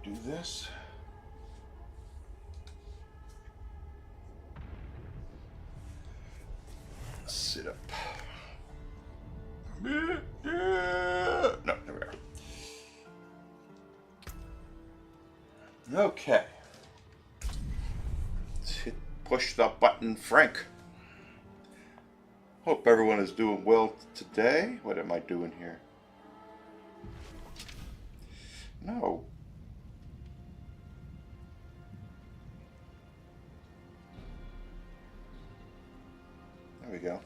do this. Sit up. No, there we are. Okay. Let's push the button, Frank. Hope everyone is doing well today. What am I doing here? No. There we go.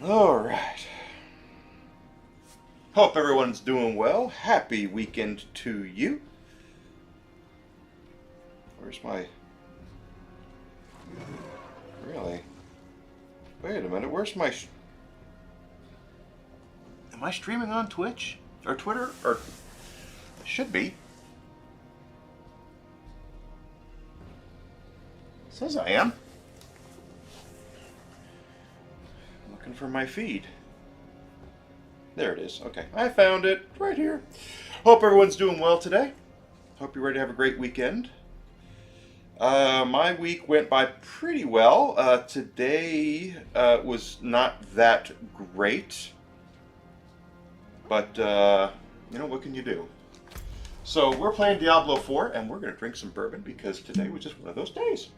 All right. Hope everyone's doing well. Happy weekend to you. Where's my... Really? Wait a minute. Where's my... Am I streaming on Twitch? Or Twitter? Or... Should be. Says I am. Looking for my feed. There it is. Okay, I found it right here. Hope everyone's doing well today. Hope you're ready to have a great weekend. My week went by pretty well. Today was not that great. But, you know, what can you do? So, we're playing Diablo IV, and we're going to drink some bourbon because today was just one of those days.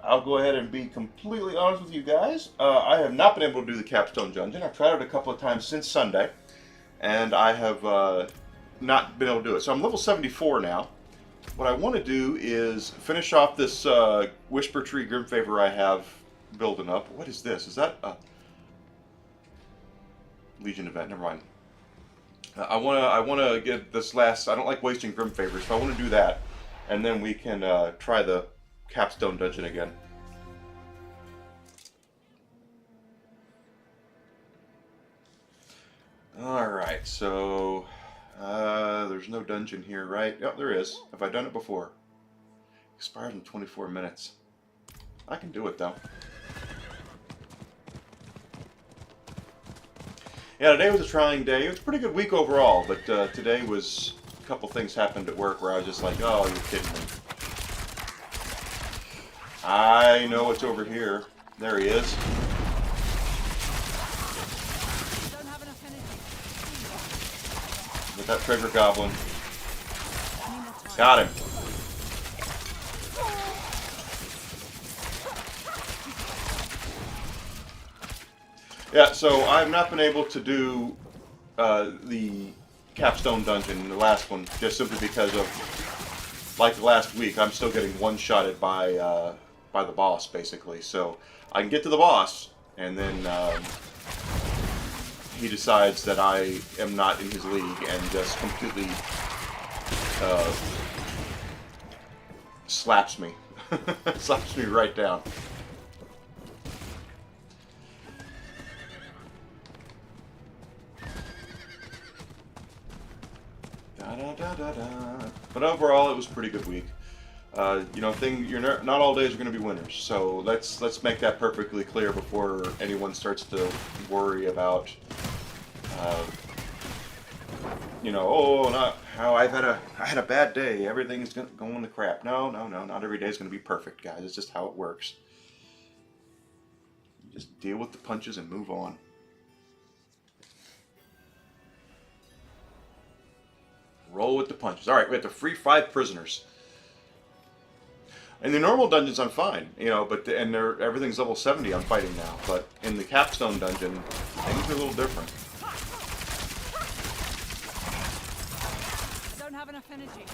I'll go ahead and be completely honest with you guys. I have not been able to do the Capstone Dungeon. I've tried it a couple of times since Sunday, and I have not been able to do it. So I'm level 74 now. What I want to do is finish off this Whisper Tree Grimfavor I have building up. What is this? Is that a Legion event? Never mind. I wanna get this last. I don't like wasting Grimfavors, so I want to do that, and then we can try the Capstone Dungeon again. Alright, so there's no dungeon here, right? Yep, there is. Have I done it before? Expires in 24 minutes. I can do it though. Yeah, today was a trying day. It was a pretty good week overall, but today was a couple things happened at work where I was just like, oh, you're kidding me. I know what's over here. There he is. With that treasure goblin. Got him. Yeah, so I've not been able to do the Capstone Dungeon, the last one, just simply because of, like last week, I'm still getting one-shotted by the boss, basically. So I can get to the boss, and then he decides that I am not in his league and just completely slaps me. Slaps me right down. But overall, it was a pretty good week. You know, not all days are going to be winners. So let's make that perfectly clear before anyone starts to worry about, you know, oh, not how I had a bad day. Everything's going to crap. No, not every day is going to be perfect, guys. It's just how it works. You just deal with the punches and move on. Roll with the punches. All right, we have to free 5 prisoners. In the normal dungeons, I'm fine, you know, but everything's level 70. I'm fighting now, but in the Capstone Dungeon, things are a little different. Don't have enough energy.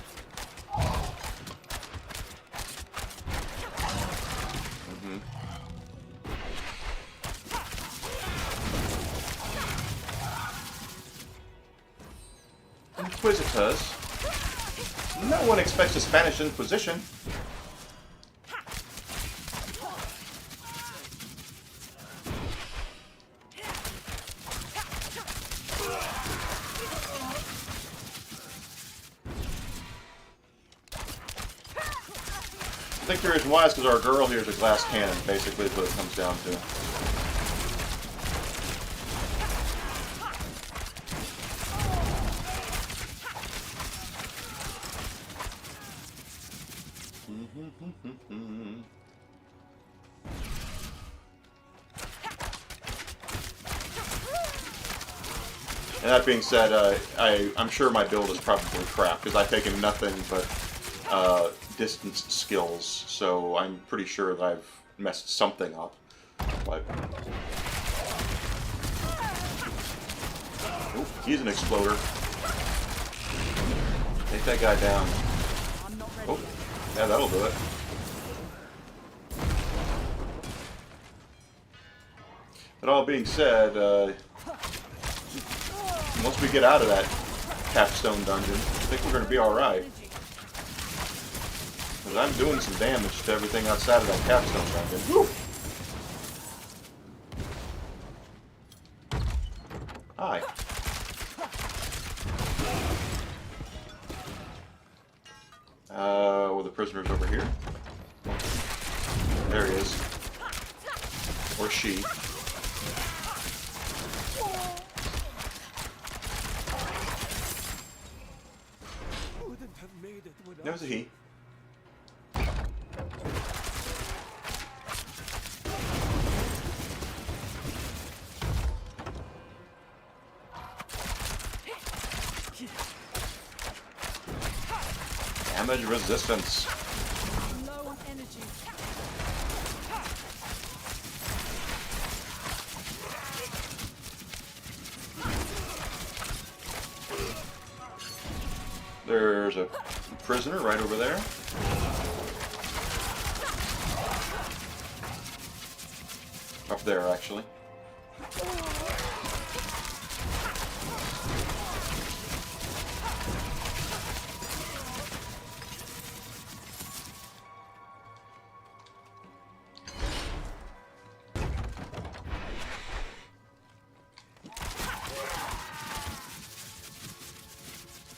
Inquisitors. No one expects a Spanish Inquisition. I think the reason why is because our girl here is a glass cannon, basically, is what it comes down to. And that being said, I'm sure my build is probably crap, because I've taken nothing but distance skills, so I'm pretty sure that I've messed something up. But... Ooh, he's an exploder. Take that guy down. Oh, yeah, that'll do it. That all being said, once we get out of that capstone dungeon, I think we're going to be alright. Because I'm doing some damage to everything outside of that capstone dungeon. Woo! Hi. Well, the prisoner's over here. There he is. Or she. There's a he. Damage resistance. Low on energy. There's a prisoner right over there. Up there, actually.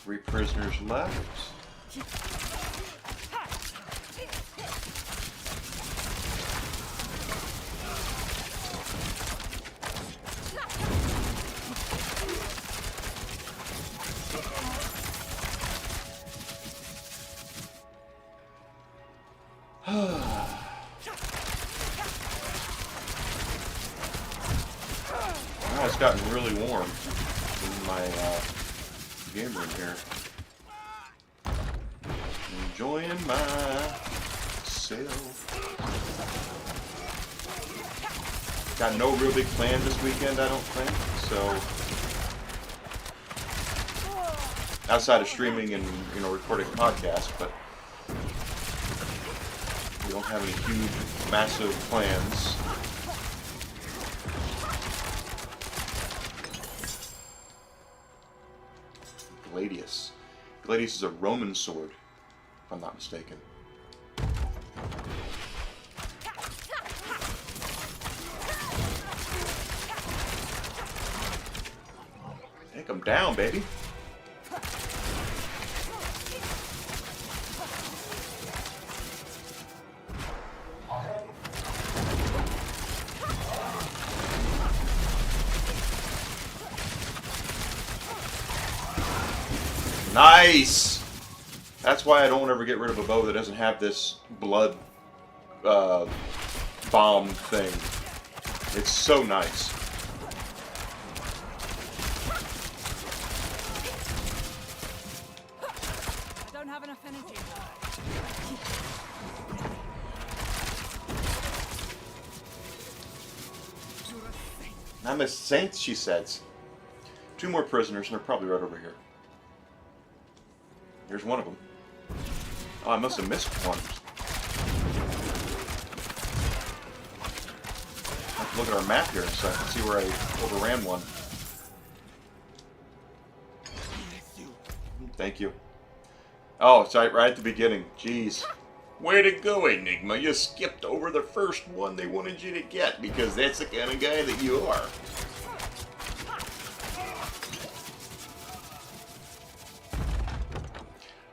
Three prisoners left. Now it's gotten really warm in my game room here. Enjoying myself. Got no real big plan this weekend, I don't think. So outside of streaming and recording a podcast, but we don't have any huge, massive plans. Gladius. Gladius is a Roman sword, if I'm not mistaken. Take him down, baby. Nice! That's why I don't ever get rid of a bow that doesn't have this blood bomb thing. It's so nice. I don't have enough energy. I'm a saint, she says. Two more prisoners, and they're probably right over here. Here's one of them. Oh, I must have missed one. I have to look at our map here so I can see where I overran one. Thank you. Oh, it's right at the beginning. Jeez. Way to go, Enigma. You skipped over the first one they wanted you to get because that's the kind of guy that you are.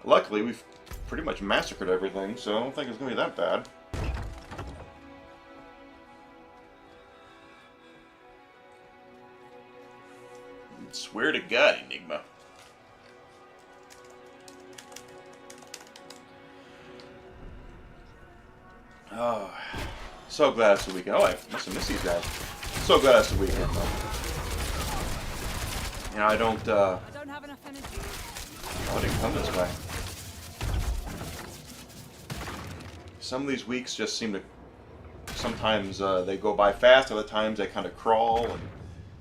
Luckily, we've pretty much massacred everything, so I don't think it's going to be that bad. I swear to God, Enigma. Oh, so glad it's the weekend. Oh, I must have missed these guys. So glad it's the weekend, though. You know, I don't have enough energy. I didn't come this way. Some of these weeks just seem to... Sometimes they go by fast, other times they kind of crawl, and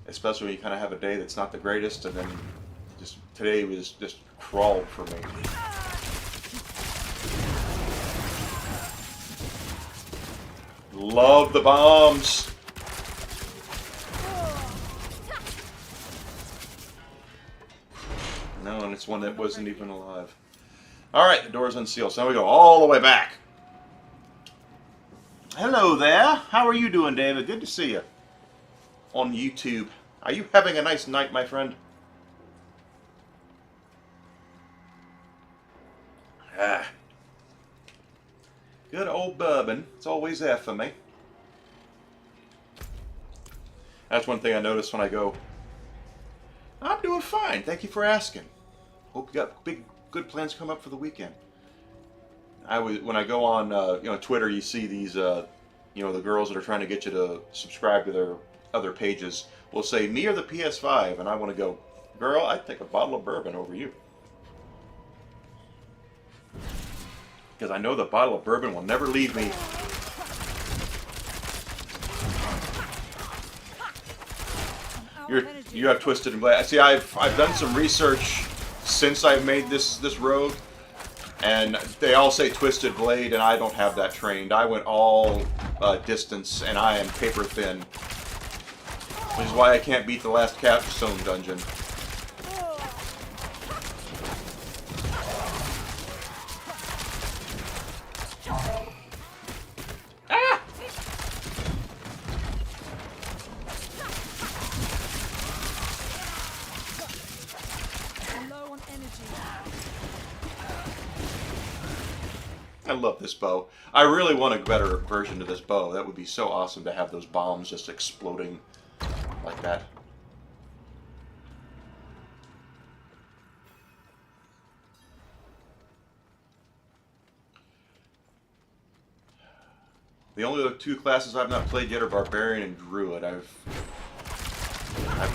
especially when you kind of have a day that's not the greatest, and then just today was just crawled for me. Love the bombs! No, and it's one that wasn't even alive. Alright, the door's unsealed, so now we go all the way back. Hello there. How are you doing, David? Good to see you. On YouTube. Are you having a nice night, my friend? Ah. Good old bourbon. It's always there for me. That's one thing I notice when I go. I'm doing fine. Thank you for asking. Hope you got big, good plans come up for the weekend. When I go on, Twitter, you see these, the girls that are trying to get you to subscribe to their other pages will say, me or the PS5, and I want to go, girl, I'd take a bottle of bourbon over you. Because I know the bottle of bourbon will never leave me. You have Twisted and Blade. See, I've done some research since I've made this rogue. And they all say Twisted Blade, and I don't have that trained. I went all distance, and I am paper thin. Which is why I can't beat the last Capstone dungeon. Ah! I'm low on energy. I love this bow. I really want a better version of this bow. That would be so awesome to have those bombs just exploding like that. The only other two classes I've not played yet are Barbarian and Druid. I've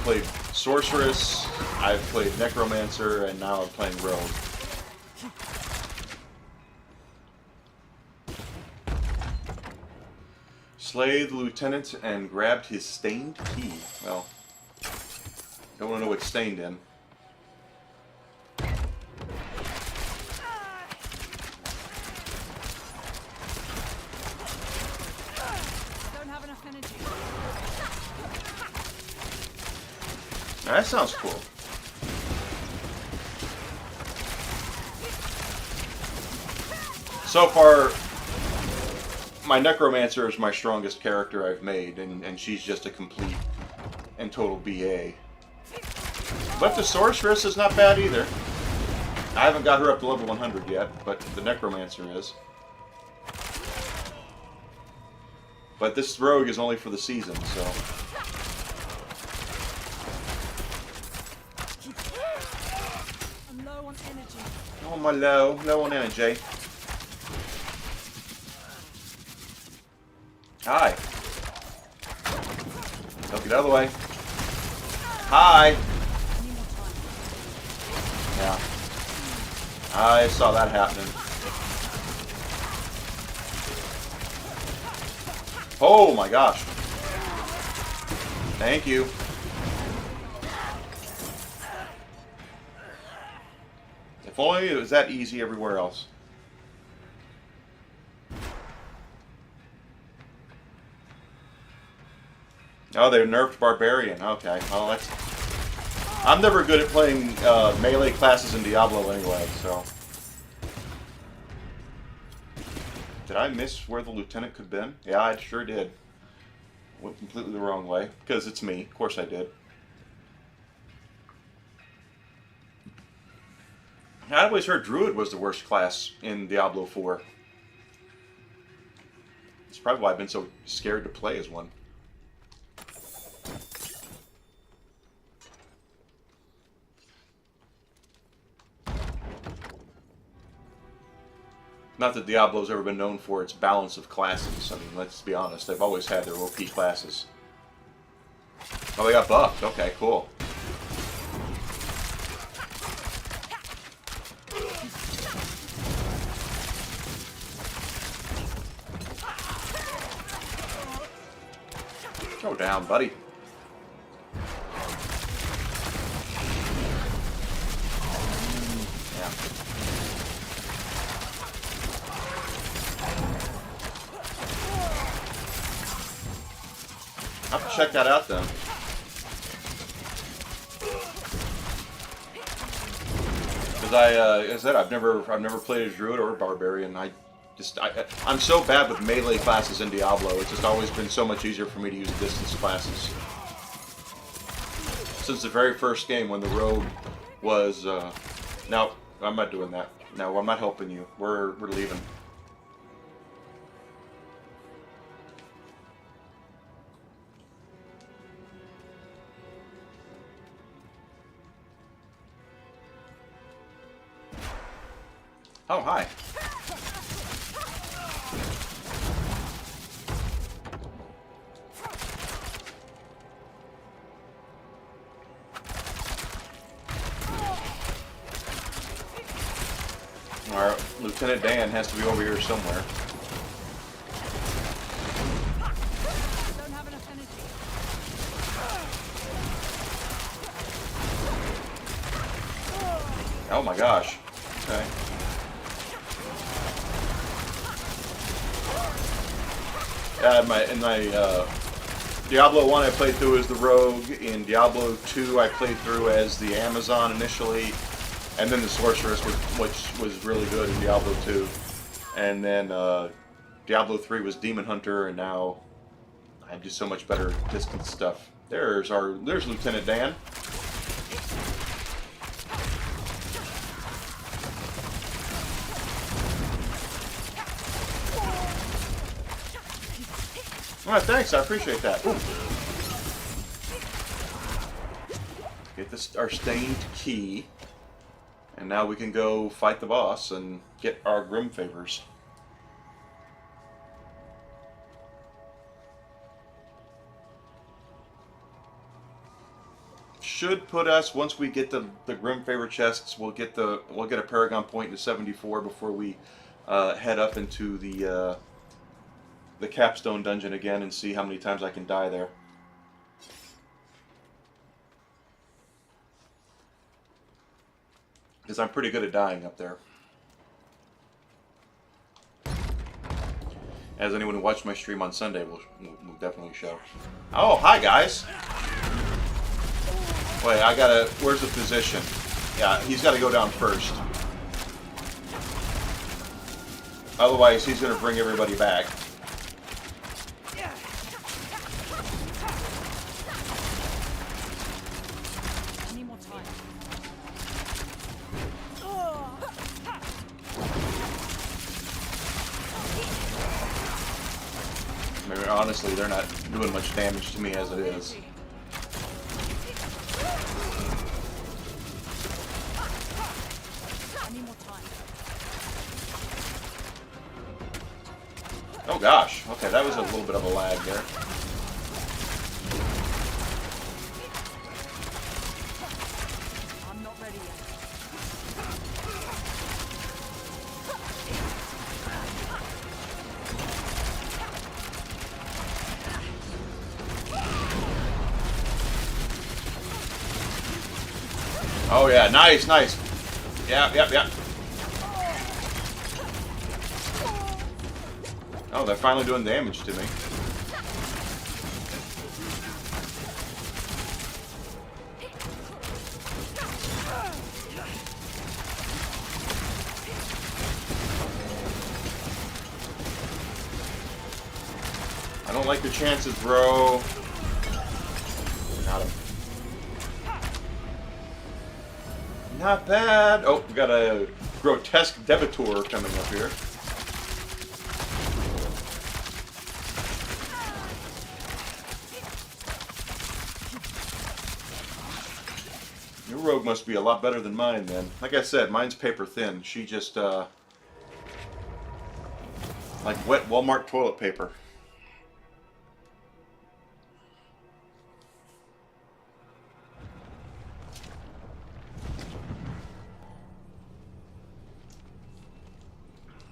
played Sorceress, I've played Necromancer, and now I'm playing Rogue. Slayed the lieutenant and grabbed his stained key. Well, don't want to know what's stained in. Don't have enough energy. Now, that sounds cool. So far, my Necromancer is my strongest character I've made, and she's just a complete and total BA. But the Sorceress is not bad either. I haven't got her up to level 100 yet, but the Necromancer is. But this rogue is only for the season, so... I'm low on energy. Oh, my low on energy. Hi. Don't get out of the way. Hi. Yeah. I saw that happening. Oh my gosh. Thank you. If only it was that easy everywhere else. Oh, they nerfed Barbarian. Okay, well that's... I'm never good at playing melee classes in Diablo anyway, so... Did I miss where the lieutenant could have been? Yeah, I sure did. Went completely the wrong way, because it's me. Of course I did. I always heard Druid was the worst class in Diablo IV. It's probably why I've been so scared to play as one. Not that Diablo's ever been known for its balance of classes. I mean, let's be honest, they've always had their OP classes. Oh, they got buffed. Okay, cool. Go down, buddy. Yeah. I'll have to check that out then. Because as I said, I've never played as Druid or Barbarian. I'm so bad with melee classes in Diablo. It's just always been so much easier for me to use distance classes. Since the very first game when the rogue was, no, I'm not doing that. No, I'm not helping you. We're leaving. Oh, hi. Our Lieutenant Dan has to be over here somewhere. Don't have enough energy. Oh my gosh. Okay. In my Diablo 1 I played through as the Rogue. In Diablo 2 I played through as the Amazon initially. And then the Sorceress, which was really good in Diablo 2. And then Diablo 3 was Demon Hunter, and now I do so much better distance stuff. There's Lieutenant Dan. Alright, thanks, I appreciate that. Ooh. Get this, our stained key. And now we can go fight the boss and get our Grim Favors. Should put us, once we get the Grim Favor chests, we'll get a Paragon point to 74 before we head up into the Capstone dungeon again and see how many times I can die there. Because I'm pretty good at dying up there. As anyone who watched my stream on Sunday will definitely show. Oh, hi guys! Wait, where's the physician? Yeah, he's gotta go down first. Otherwise, he's gonna bring everybody back. Honestly, they're not doing much damage to me as it is. Oh gosh, okay, that was a little bit of a lag there. I'm not ready yet. Oh yeah, nice, nice. Yeah. Oh, they're finally doing damage to me. I don't like the chances, bro. Got him. Not bad. Oh, we got a grotesque Debitor coming up here. Your rogue must be a lot better than mine, then. Like I said, mine's paper thin. She just, Like wet Walmart toilet paper.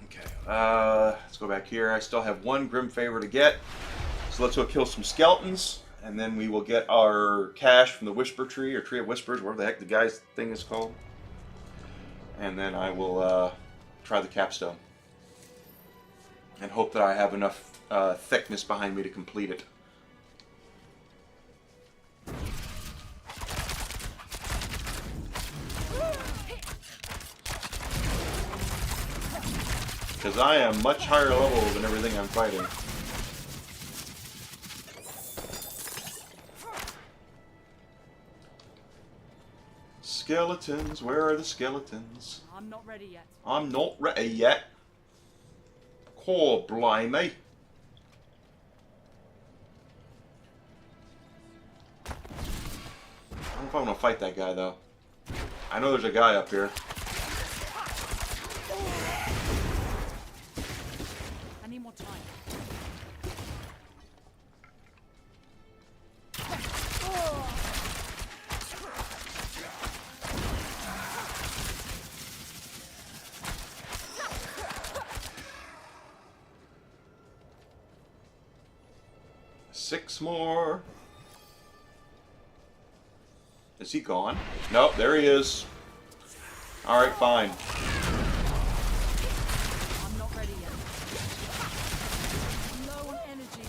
Okay, let's go back here. I still have one Grim Favor to get. So let's go kill some skeletons, and then we will get our cash from the Whisper Tree, or Tree of Whispers, whatever the heck the guy's thing is called. And then I will try the capstone. And hope that I have enough thickness behind me to complete it. Because I am much higher level than everything I'm fighting. Skeletons, where are the skeletons? I'm not ready yet. I'm not ready yet. Oh, blimey. I don't know if I want to fight that guy, though. I know there's a guy up here. I need more time. Six more. Is he gone? Nope, there he is. Alright, fine. I'm not ready yet. Low on energy.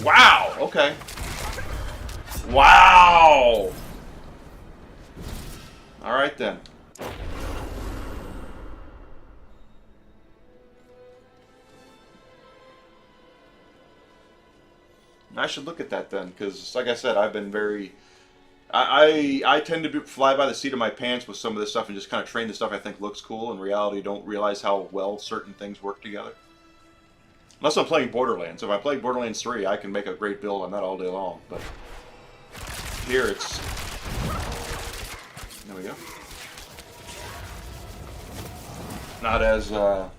Wow, okay. Wow! Alright then. I should look at that then, because like I said, I've been very... I tend to fly by the seat of my pants with some of this stuff and just kind of train the stuff I think looks cool. In reality, don't realize how well certain things work together. Unless I'm playing Borderlands. If I play Borderlands 3, I can make a great build on that all day long, but... Here it's... There we go. Not as, I'm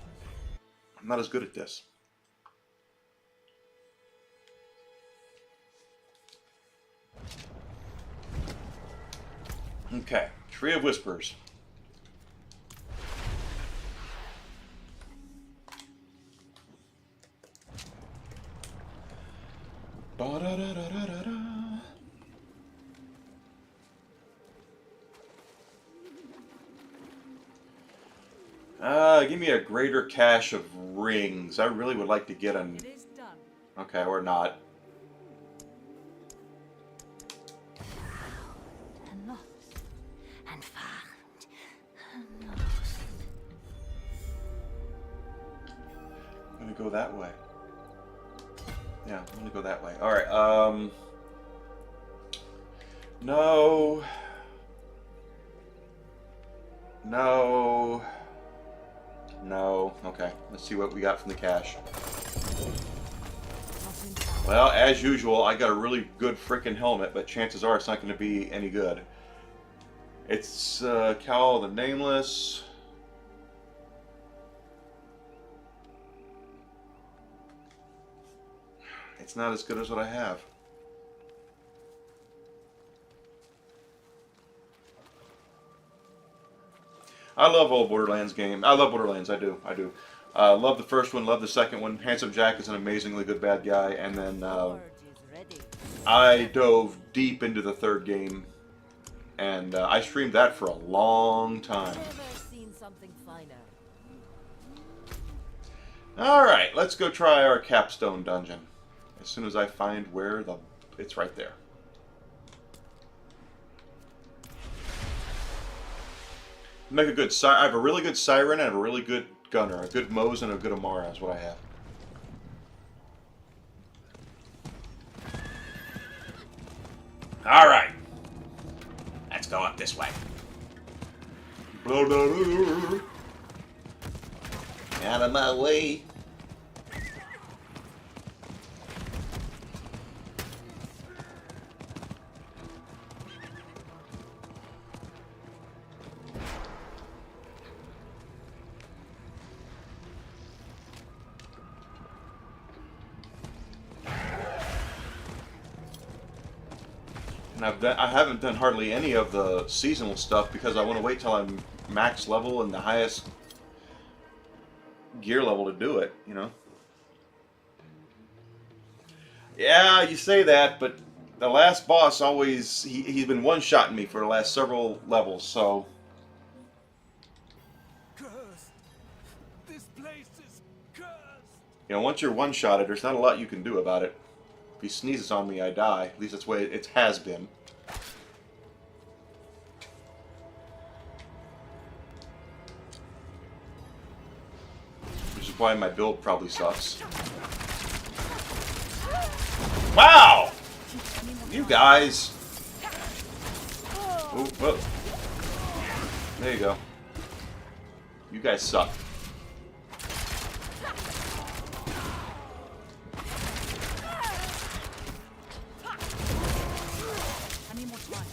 not as good at this. Okay, Tree of Whispers. Ba-da-da-da-da-da-da. Give me a greater cache of rings. I really would like to get an... It is done. Okay, or not. And lost and found and lost. I'm gonna go that way. Yeah, I'm gonna go that way. Alright, no. No. No. Okay, let's see what we got from the cache. Well, as usual, I got a really good freaking helmet, but chances are it's not going to be any good. It's Cowl the Nameless. It's not as good as what I have. I love old Borderlands game. I love Borderlands. I do. Love the first one. Love the second one. Handsome Jack is an amazingly good bad guy. And then I dove deep into the third game, and I streamed that for a long time. Never seen something finer. All right, let's go try our capstone dungeon. As soon as I find where it's right there. Make a good I have a really good Siren and I have a really good Gunner. A good Mose and a good Amara is what I have. Alright. Let's go up this way. Out of my way. And I haven't done hardly any of the seasonal stuff because I want to wait till I'm max level and the highest gear level to do it, you know. Yeah, you say that, but the last boss always he's been one-shotting me for the last several levels, so Cursed. This place is cursed. you know, once you're one-shotted, there's not a lot you can do about it. If he sneezes on me, I die. At least that's the way it has been. Which is why my build probably sucks. Wow! You guys! Ooh, whoa. There you go. You guys suck. I need more time.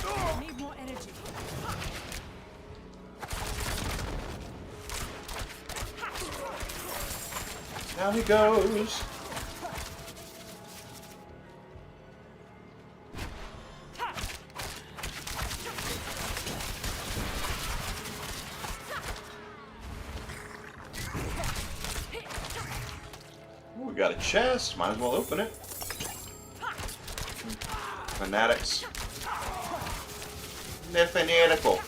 I need more energy. Down he goes. Ooh, we got a chest. Might as well open it. Fanatics. They're fanatical.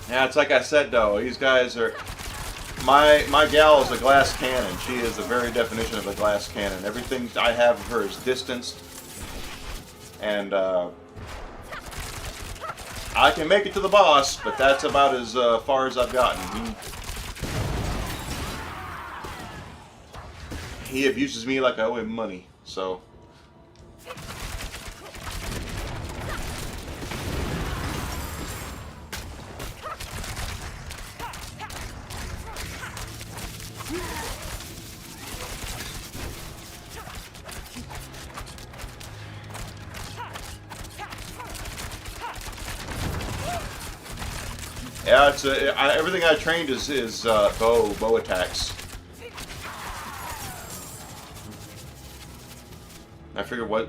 Yeah, it's like I said though, these guys are... My gal is a glass cannon. She is the very definition of a glass cannon. Everything I have of her is distanced. And, I can make it to the boss, but that's about as far as I've gotten. He abuses me like I owe him money, so... Yeah, it's everything I trained is bow attacks. I figured why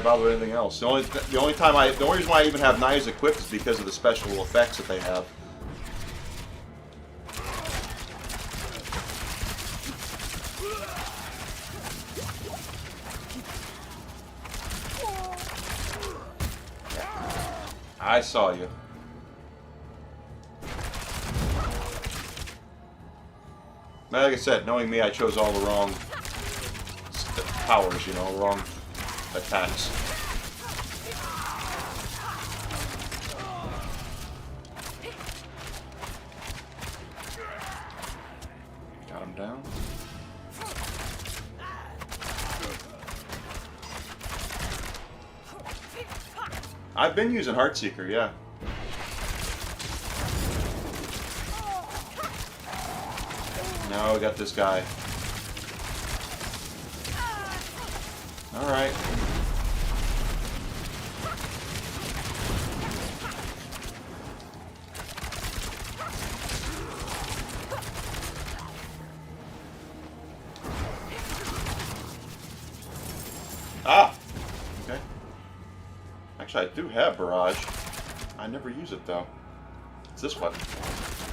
bother with anything else? The only reason why I even have knives equipped is because of the special effects that they have. I saw you. Like I said, knowing me, I chose all the wrong powers, you know, wrong attacks. Got him down. I've been using Heartseeker, yeah. Now we got this guy. Alright. Ah! Okay. Actually, I do have Barrage. I never use it, though. It's this weapon.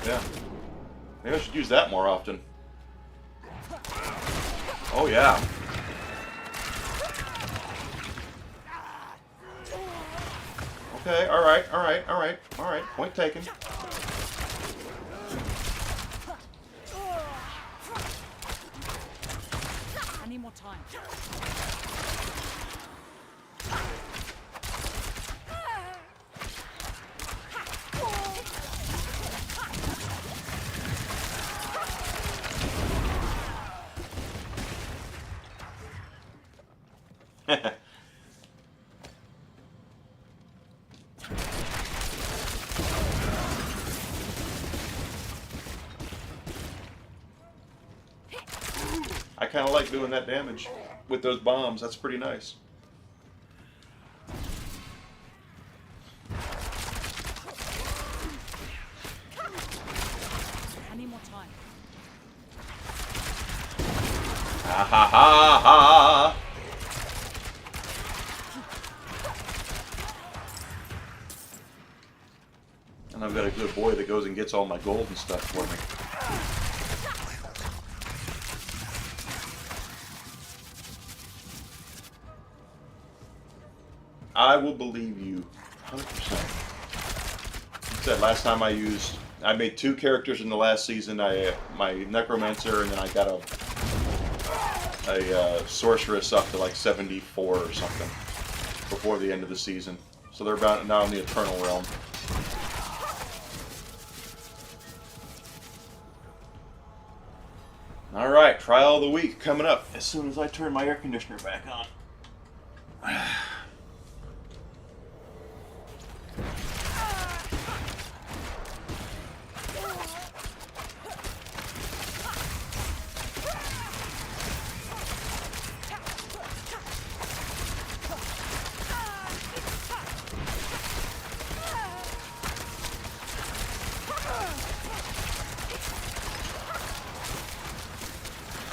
Yeah. Maybe I should use that more often. Oh, yeah. Okay, alright, alright, alright, alright. Point taken. I need more time. I kind of like doing that damage with those bombs. That's pretty nice. I need more time. Ha ha ha ha! And I've got a good boy that goes and gets all my gold and stuff for me. I will believe you 100%. Said last time I made 2 characters in the last season. My necromancer, and then I got a sorceress up to like 74 or something before the end of the season. So they're about now in the Eternal Realm. All right, trial of the week coming up as soon as I turn my air conditioner back on.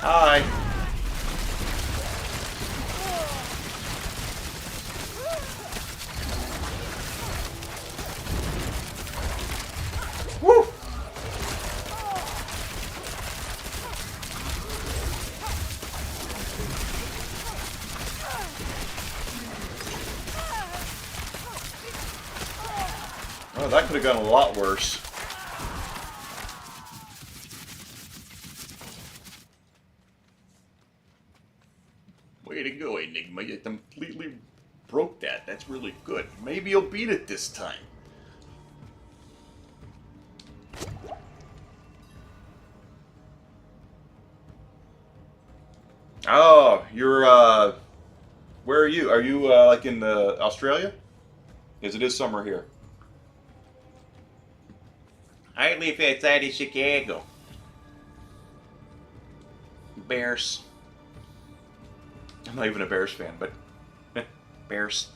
Hi. Woo! Oh, that could have gone a lot worse. Way to go, Enigma. You completely broke that. That's really good. Maybe you'll beat it this time. Oh, you're, where are you? Are you, like in Australia? Because it is summer here. I live outside of Chicago. Bears. I'm not even a Bears fan, but Bears.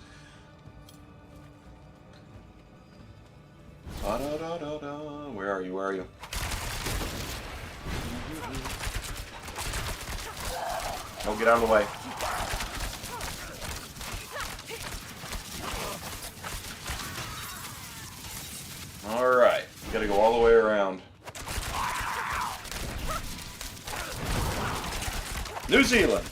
Da-da-da-da-da. Where are you? Where are you? Oh, get out of the way. Alright. You gotta go all the way around. New Zealand.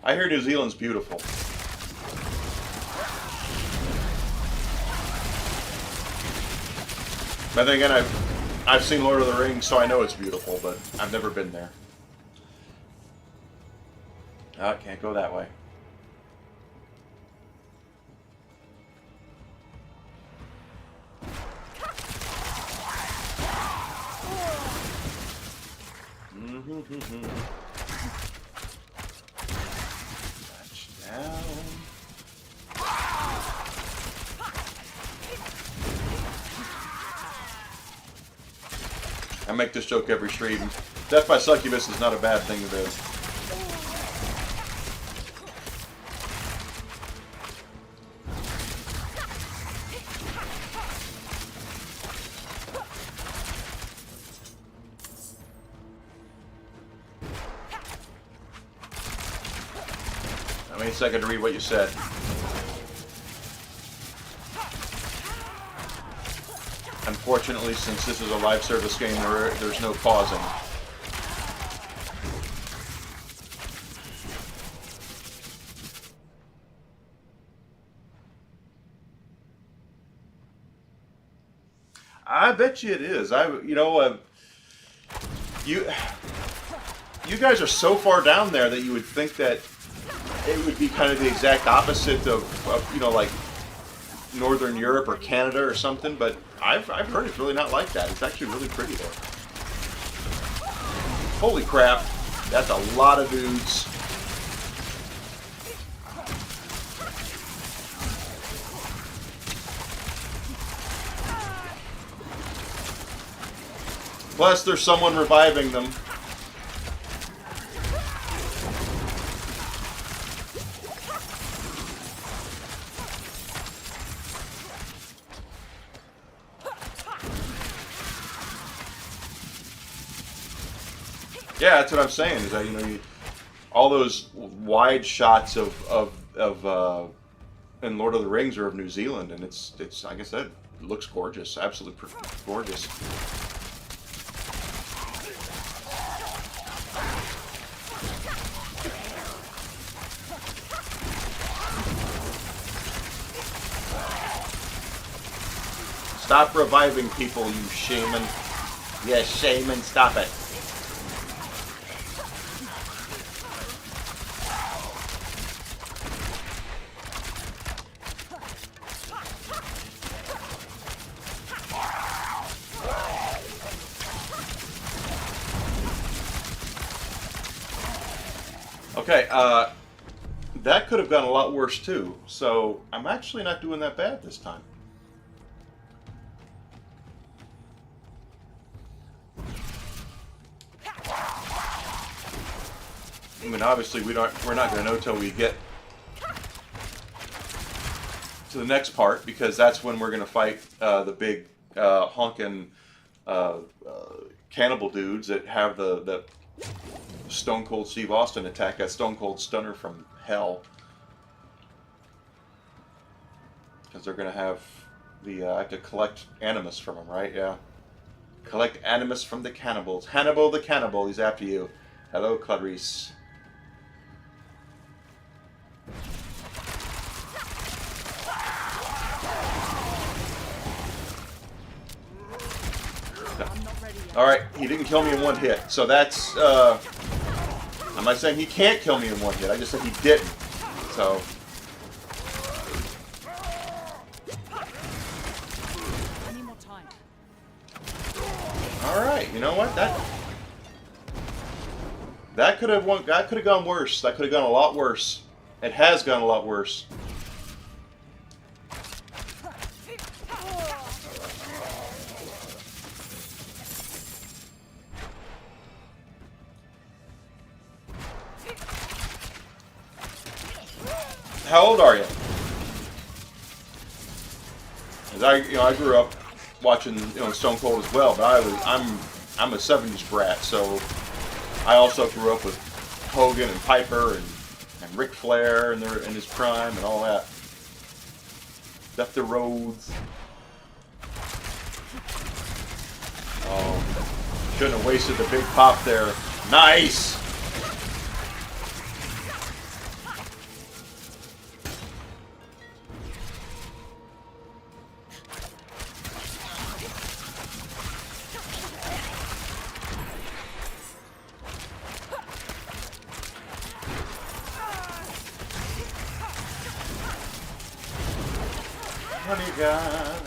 I hear New Zealand's beautiful. But then again, I've seen Lord of the Rings, so I know it's beautiful, but I've never been there. Oh, I can't go that way. Touchdown. I make this joke every stream. Death by succubus is not a bad thing to do. I mean, a second to read what you said. Unfortunately, since this is a live service game, there's no pausing. I bet you it is. You guys are so far down there that you would think that it would be kind of the exact opposite of like Northern Europe or Canada or something, but I've heard it's really not like that. It's actually really pretty there. Holy crap, that's a lot of dudes. Plus, there's someone reviving them. Yeah, that's what I'm saying. Is that all those wide shots of in Lord of the Rings are of New Zealand, and it's like I said, it looks gorgeous, absolutely gorgeous. Stop reviving people, you shaman. Yes, shaman, stop it. Okay, that could have gone a lot worse too, so I'm actually not doing that bad this time. I mean, obviously we're not going to know till we get to the next part, because that's when we're going to fight the big honkin' cannibal dudes that have the Stone Cold Steve Austin attack, that Stone Cold Stunner from hell. Because they're going to have the, I have to collect animus from them, right? Yeah. Collect animus from the cannibals. Hannibal the cannibal, he's after you. Hello, Clarice. Alright, he didn't kill me in one hit. So that's, I'm not saying he can't kill me in one hit. I just said he didn't. So. Any more time? Alright, you know what? That could have gone worse. That could have gone a lot worse. It has gone a lot worse. How old are you? As I grew up watching Stone Cold as well, but I'm a '70s brat, so I also grew up with Hogan and Piper and Ric Flair in his prime and all that. Dusty Rhodes. Oh, shouldn't have wasted the big pop there. Nice.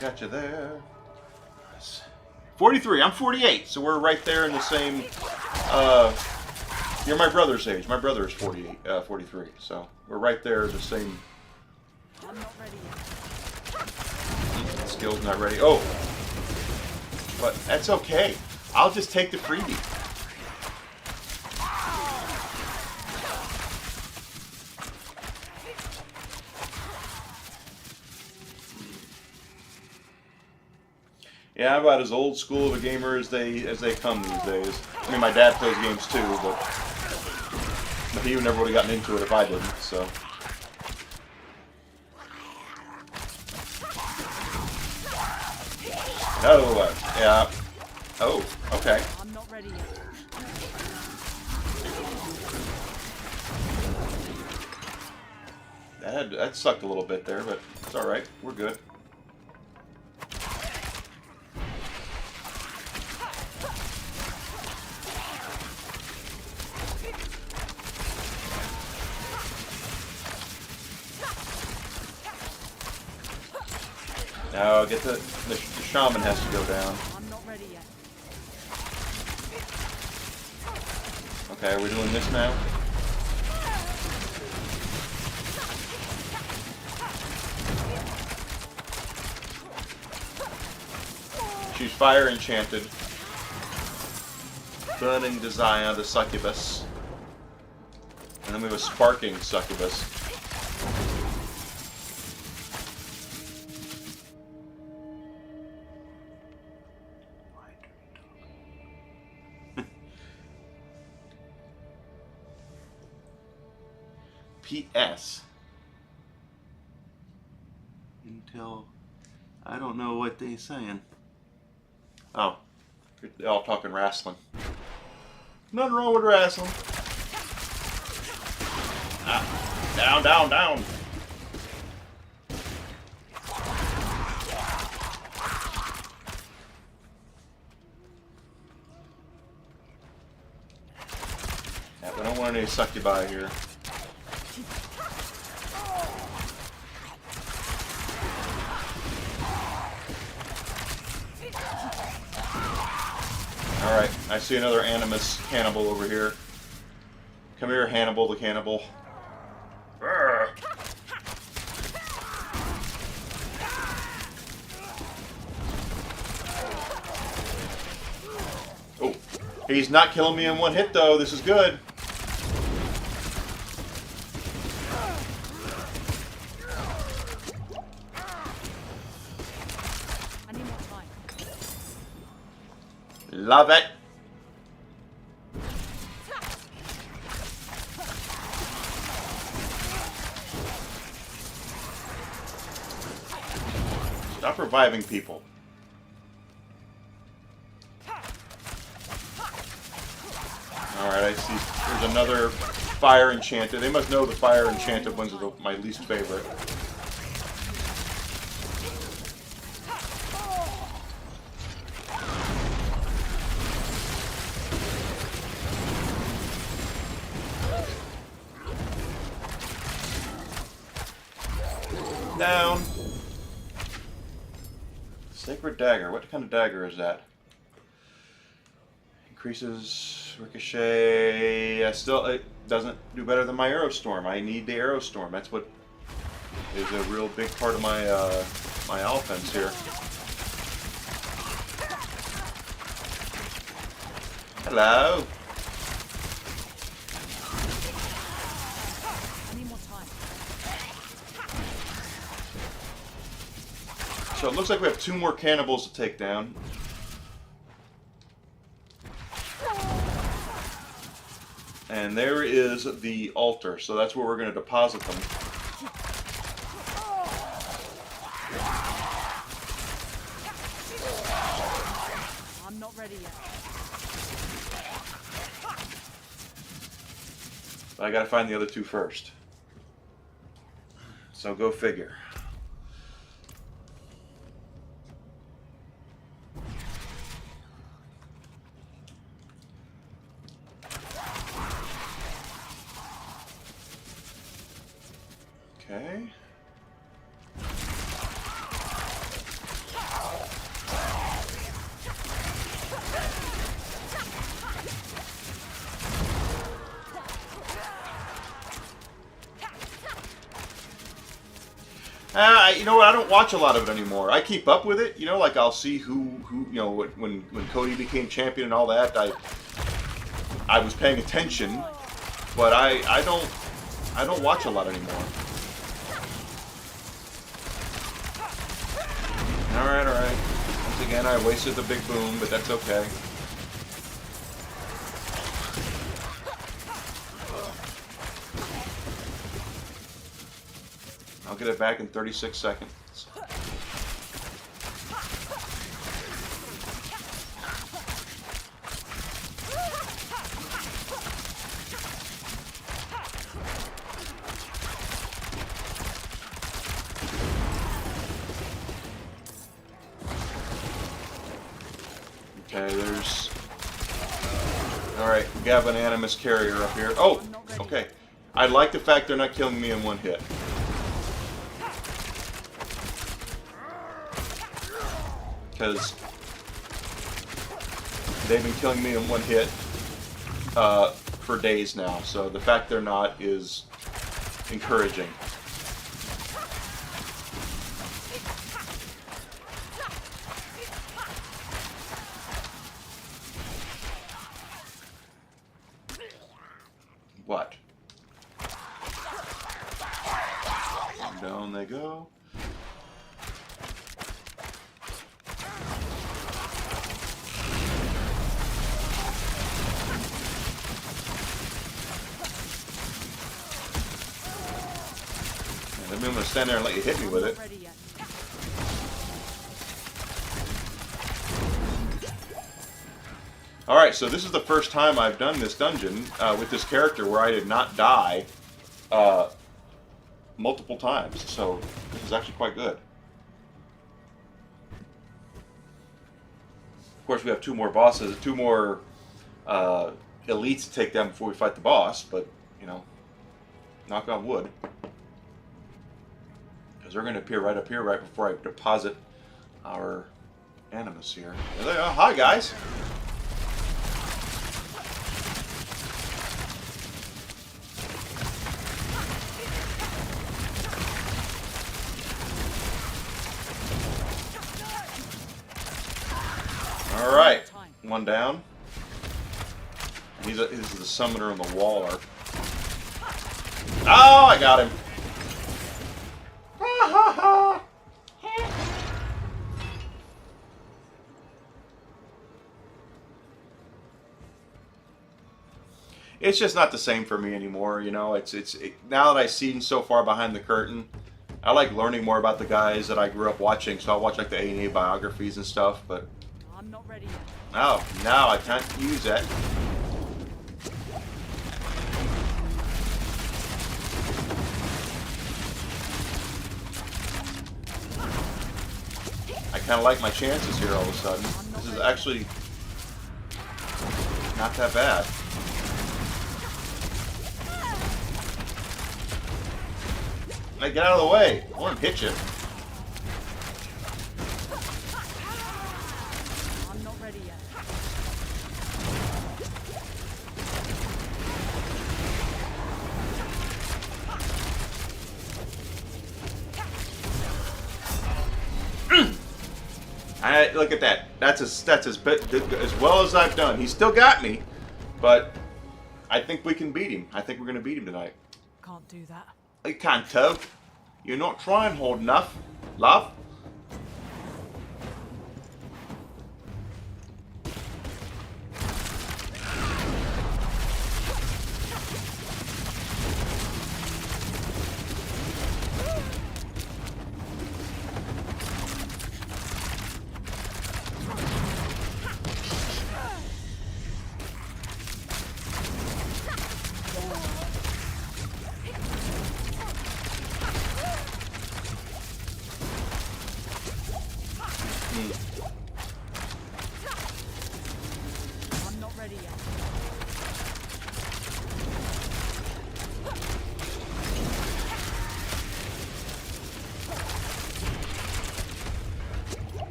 Got you there. 43. I'm 48, so we're right there in the same. You're my brother's age. My brother is 43, so we're right there the same. I'm not ready yet. Skill's not ready. Oh, but that's okay. I'll just take the freebie. Yeah, I'm about as old school of a gamer as they come these days. I mean, my dad plays games too, but he never would have gotten into it if I didn't. So. Oh, yeah. Oh, okay. I'm not ready yet. That sucked a little bit there, but it's all right. We're good. No, get the shaman has to go down. I'm not ready yet. Okay, are we doing this now? She's fire enchanted. burning desire, the succubus. And then we have a sparking succubus. P.S. Until I don't know what they saying. Oh, they're all talking wrestling. Nothing wrong with wrestling. Ah, down, down, down. Yeah, we don't want any succubi here. Alright, I see another animus cannibal over here. Come here, Hannibal the cannibal. Urgh. Oh, he's not killing me in one hit though. This is good. I need more time. Love it. Stop reviving people. Alright, I see there's another fire enchanted. They must know the fire enchanted ones are my least favorite. Down. Sacred dagger. What kind of dagger is that? Increases ricochet. Still, it doesn't do better than my Aerostorm. I need the Aerostorm. That's what is a real big part of my my offense here. Hello. I need more time. So it looks like we have 2 more cannibals to take down. And there is the altar, so that's where we're going to deposit them. I'm not ready yet. But I got to find the other 2 first. So go figure. Okay. You know what? I don't watch a lot of it anymore. I keep up with it. You know, like I'll see who you know, when Cody became champion and all that. I was paying attention, but I don't watch a lot anymore. Alright, alright. Once again, I wasted the big boom, but that's okay. I'll get it back in 36 seconds. Okay, there's... Alright, we have an Animus carrier up here. Oh, okay. I like the fact they're not killing me in one hit. Because they've been killing me in one hit for days now. So the fact they're not is encouraging. Doesn't mean I'm gonna stand there and let you hit me with it. Not ready yet. Alright, so this is the first time I've done this dungeon with this character where I did not die multiple times. So this is actually quite good. Of course, we have two more bosses, two more elites to take down before we fight the boss, but, you know, knock on wood. Because they're going to appear right up here right before I deposit our animus here. There they are. Hi, guys. All right, one down. This is the summoner on the wall. Oh, I got him. It's just not the same for me anymore, you know. Now that I've seen so far behind the curtain, I like learning more about the guys that I grew up watching. So I watch like the A&A biographies and stuff, but I'm not ready yet. oh, now I can't use that. I kind of like my chances here all of a sudden. This is actually not that bad. Hey, get out of the way. I want to hit you. I'm not ready yet. Look at that. That's as well as I've done. He's still got me, but I think we can beat him. I think we're going to beat him tonight. Can't do that. You can't, Toad. You're not trying hard enough, love. I'm not ready yet.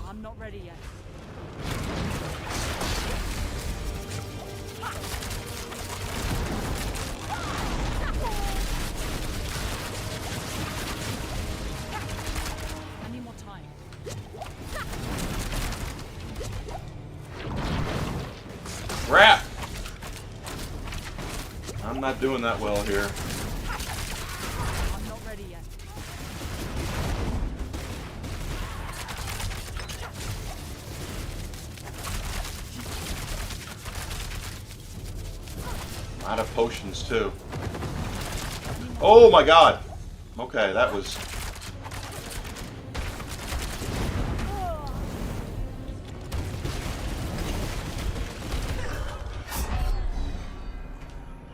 I'm not ready yet. I need more time. Crap! I'm not doing that well here. I'm not ready yet. A lot of potions too. Oh my god! Okay, that was...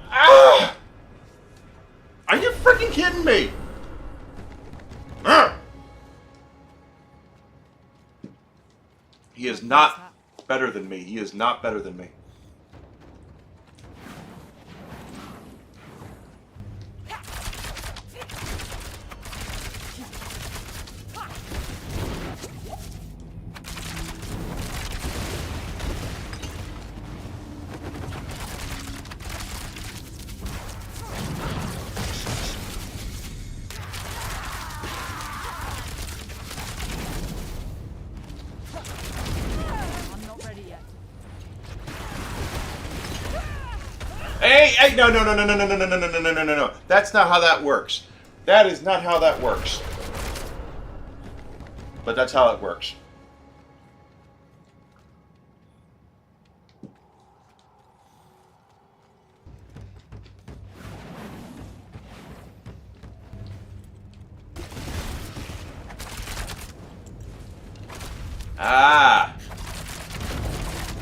Ah! Are you freaking kidding me? Ah! He is not better than me. He is not better than me. I'm not ready yet. Hey, no, no, no, no, no, no, no, no, no, no, no, no, no, no. That's not how that works. That is not how that works. But that's how it works. Ah!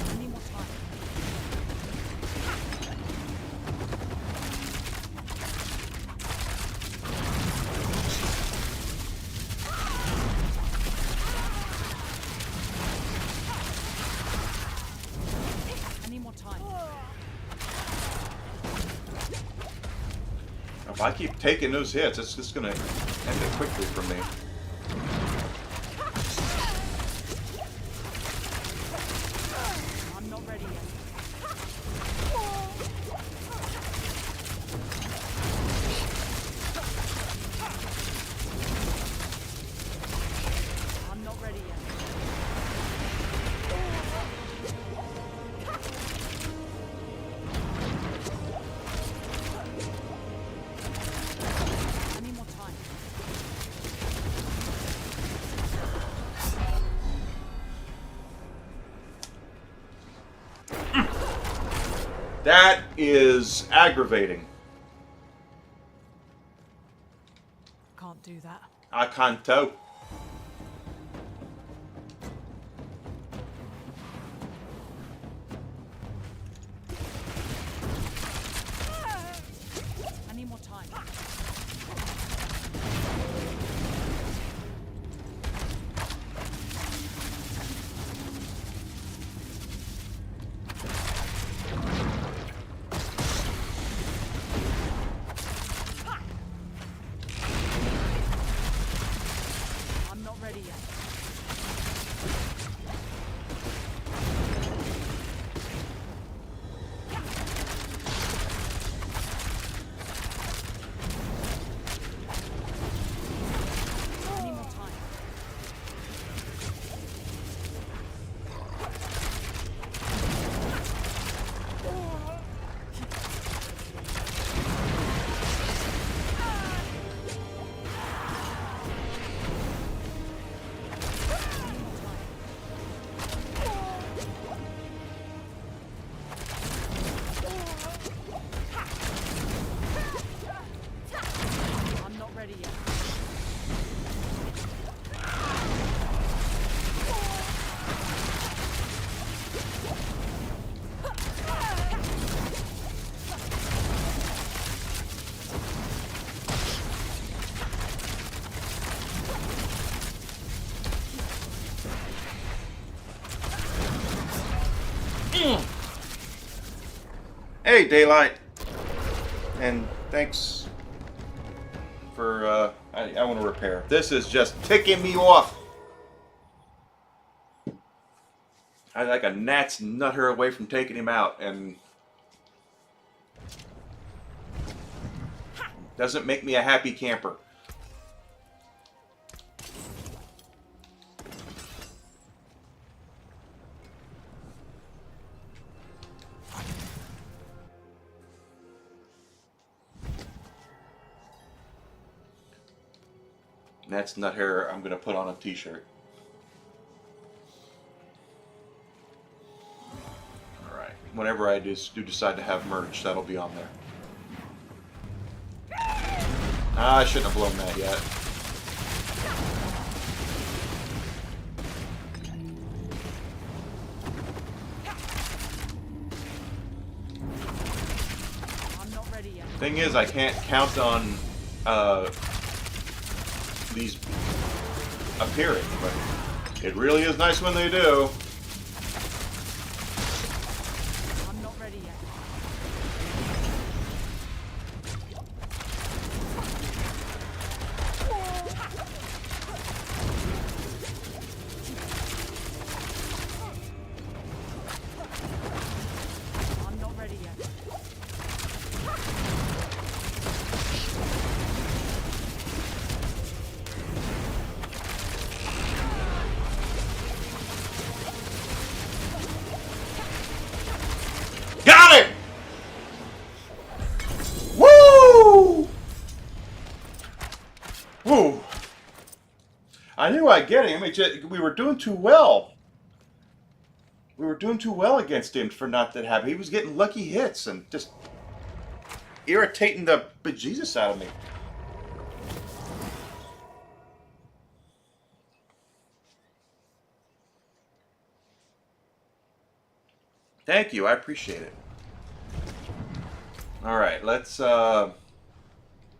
I need more time. I need more time. If I keep taking those hits, it's just gonna end it quickly for me. I'm not ready yet. I'm not ready yet. I need more time. That is aggravating. Can't do that. I can't tell. I need more time. I'm not ready yet. I need more time. I'm not ready yet. Hey, Daylight. And thanks for, I want to repair. This is just ticking me off. I like a gnat's nut her away from taking him out, and doesn't make me a happy camper. Gnat's nut hair I'm going to put on a t-shirt. Alright. Whenever I do decide to have merch, that'll be on there. I shouldn't have blown that yet. I'm not ready yet. Thing is, I can't count on these appearing, but it really is nice when they do. I'm not ready yet. I'm not ready yet. Got it! Woo! Woo! I knew I'd get him. We were doing too well. We were doing too well against him for not that happen. He was getting lucky hits and just irritating the bejesus out of me. Thank you. I appreciate it. All right. Let's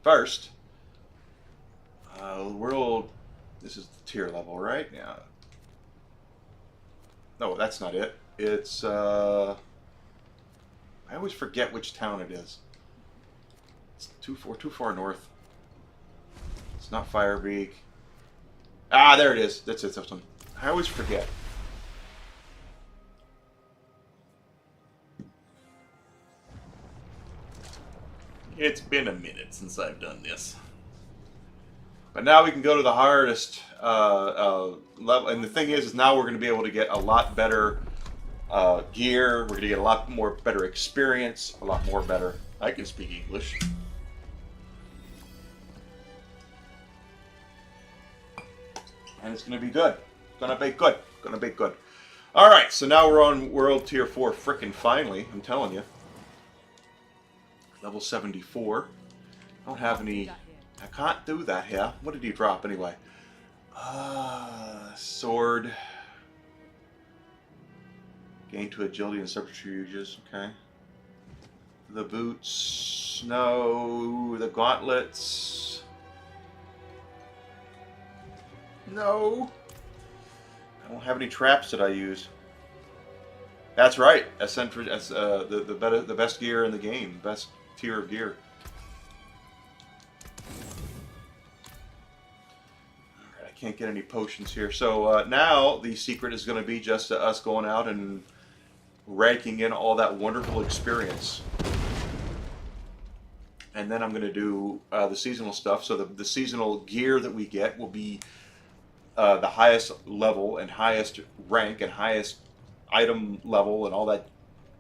first. World. This is the tier level, right? Yeah. No, that's not it. It's. I always forget which town it is. It's too far north. It's not Firebeak. Ah, there it is. That's it. That's one. I always forget. It's been a minute since I've done this. But now we can go to the hardest level. And the thing is now we're going to be able to get a lot better gear. We're going to get a lot more better experience. A lot more better. I can speak English. And it's going to be good. Gonna be good. Gonna be good. Alright, so now we're on World Tier 4 frickin' finally. I'm telling you. Level 74. I don't have any... I can't do that here. What did he drop anyway? Sword. Gain to agility and subterfuges. Okay. The boots. No. The gauntlets. No. I don't have any traps that I use. That's right. Eccentric. The best gear in the game. Best tier of gear. Alright, I can't get any potions here. So now the secret is going to be just us going out and raking in all that wonderful experience. And then I'm going to do the seasonal stuff. So the seasonal gear that we get will be the highest level and highest rank and highest item level and all that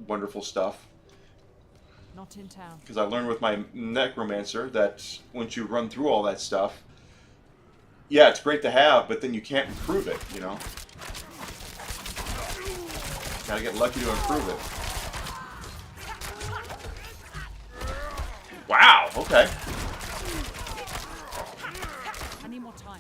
wonderful stuff. Not in town. Because I learned with my necromancer that once you run through all that stuff, yeah, it's great to have, but then you can't improve it, you know? Gotta get lucky to improve it. Wow, okay. I need more time.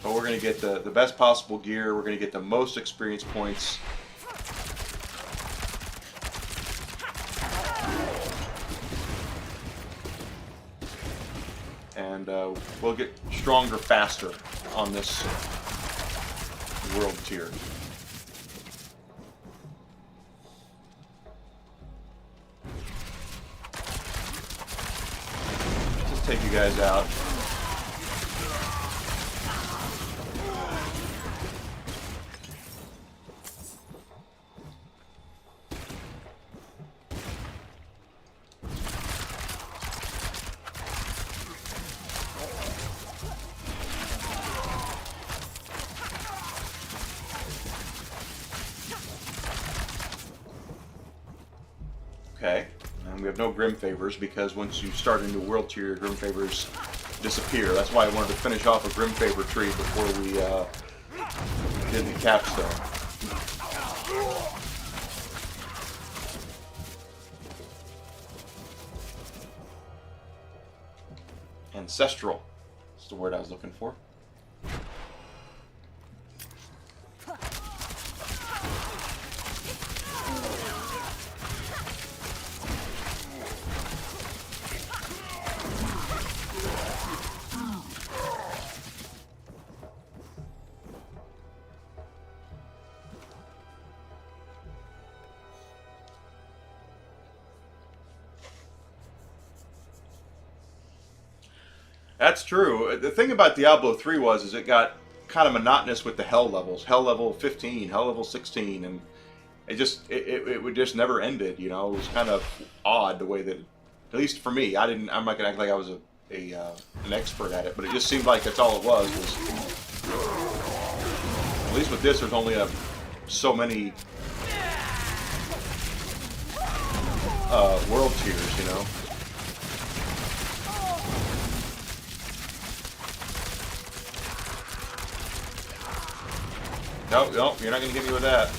But we're going to get the best possible gear. We're going to get the most experience points. And we'll get stronger faster on this world tier. Just take you guys out. Okay, and we have no Grim Favors because once you start a new world tier, Grim Favors disappear. That's why I wanted to finish off a Grim Favor tree before we did the capstone. Ancestral. That's the word I was looking for. That's true. The thing about Diablo 3 is it got kind of monotonous with the hell levels. Hell level 15, hell level 16, and it would just never ended, you know. It was kind of odd the way that, at least for me, I'm not gonna act like I was an expert at it, but it just seemed like that's all it was at least with this there's only so many world tiers, you know. No, you're not going to get me with that.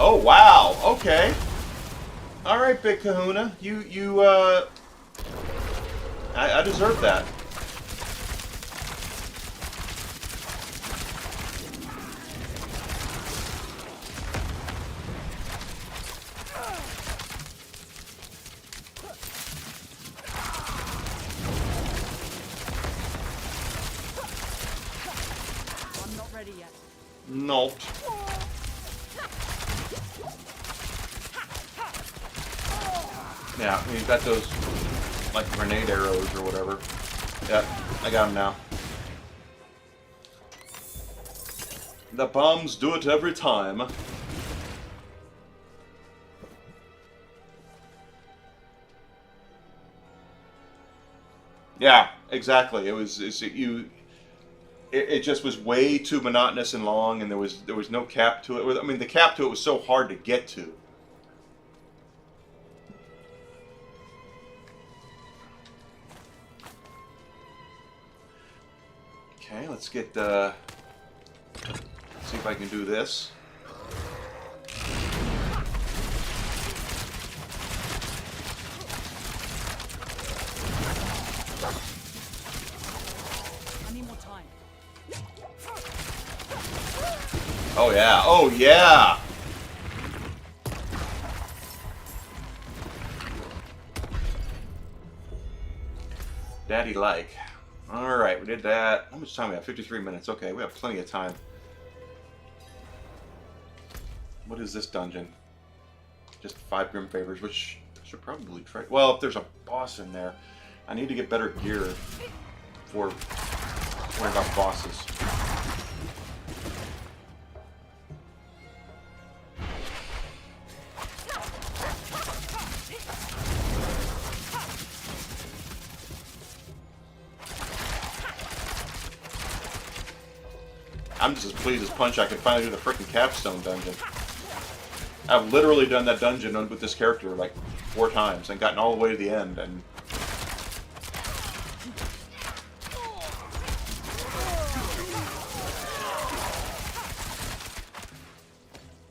Oh, wow. Okay. All right, Big Kahuna. I deserve that. I'm not ready yet. Nope. Yeah, he's got those, like, grenade arrows or whatever. Yeah, I got him now. The bombs do it every time. Yeah, exactly. It just was way too monotonous and long, and there was no cap to it. I mean, the cap to it was so hard to get to. Okay, let's get see if I can do this. I need more time. Oh yeah! Oh yeah! Daddy like. Alright, we did that. How much time we have? 53 minutes. Okay, we have plenty of time. What is this dungeon? Just 5 Grim Favors, which I should probably try. Well, if there's a boss in there, I need to get better gear for worrying about bosses. I'm just as pleased as punch I can finally do the frickin' capstone dungeon. I've literally done that dungeon with this character like 4 times and gotten all the way to the end, and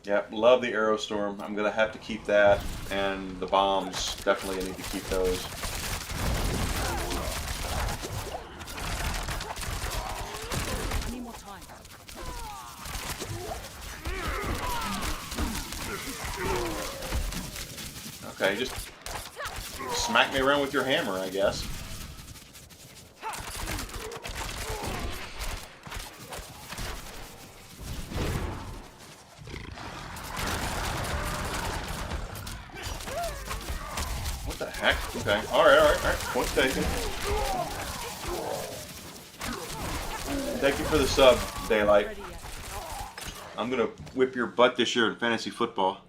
yep, love the arrow storm. I'm gonna have to keep that, and the bombs, definitely I need to keep those. I need more time. Okay, just smack me around with your hammer, I guess. What the heck? Okay. Alright. Point taken. Thank you for the sub, Daylight. Ready yet. I'm gonna whip your butt this year in fantasy football.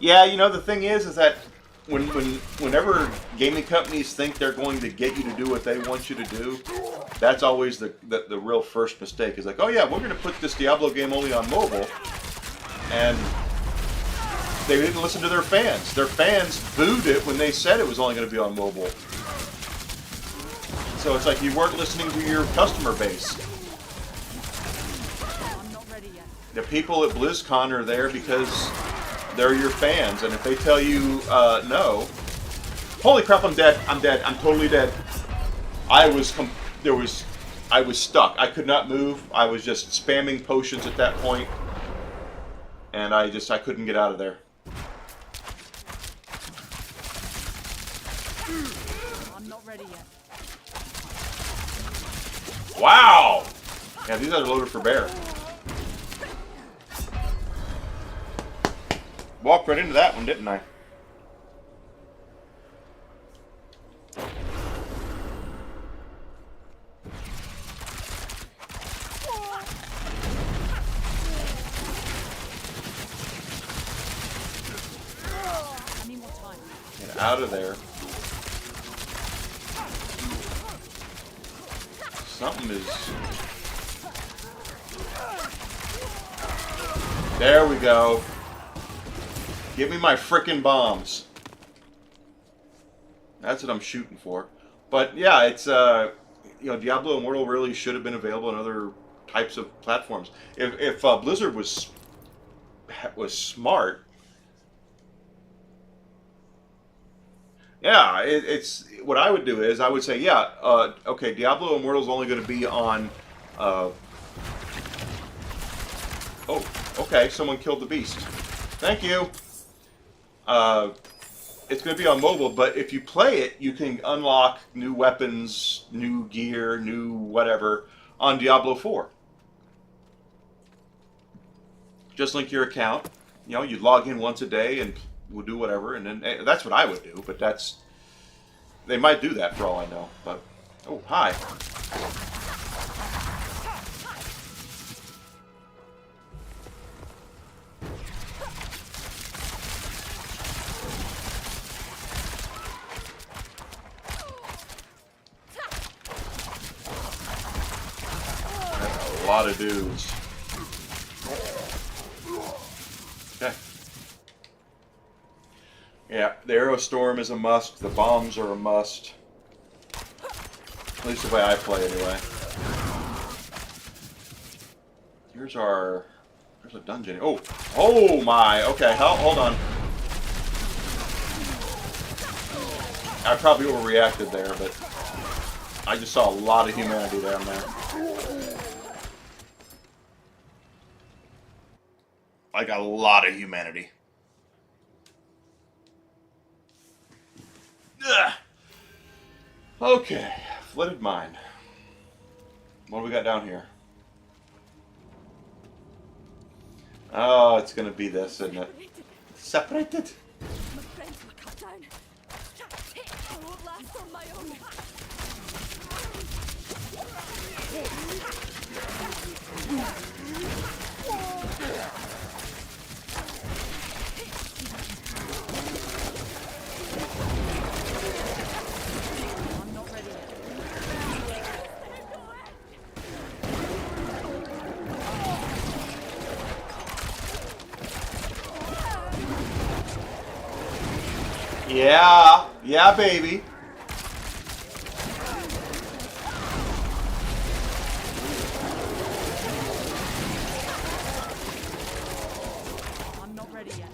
Yeah, you know, the thing is that whenever gaming companies think they're going to get you to do what they want you to do, that's always the real first mistake. Is like, oh yeah, we're going to put this Diablo game only on mobile, and they didn't listen to their fans. Their fans booed it when they said it was only going to be on mobile. So it's like you weren't listening to your customer base. I'm not ready yet. The people at BlizzCon are there because they're your fans, and if they tell you no, holy crap, I'm dead. I'm dead. I'm totally dead. I was stuck. I could not move. I was just spamming potions at that point, and I couldn't get out of there. I'm not ready yet. Wow! Yeah, these guys are loaded for bear. Walked right into that one, didn't I? I need more time. Get out of there. Something is... There we go. Give me my frickin' bombs. That's what I'm shooting for. But yeah, it's Diablo Immortal really should have been available on other types of platforms. If Blizzard was smart, yeah, it's what I would do is I would say, yeah, okay, Diablo Immortal is only going to be on. Oh, okay, someone killed the beast. Thank you. It's going to be on mobile, but if you play it, you can unlock new weapons, new gear, new whatever on Diablo 4. Just link your account. You know, you log in once a day and we'll do whatever, and then that's what I would do. But they might do that for all I know. But oh, hi. That's a lot of dudes. Okay. Yeah, the Aerostorm is a must. The bombs are a must. At least the way I play, anyway. There's a dungeon. Oh my. Okay, hold on. I probably overreacted there, but I just saw a lot of humanity down there. Like a lot of humanity. Ugh. Okay, flooded mind. What do we got down here? Oh, it's gonna be this, isn't it? Separated. My friends were cut down. I won't last on my own. I'm not ready yet. Yeah, baby. I'm not ready yet.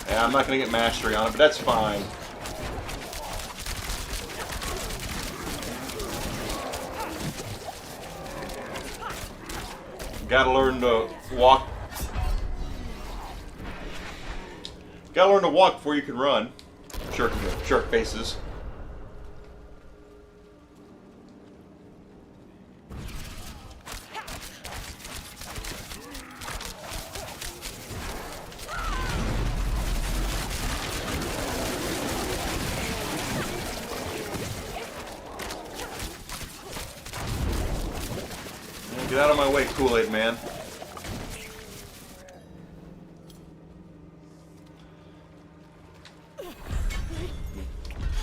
Yeah, I'm not gonna get mastery on it, but that's fine. Gotta learn to walk. Gotta learn to walk before you can run. Shark faces. Get out of my way, Kool-Aid man.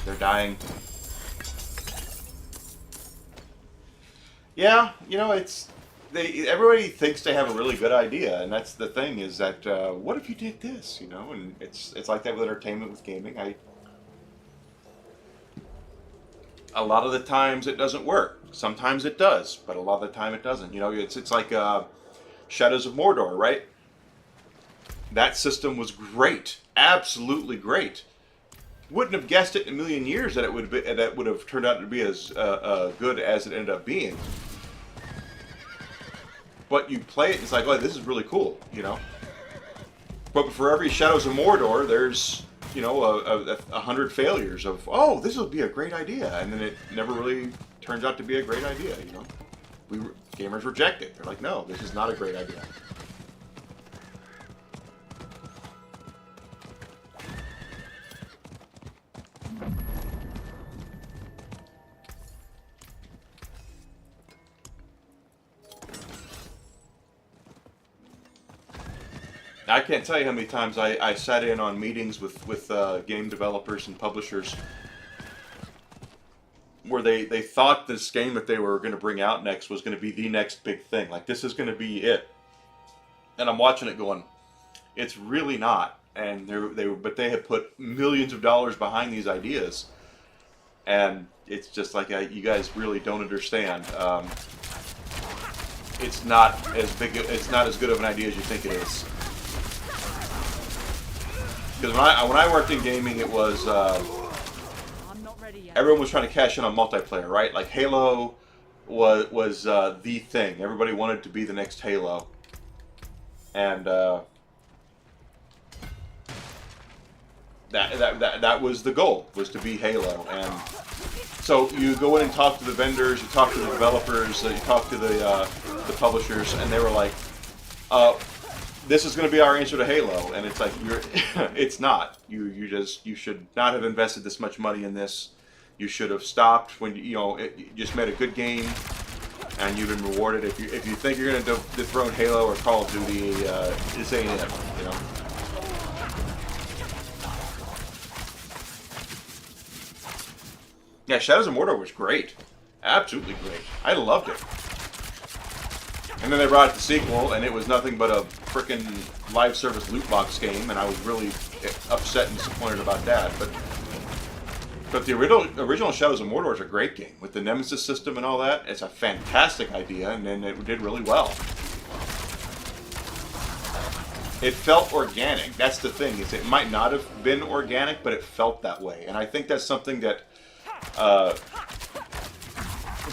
They're dying. Yeah, you know, everybody thinks they have a really good idea, and that's the thing is that what if you did this, you know? And it's like that with entertainment, with gaming. A lot of the times it doesn't work. Sometimes it does, but a lot of the time it doesn't. You know, it's like Shadows of Mordor, right? That system was great, absolutely great. Wouldn't have guessed it in a million years that it would have turned out to be as good as it ended up being. But you play it, it's like, oh, this is really cool, you know. But for every Shadows of Mordor, there's, you know, 100 failures of, oh, this will be a great idea, and then it never really turns out to be a great idea, you know. Gamers reject it. They're like, no, this is not a great idea. I can't tell you how many times I sat in on meetings with game developers and publishers where they thought this game that they were going to bring out next was going to be the next big thing. Like, this is going to be it. And I'm watching it going, It's really not. And but they have put millions of dollars behind these ideas, and it's just like you guys really don't understand. It's not as big. It's not as good of an idea as you think it is. Because when I worked in gaming, it was I'm not ready yet. everyone was trying to cash in on multiplayer, right? Like Halo was the thing. Everybody wanted to be the next Halo, and that was the goal, was to be Halo. And so you go in and talk to the vendors, you talk to the developers, you talk to the publishers, and they were like, "This is going to be our answer to Halo," and it's like it's not. You should not have invested this much money in this. You should have stopped when you just made a good game, and you've been rewarded. If you think you're going to dethrone Halo or Call of Duty, this ain't it. Yeah, Shadows of Mordor was great. Absolutely great. I loved it. And then they brought out the sequel, and it was nothing but a frickin' live service loot box game, and I was really upset and disappointed about that. But the original Shadows of Mordor is a great game. With the Nemesis system and all that, it's a fantastic idea, and then it did really well. It felt organic. That's the thing, is it might not have been organic, but it felt that way. And I think that's something that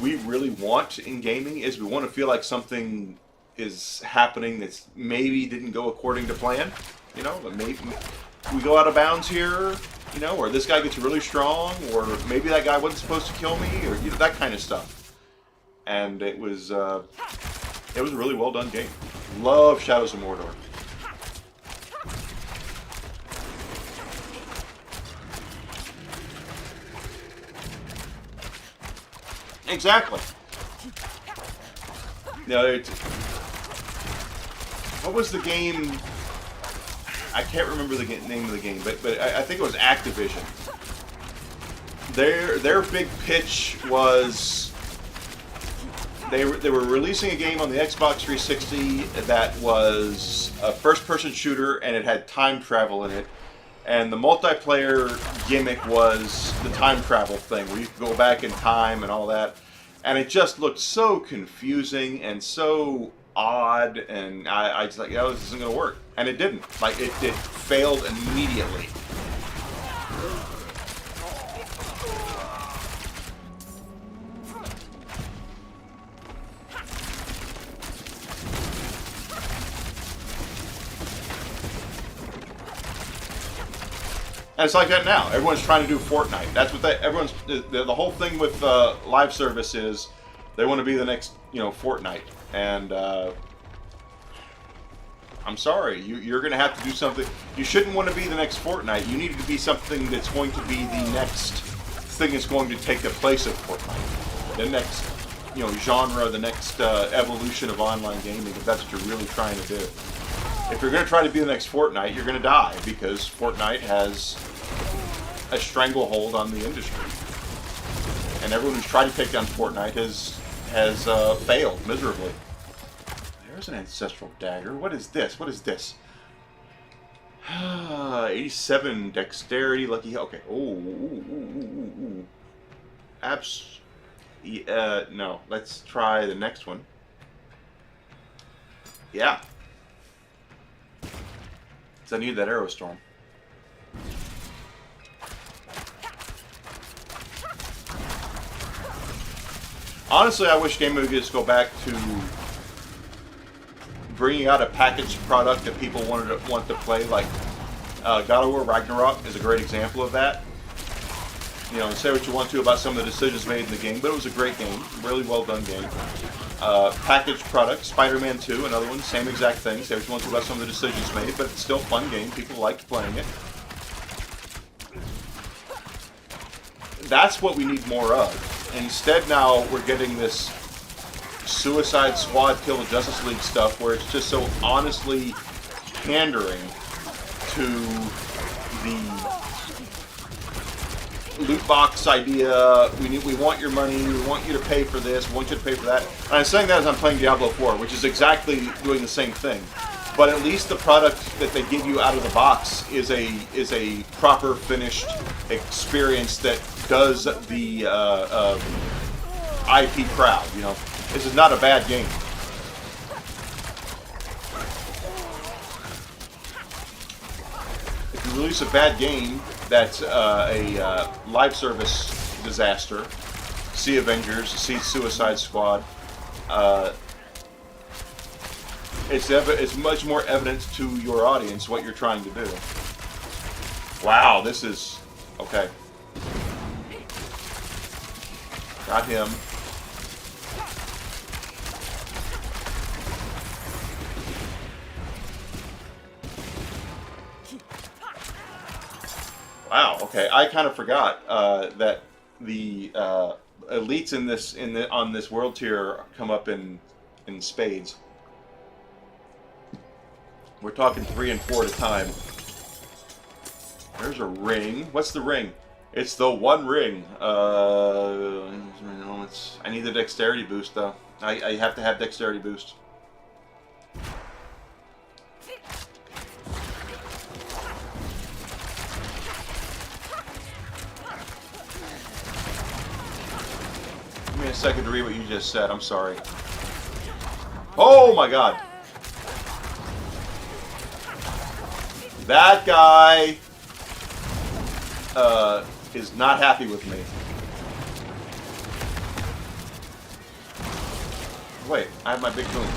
we really want in gaming, is we want to feel like something is happening that's maybe didn't go according to plan, but maybe we go out of bounds here, or this guy gets really strong, or maybe that guy wasn't supposed to kill me, or that kind of stuff. And it was a really well done game. Love Shadows of Mordor. Exactly. What was the game? I can't remember the name of the game, but I think it was Activision. Their big pitch was they were releasing a game on the Xbox 360 that was a first-person shooter, and it had time travel in it. And the multiplayer gimmick was the time travel thing, where you could go back in time and all that. And it just looked so confusing and so odd, and I just like, this isn't going to work. And it didn't. Like, it failed immediately. And it's like that now. Everyone's trying to do Fortnite. That's what the whole thing with live service is, they want to be the next, Fortnite. And I'm sorry, you're going to have to do something. You shouldn't want to be the next Fortnite. You need to be something that's going to be the next thing that's going to take the place of Fortnite. The next, genre, the next evolution of online gaming, if that's what you're really trying to do. If you're going to try to be the next Fortnite, you're going to die, because Fortnite has a stranglehold on the industry. And everyone who's tried to take down Fortnite has failed miserably. There's an ancestral dagger. What is this? 87 dexterity, lucky. Okay. Ooh. No. Let's try the next one. Yeah. So I need that arrow storm. Honestly, I wish gaming would just go back to bringing out a packaged product that people want to play. Like God of War Ragnarok is a great example of that. Say what you want to about some of the decisions made in the game, but it was a great game, really well done game. Packaged product, Spider-Man 2, another one, same exact thing. Say what you want to about some of the decisions made, but it's still a fun game. People liked playing it. That's what we need more of. Instead, now we're getting this Suicide Squad Kill the Justice League stuff, where it's just so honestly pandering to the loot box idea. We want your money. We want you to pay for this. We want you to pay for that. And I'm saying that as I'm playing Diablo IV, which is exactly doing the same thing. but at least the product that they give you out of the box is a proper finished experience that does the IP proud. You know, this is not a bad game. If you release a bad game that's a live service disaster, see Avengers, see Suicide Squad, it's much more evident to your audience what you're trying to do. Wow, this is... okay. Got him. Wow. Okay, I kind of forgot that the elites on this world tier come up in spades. We're talking 3 and 4 at a time. There's a ring. What's the ring? It's the one ring. I need the dexterity boost though. I have to have dexterity boost. Give me a second to read what you just said. I'm sorry. Oh my god. That guy is not happy with me. Wait, I have my big boom.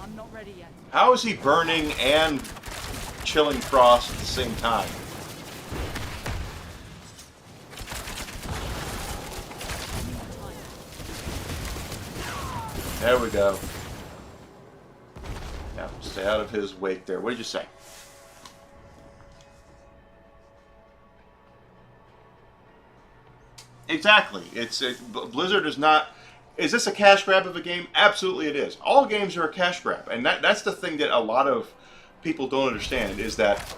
I'm not ready yet. How is he burning and chilling Frost at the same time? There we go. Now, stay out of his wake there. What did you say? Exactly. Blizzard is not... Is this a cash grab of a game? Absolutely it is. All games are a cash grab. And that's the thing that a lot of people don't understand, is that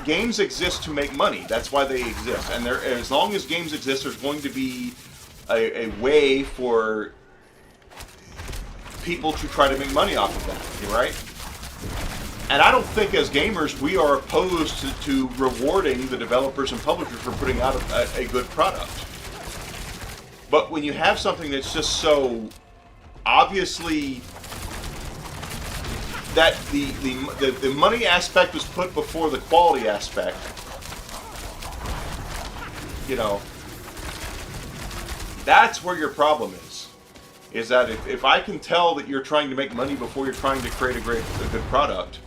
games exist to make money. That's why they exist. And as long as games exist, there's going to be a way for people to try to make money off of that, right? And I don't think as gamers we are opposed to rewarding the developers and publishers for putting out a good product. But when you have something that's just so obviously that the money aspect was put before the quality aspect, you know, that's where your problem is. Is that if I can tell that you're trying to make money before you're trying to create a good product,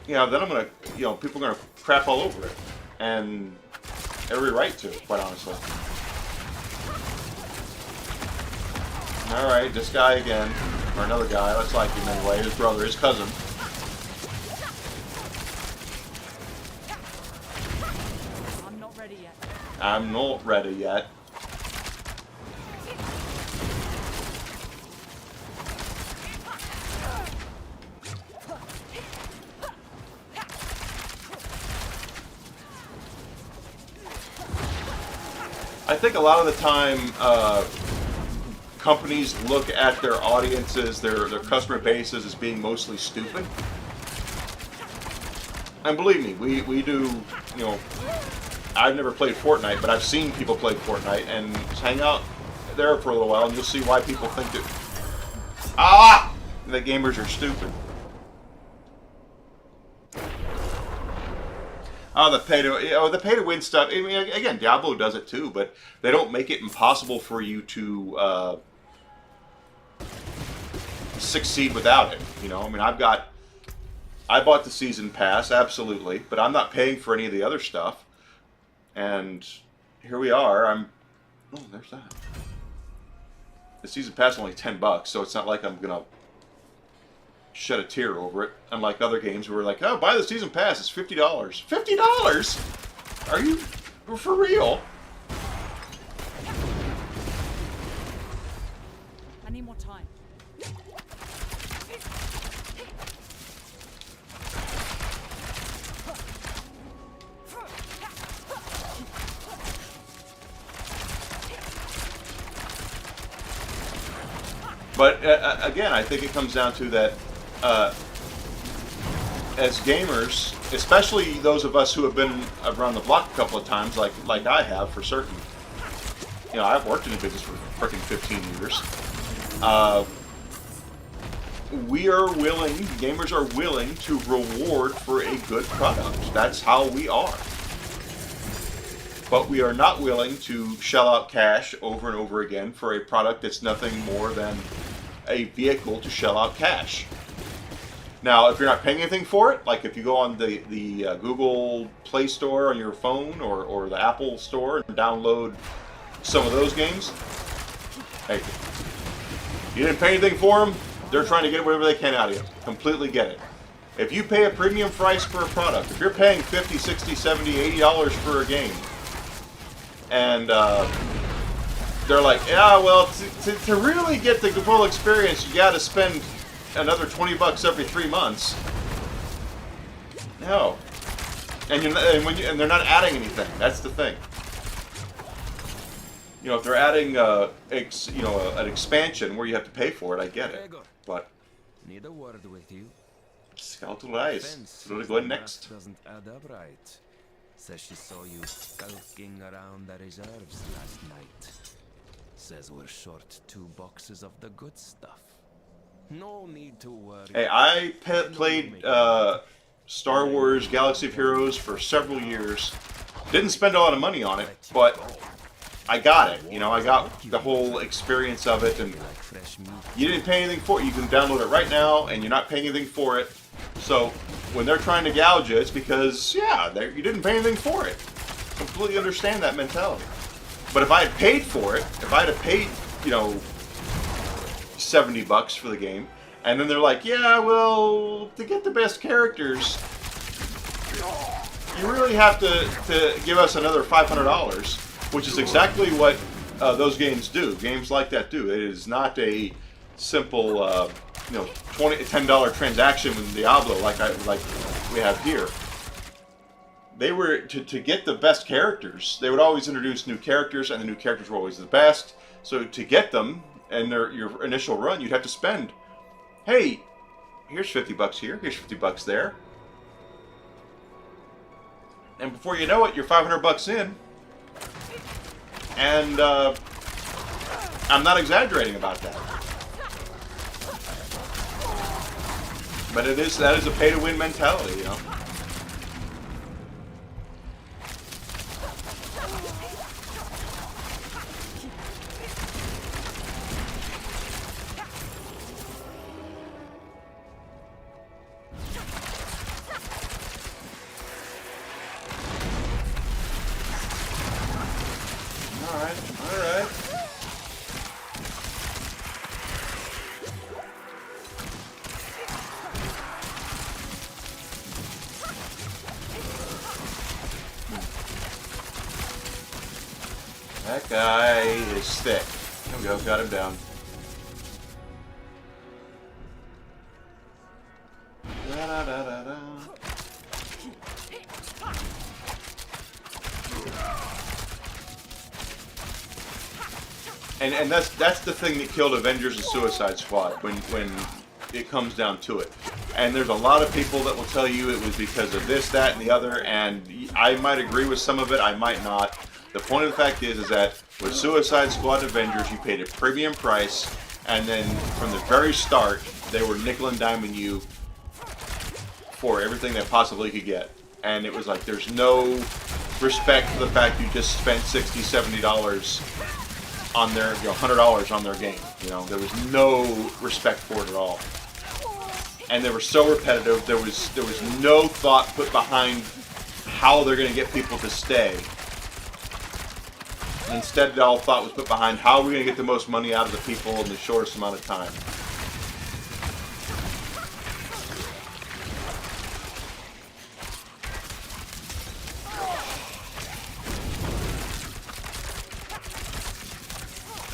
you know, then I'm gonna, you know, people are gonna crap all over it, and every right to, quite honestly. All right, this guy again, or another guy. Let's like him anyway. His brother, his cousin. I'm not ready yet. I'm not ready yet. I think a lot of the time, companies look at their audiences, their customer bases as being mostly stupid. And believe me, we do, you know, I've never played Fortnite, but I've seen people play Fortnite, and just hang out there for a little while, and you'll see why people think that gamers are stupid. Oh, the pay to win stuff. I mean, again, Diablo does it too, but they don't make it impossible for you to succeed without it. You know, I mean, I bought the season pass, absolutely, but I'm not paying for any of the other stuff. And here we are. Oh, there's that. The season pass is only $10, so it's not like I'm gonna shed a tear over it. Unlike other games where we're like, oh, buy the season pass, it's $50. $50? Are you for real? I need more time. But again, I think it comes down to that as gamers, especially those of us who have been around the block a couple of times, like I have for certain. You know, I've worked in the business for freaking 15 years. We are willing, gamers are willing to reward for a good product. That's how we are. But we are not willing to shell out cash over and over again for a product that's nothing more than a vehicle to shell out cash. Now, if you're not paying anything for it, like if you go on the Google Play Store on your phone or the Apple Store and download some of those games, hey, you didn't pay anything for them, they're trying to get whatever they can out of you. Completely get it. If you pay a premium price for a product, if you're paying $50, $60, $70, $80 for a game, and they're like, yeah, well, to really get the full experience, you got to spend another $20 every 3 months. No, and they're not adding anything. That's the thing. You know, if they're adding, an expansion where you have to pay for it, I get it. But Need a word with you. skeletal eyes. So do we go ahead next? Doesn't add up right. Says she saw you skulking around the reserves last night. Says we're short 2 boxes of the good stuff. No need to worry. Hey, I played Star Wars Galaxy of Heroes for several years. Didn't spend a lot of money on it, but I got it. You know, I got the whole experience of it, and you didn't pay anything for it. You can download it right now, and you're not paying anything for it. So when they're trying to gouge you, it's because, yeah, you didn't pay anything for it. Completely understand that mentality. But if I had paid for it, if I had paid, you know, $70 for the game, and then they're like, yeah, well, to get the best characters, you really have to give us another $500, which is exactly what those games do. Games like that do. It is not a simple, $10 transaction with Diablo like we have here. They were to get the best characters. They would always introduce new characters, and the new characters were always the best. So to get them and your initial run, you'd have to spend. Hey, here's $50 here. Here's $50 there. And before you know it, you're $500 in. And I'm not exaggerating about that. But that is a pay-to-win mentality, you know. All right. That guy is thick. There we go, got him down. Da-da-da-da-da. And that's the thing that killed Avengers and Suicide Squad when it comes down to it. And there's a lot of people that will tell you it was because of this, that, and the other, and I might agree with some of it, I might not. The point of the fact is that with Suicide Squad and Avengers, you paid a premium price, and then from the very start, they were nickel and diming you for everything they possibly could get. And it was like, there's no respect for the fact you just spent $60, $70 on their, $100 on their game. You know, there was no respect for it at all. And they were so repetitive, there was no thought put behind how they're going to get people to stay. Instead, all thought was put behind how are we going to get the most money out of the people in the shortest amount of time.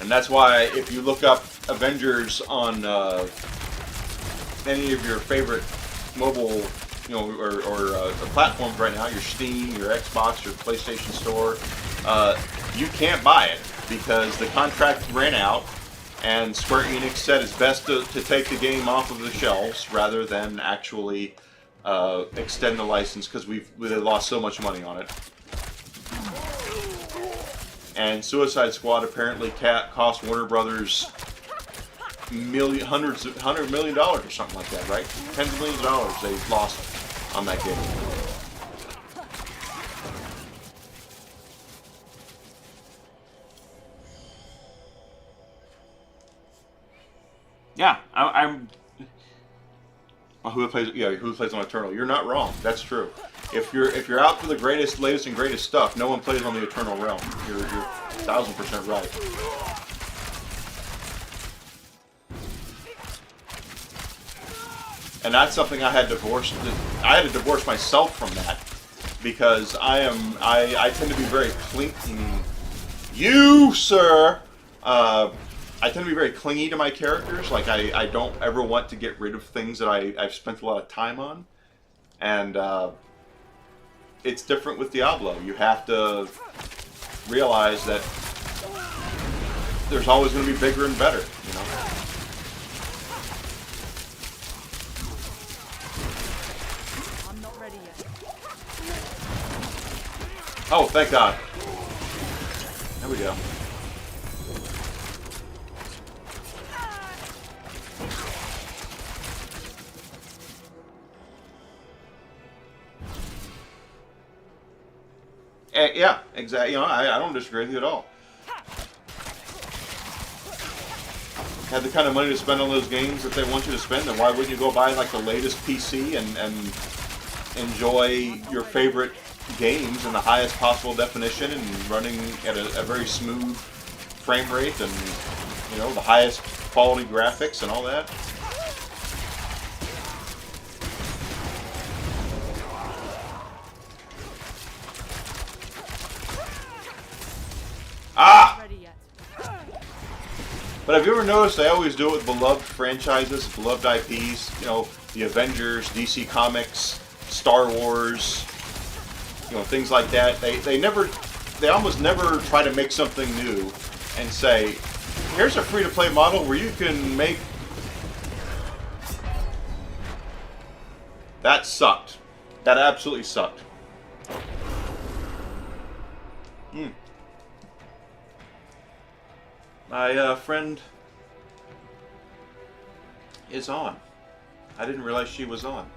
And that's why if you look up Avengers on any of your favorite mobile, or platforms right now, your Steam, your Xbox, your PlayStation Store, you can't buy it because the contract ran out, And Square Enix said it's best to take the game off of the shelves rather than actually extend the license because we lost so much money on it. And Suicide Squad apparently cost Warner Brothers $100 million or something like that, right? Tens of millions of dollars they lost on that game. Yeah, I'm. Well, who plays on Eternal? You're not wrong. That's true. If you're out for the latest and greatest stuff, no one plays on the Eternal Realm. You're 1000% right. And that's something I had divorced. I had to divorce myself from that because I tend to be very clingy. You, sir. I tend to be very clingy to my characters. Like, I don't ever want to get rid of things that I've spent a lot of time on. And it's different with Diablo. You have to realize that there's always going to be bigger and better, you know? I'm not ready yet. Oh, thank God. There we go. Yeah, exactly. You know, I don't disagree with you at all. Have the kind of money to spend on those games that they want you to spend, then why wouldn't you go buy like the latest PC and enjoy your favorite games in the highest possible definition and running at a very smooth frame rate and, you know, the highest quality graphics and all that? Ah! But have you ever noticed they always do it with beloved franchises, beloved IPs? You know, the Avengers, DC Comics, Star Wars, you know, things like that. They almost never try to make something new and say, here's a free-to-play model where you can make... That sucked. That absolutely sucked. My friend is on. I didn't realize she was on.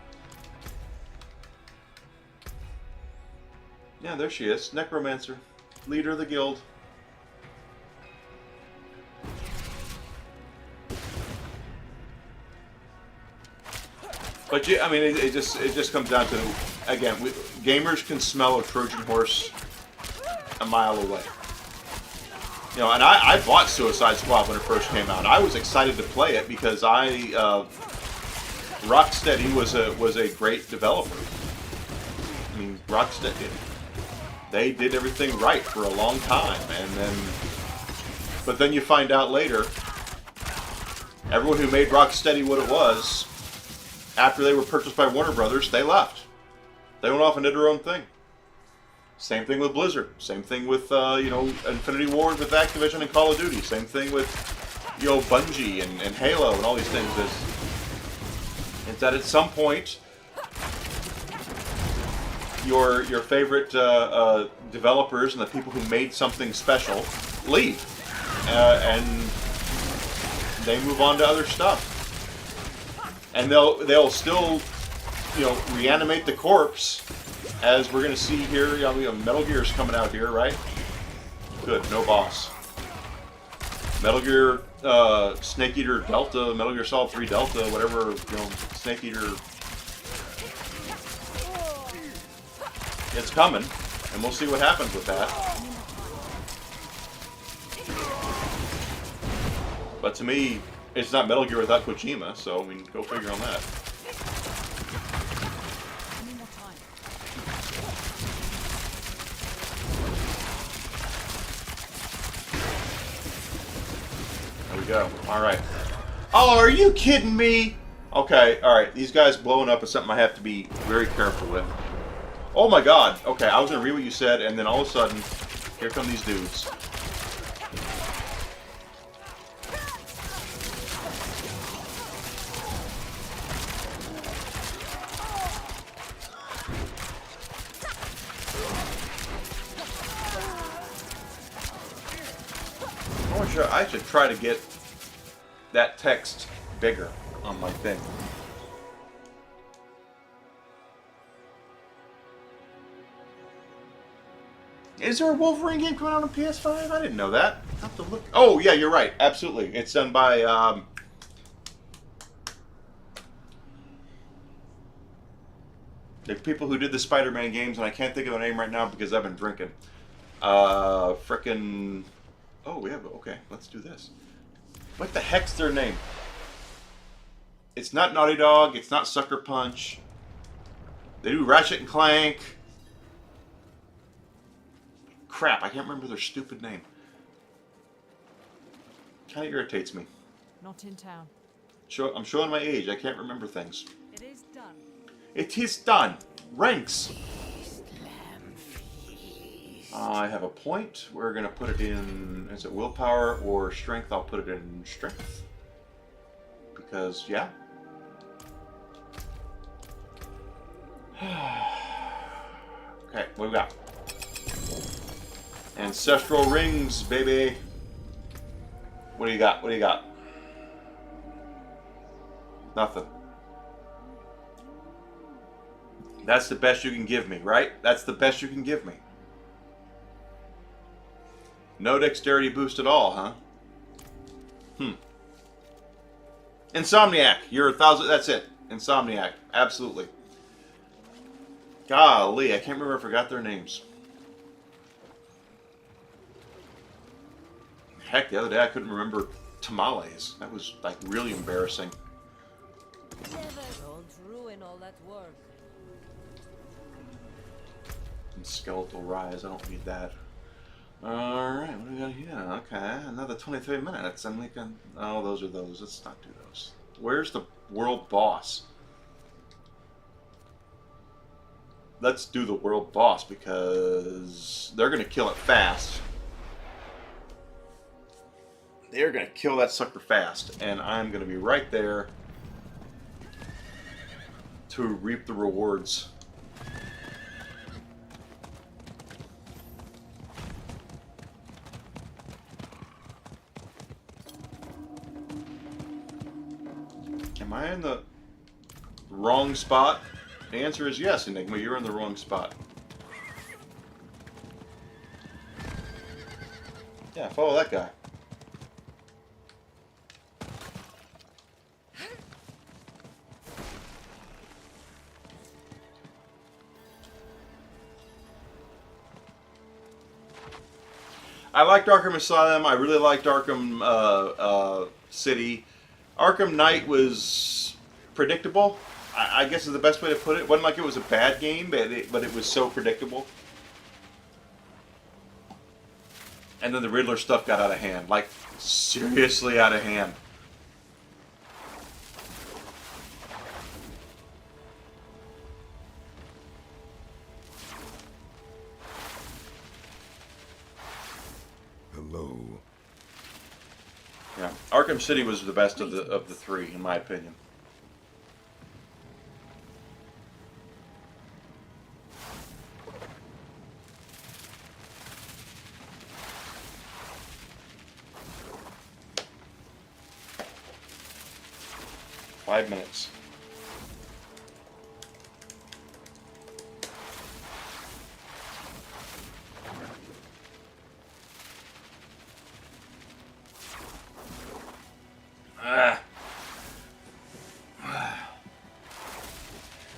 Yeah, there she is. Necromancer. Leader of the guild. But yeah, I mean, it just comes down to, again, gamers can smell a Trojan horse a mile away. You know, and I bought Suicide Squad when it first came out. I was excited to play it because Rocksteady was a great developer. I mean, Rocksteady, they did everything right for a long time, but then you find out later, everyone who made Rocksteady what it was, after they were purchased by Warner Brothers, they left. They went off and did their own thing. Same thing with Blizzard. Same thing with, you know, Infinity Ward with Activision and Call of Duty. Same thing with, you know, Bungie and Halo and all these things. It's that at some point, your favorite developers and the people who made something special leave. And they move on to other stuff. And they'll still, you know, reanimate the corpse. As we're going to see here, you know, Metal Gear's coming out here, right? Good, no boss. Metal Gear Snake Eater Delta, Metal Gear Solid 3 Delta, whatever, you know, Snake Eater. It's coming, and we'll see what happens with that. But to me, it's not Metal Gear without Kojima, so I mean, go figure on that. Go. Alright. Oh, are you kidding me? Okay, alright. These guys blowing up is something I have to be very careful with. Oh my god. Okay, I was going to read what you said, and then all of a sudden, here come these dudes. should try to get that text bigger on my thing. Is there a Wolverine game coming out on PS5? I didn't know that. I'll have to look. Oh yeah, you're right. Absolutely, it's done by the people who did the Spider-Man games, and I can't think of their name right now because I've been drinking. Frickin'. Oh, we have. Okay, let's do this. What the heck's their name? It's not Naughty Dog. It's not Sucker Punch. They do Ratchet and Clank. Crap, I can't remember their stupid name. Kind of irritates me. Not in town. I'm showing my age. I can't remember things. It is done. It is done. Ranks. I have a point. We're going to put it in, is it willpower or strength? I'll put it in strength. Because, yeah. Okay, what do we got? Ancestral rings, baby. What do you got? What do you got? Nothing. That's the best you can give me, right? That's the best you can give me. No dexterity boost at all, huh? Insomniac. You're 1,000. That's it. Insomniac. Absolutely. Golly, I can't remember if I forgot their names. Heck, the other day I couldn't remember tamales. That was like really embarrassing. Don't ruin all that work. And skeletal rise. I don't need that. Alright, what do we got here? Okay, another 23 minutes. I'm making. Oh, those are those. Let's not do those. Where's the world boss? Let's do the world boss because they're going to kill it fast. They're going to kill that sucker fast, and I'm going to be right there to reap the rewards. Am I in the wrong spot? The answer is yes, Enigma. You're in the wrong spot. Yeah, follow that guy. I liked Arkham Asylum. I really liked Arkham City. Arkham Knight was predictable. I guess is the best way to put it. It wasn't like it was a bad game, but it was so predictable. And then the Riddler stuff got out of hand. Like, seriously out of hand. Hello. Yeah, Arkham City was the best of the three, in my opinion. Five minutes.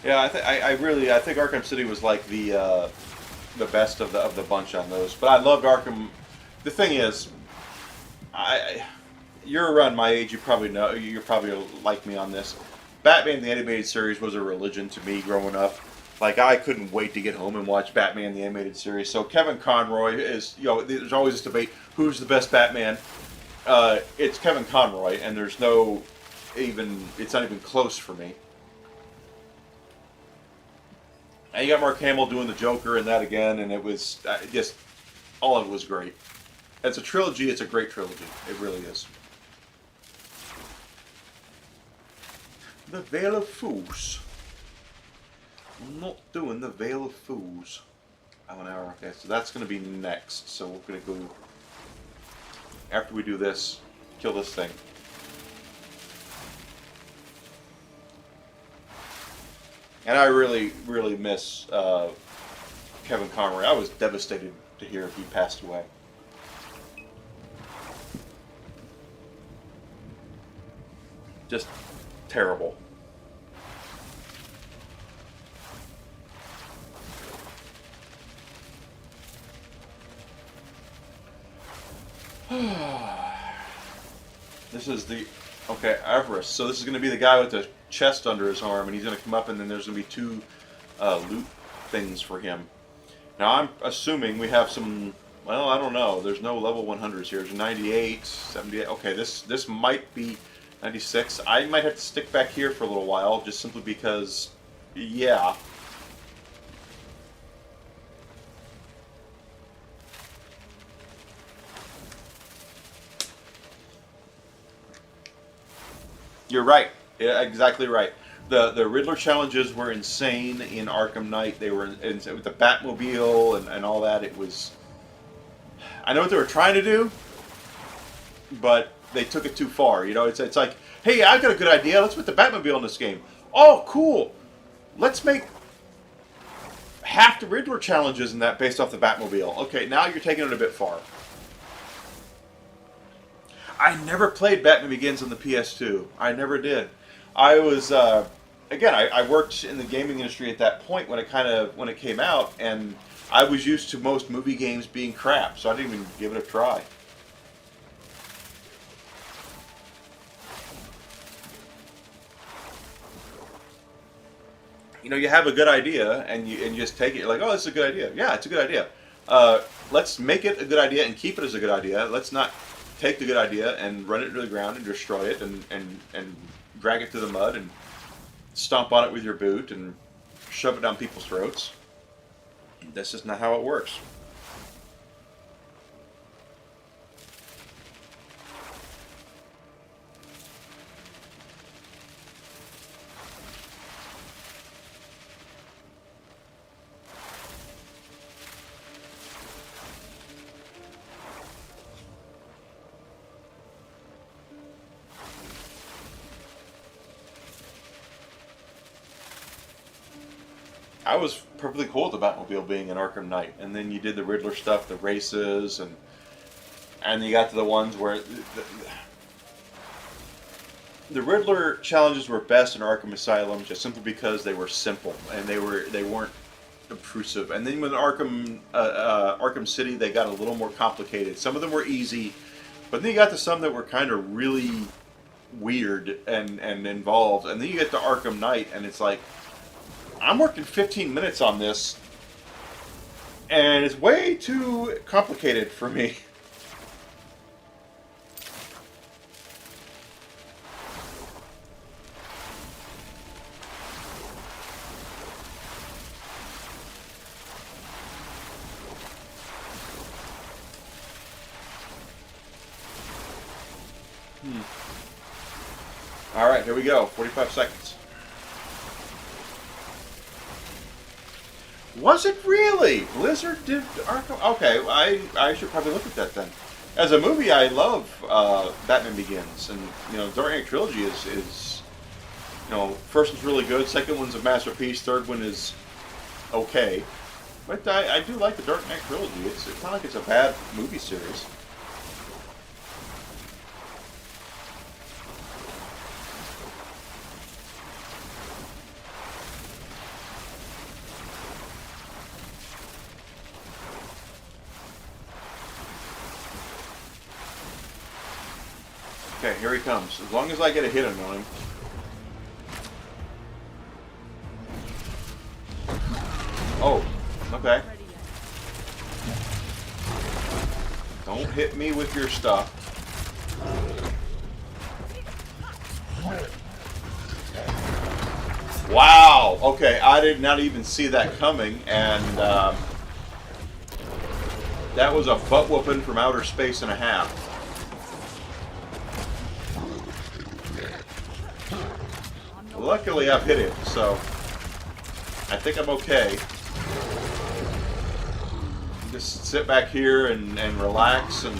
Yeah, I think Arkham City was like the best of the bunch on those. But I loved Arkham. The thing is, you're around my age. You probably know. You're probably like me on this. Batman the Animated Series was a religion to me growing up. Like, I couldn't wait to get home and watch Batman the Animated Series. So Kevin Conroy is, there's always this debate, who's the best Batman? It's Kevin Conroy, and it's not even close for me. And you got Mark Hamill doing the Joker and that again, and it was just, all of it was great. It's a trilogy, it's a great trilogy. It really is. The Veil of Fools. I'm not doing the Veil of Fools. Oh, an hour. Okay, so that's going to be next. So we're going to go after we do this, kill this thing. And I really, really miss Kevin Conroy. I was devastated to hear he passed away. Just terrible. This is the... Okay, Everest. So this is going to be the guy with the chest under his arm, and he's going to come up, and then there's going to be two loot things for him. Now, I'm assuming we have some... Well, I don't know. There's no level 100s here. There's 98, 78... Okay, this might be 96. I might have to stick back here for a little while, just simply because... Yeah. You're right. Yeah, exactly right. The Riddler challenges were insane in Arkham Knight. They were with the Batmobile and all that. It was... I know what they were trying to do, but they took it too far. You know, it's like, hey, I've got a good idea. Let's put the Batmobile in this game. Oh, cool. Let's make half the Riddler challenges in that based off the Batmobile. Okay, now you're taking it a bit far. I never played Batman Begins on the PS2. I never did. I was again. I worked in the gaming industry at that point when it came out, and I was used to most movie games being crap, so I didn't even give it a try. You know, you have a good idea, and you just take it. You're like, oh, this is a good idea. Yeah, it's a good idea. Let's make it a good idea and keep it as a good idea. Let's not take the good idea and run it to the ground and destroy it and drag it to the mud and stomp on it with your boot and shove it down people's throats. That's just not how it works. I was perfectly cool with the Batmobile being in Arkham Knight, and then you did the Riddler stuff, the races, and you got to the ones where the Riddler challenges were best in Arkham Asylum just simply because they were simple and they weren't obtrusive. And then with Arkham City, they got a little more complicated. Some of them were easy, but then you got to some that were kind of really weird and involved. And then you get to Arkham Knight, and it's like, I'm working 15 minutes on this, and it's way too complicated for me. All right, here we go. 45 seconds. Was it really? Blizzard did Arkham? Okay, I should probably look at that then. As a movie, I love Batman Begins, and Dark Knight Trilogy is first one's really good, second one's a masterpiece, third one is okay, but I do like the Dark Knight Trilogy. It's not like it's a bad movie series. Okay, here he comes. As long as I get a hit on him. Oh, okay. Don't hit me with your stuff. Wow! Okay, I did not even see that coming, and that was a butt whooping from outer space and a half. Luckily, I've hit him, so I think I'm okay. Just sit back here and relax and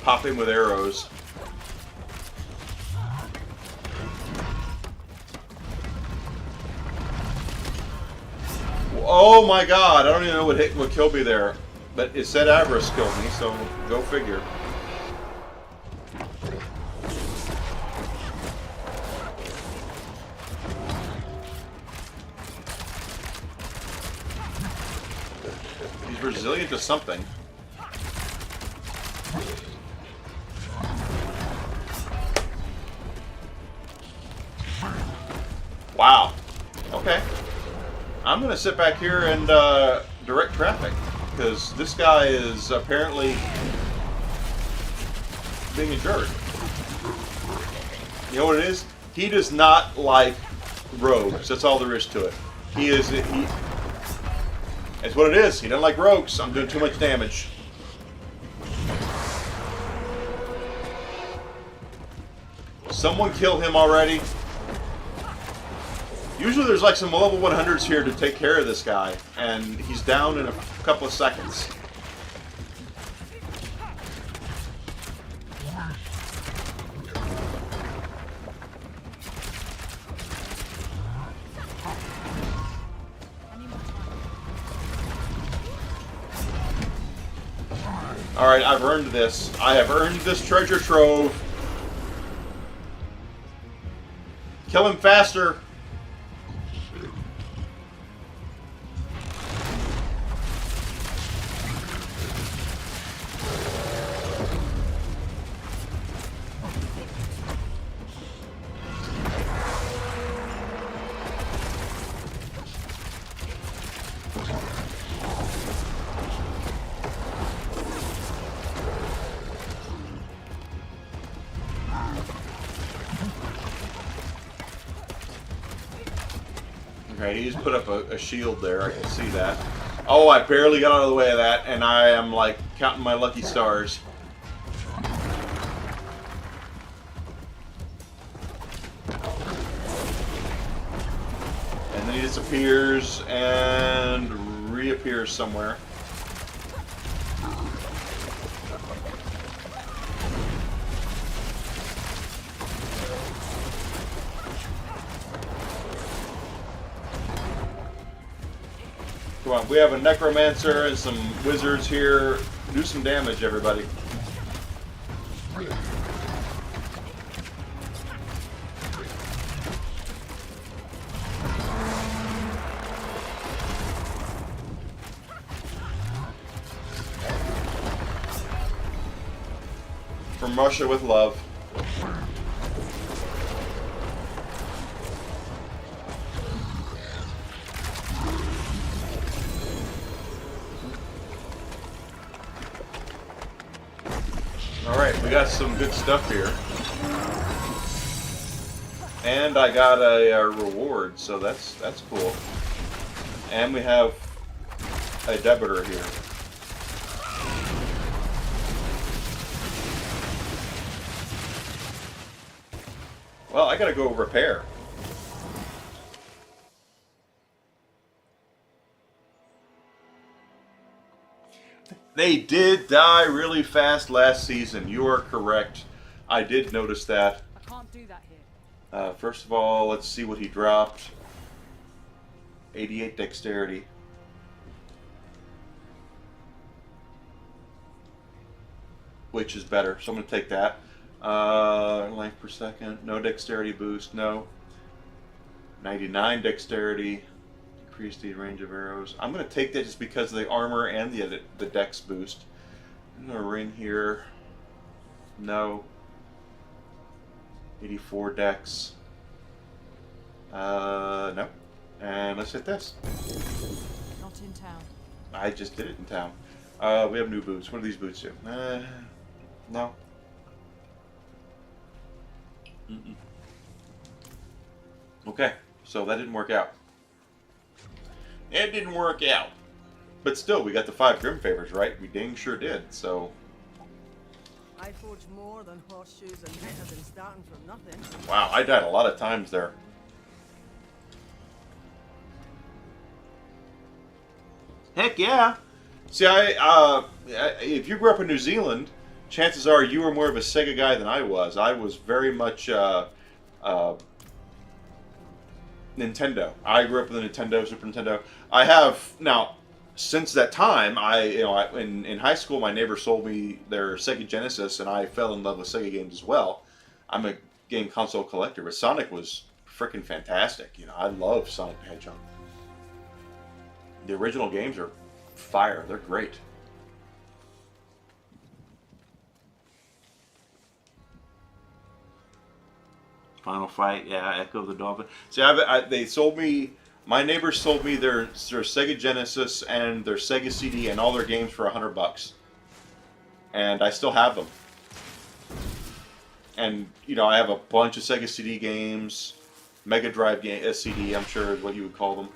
pop him with arrows. Oh my god, I don't even know what killed me there. But it said Avarice killed me, so go figure. He's resilient to something. Wow. Okay. I'm going to sit back here and direct traffic, because this guy is apparently being a jerk. You know what it is? He does not like rogues. That's all there is to it. That's what it is. He doesn't like rogues. I'm doing too much damage. Someone kill him already. Usually there's like some level 100s here to take care of this guy, and he's down in a couple of seconds. Alright, I've earned this. I have earned this treasure trove. Kill him faster. Okay, he's put up a shield there. I can see that. Oh, I barely got out of the way of that, and I am like counting my lucky stars. And then he disappears and reappears somewhere. Come on, we have a necromancer and some wizards here. Do some damage, everybody. From Russia with love. Alright, we got some good stuff here. And I got a reward, so that's cool. And we have a debitor here. Well, I gotta go repair. They did die really fast last season. You are correct. I did notice that. I can't do that here. First of all, let's see what he dropped. 88 dexterity. Which is better, so I'm going to take that. Length per second. No dexterity boost. No. 99 dexterity. Increase the range of arrows. I'm going to take that just because of the armor and the dex boost. I'm going to ring here. No. 84 dex. No. And let's hit this. Not in town. I just did it in town. We have new boots. What do these boots do? No. Mm-mm. Okay, so that didn't work out. It didn't work out. But still, we got the 5 Grim Favors, right? We dang sure did, so... I forged more than horseshoes and better than starting from nothing. Wow, I died a lot of times there. Heck yeah! See, if you grew up in New Zealand, chances are you were more of a Sega guy than I was. I was very much Nintendo. I grew up with a Nintendo, Super Nintendo. I have now. Since that time, in high school, my neighbor sold me their Sega Genesis, and I fell in love with Sega games as well. I'm a game console collector, but Sonic was freaking fantastic. I love Sonic the Hedgehog. The original games are fire. They're great. Final Fight, yeah, Echo the Dolphin. See, they sold me. My neighbors sold me their Sega Genesis and their Sega CD and all their games for $100, and I still have them. And I have a bunch of Sega CD games, Mega Drive CD, I'm sure is what you would call them.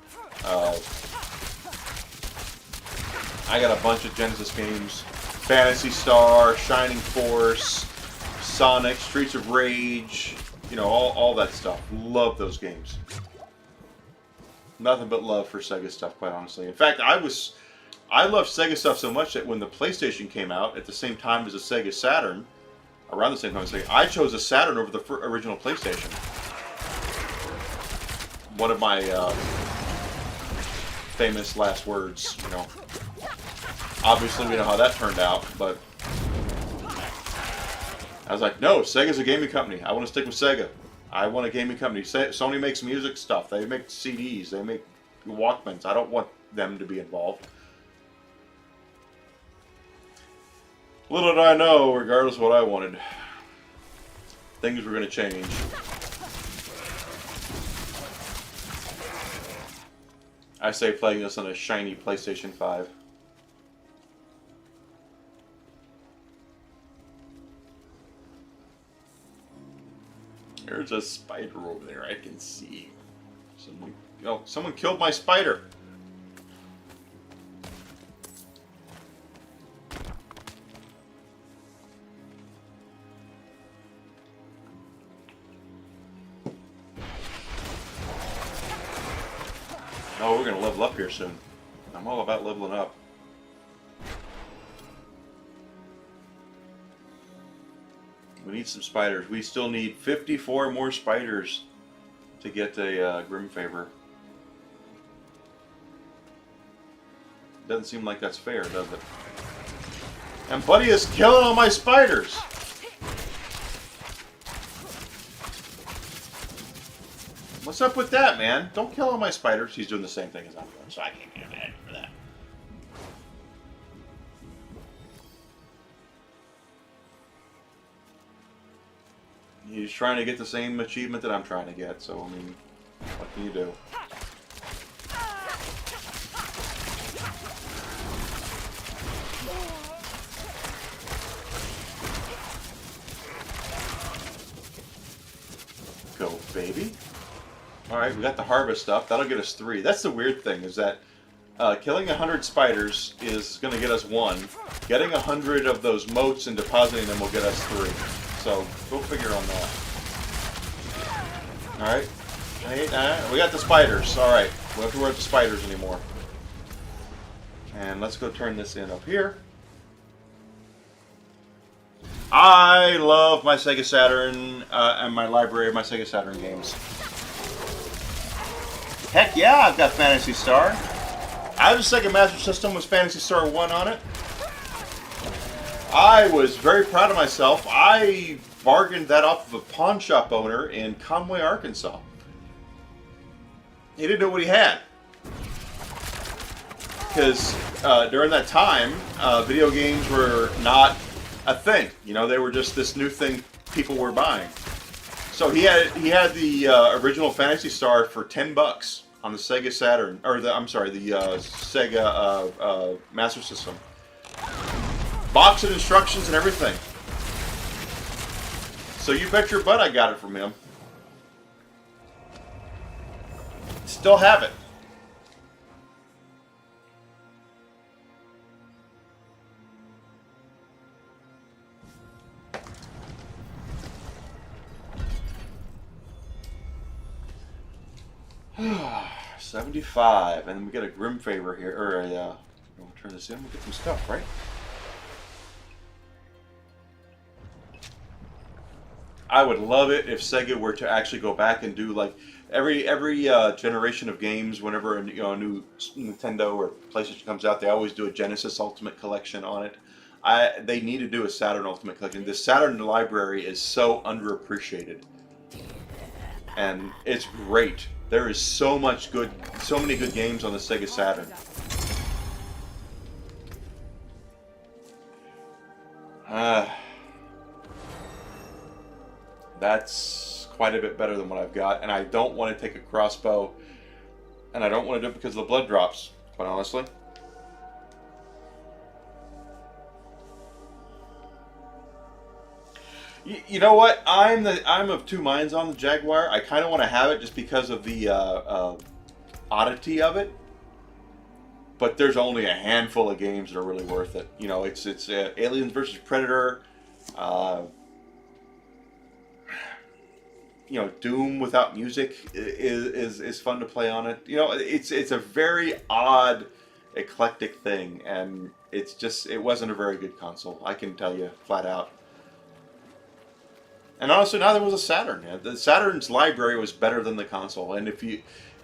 I got a bunch of Genesis games: Phantasy Star, Shining Force, Sonic, Streets of Rage. All that stuff. Love those games. Nothing but love for Sega stuff, quite honestly. In fact, I loved Sega stuff so much that when the PlayStation came out at the same time as the Sega Saturn, around the same time as Sega, I chose a Saturn over the original PlayStation. One of my famous last words, Obviously, we know how that turned out, but I was like, no, Sega's a gaming company. I want to stick with Sega. I want a gaming company. Sony makes music stuff. They make CDs. They make Walkmans. I don't want them to be involved. Little did I know, regardless of what I wanted, things were going to change. I say playing this on a shiny PlayStation 5. There's a spider over there I can see. Someone killed my spider. Oh, we're going to level up here soon. I'm all about leveling up. We need some spiders. We still need 54 more spiders to get a Grim Favor. Doesn't seem like that's fair, does it? And Buddy is killing all my spiders! What's up with that, man? Don't kill all my spiders. He's doing the same thing as I'm doing, so I can't get mad for that. He's trying to get the same achievement that I'm trying to get, so, I mean, what can you do? Go, baby. Alright, we got the harvest stuff. That'll get us 3. That's the weird thing, is that killing 100 spiders is going to get us 1. Getting 100 of those motes and depositing them will get us 3. So, go figure on that. Alright. We got the spiders. Alright. We don't have to worry about the spiders anymore. And let's go turn this in up here. I love my Sega Saturn and my library of my Sega Saturn games. Heck yeah, I've got Phantasy Star. I have a Sega Master System with Phantasy Star 1 on it. I was very proud of myself. I bargained that off of a pawn shop owner in Conway, Arkansas. He didn't know what he had. Because during that time, video games were not a thing. They were just this new thing people were buying. So he had the original Phantasy Star for $10 on the Sega Saturn, or the Sega Master System. Box of instructions and everything. So you bet your butt I got it from him. Still have it. $75, and then we get a Grim Favor here, or we'll turn this in. We'll get some stuff, right? I would love it if Sega were to actually go back and do like every generation of games. Whenever a new Nintendo or PlayStation comes out, they always do a Genesis Ultimate Collection on it. They need to do a Saturn Ultimate Collection. The Saturn library is so underappreciated, and it's great. There is so many good games on the Sega Saturn. That's quite a bit better than what I've got, and I don't want to take a crossbow, and I don't want to do it because of the blood drops, quite honestly. You know what? I'm of two minds on the Jaguar. I kind of want to have it just because of the oddity of it. But there's only a handful of games that are really worth it. You know, it's Aliens versus Predator. You know, Doom without music is fun to play on it. You know, it's a very odd, eclectic thing, and it wasn't a very good console. I can tell you flat out. And honestly, neither was a Saturn. The Saturn's library was better than the console. And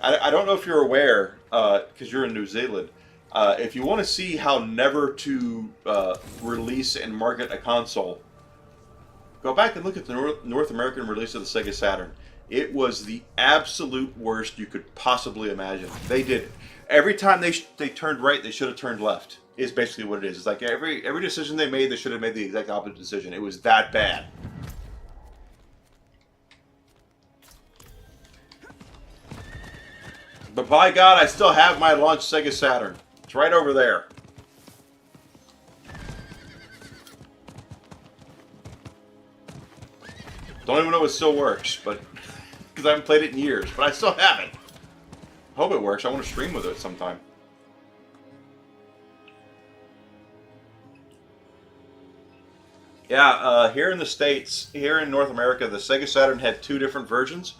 I don't know if you're aware, because you're in New Zealand, if you want to see how never to release and market a console, go back and look at the North American release of the Sega Saturn. It was the absolute worst you could possibly imagine. They did every time they turned right, they should have turned left. Is basically what it is. It's like every decision they made, they should have made the exact opposite decision. It was that bad. But by God, I still have my launch Sega Saturn. It's right over there. Don't even know if it still works, but because I haven't played it in years, but I still have it. Hope it works. I want to stream with it sometime. Yeah, here in the States, here in North America, the Sega Saturn had two different versions.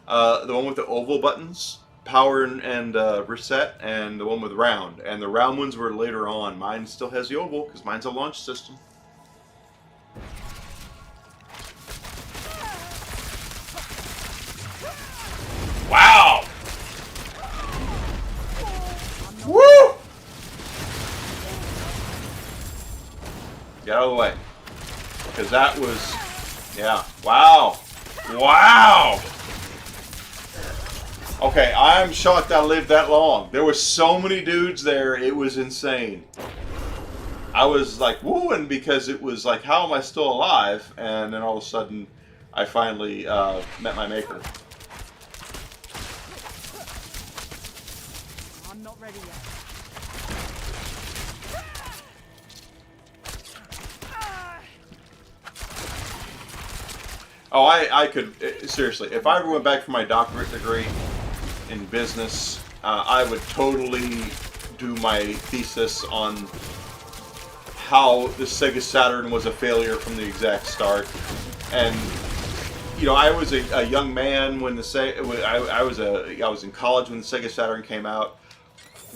The one with the oval buttons, power and reset, and the one with round. And the round ones were later on. Mine still has the oval because mine's a launch system. Wow! Woo! Get out of the way. Because that was... Yeah. Wow. Wow! Okay, I'm shocked I lived that long. There were so many dudes there, it was insane. I was like wooing because it was like, how am I still alive? And then all of a sudden, I finally met my maker. I'm not ready yet. Oh, I could, seriously, if I ever went back for my doctorate degree in business, I would totally do my thesis on how the Sega Saturn was a failure from the exact start. And, you know, I was a young man when I was in college when the Sega Saturn came out.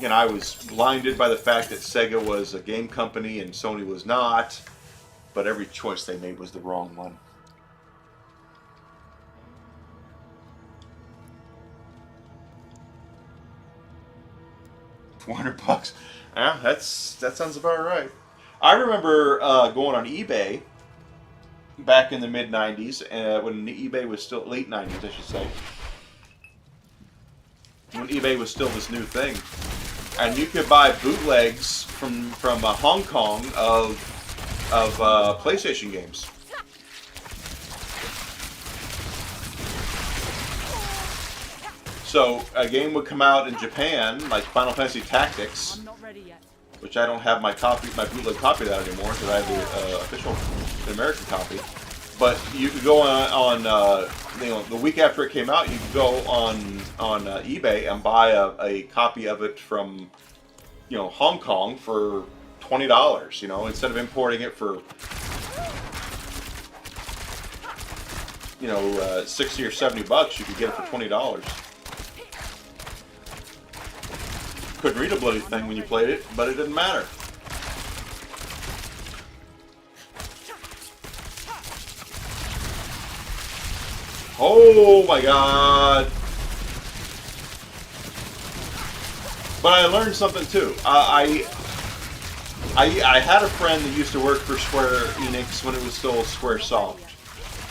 And I was blinded by the fact that Sega was a game company and Sony was not. But every choice they made was the wrong one. $400. Yeah, that sounds about right. I remember going on eBay back in the mid '90s, when eBay was still late '90s, I should say. When eBay was still this new thing, and you could buy bootlegs from Hong Kong of PlayStation games. So a game would come out in Japan, like Final Fantasy Tactics, I'm not ready yet. which I don't have my bootleg copy of that anymore because I have the official American copy. But you could go on the week after it came out, you could go on eBay and buy a copy of it from Hong Kong for $20. Instead of importing it for $60 or $70, you could get it for $20. Couldn't read a bloody thing when you played it, but it didn't matter. Oh my god. But I learned something too. I had a friend that used to work for Square Enix when it was still Squaresoft.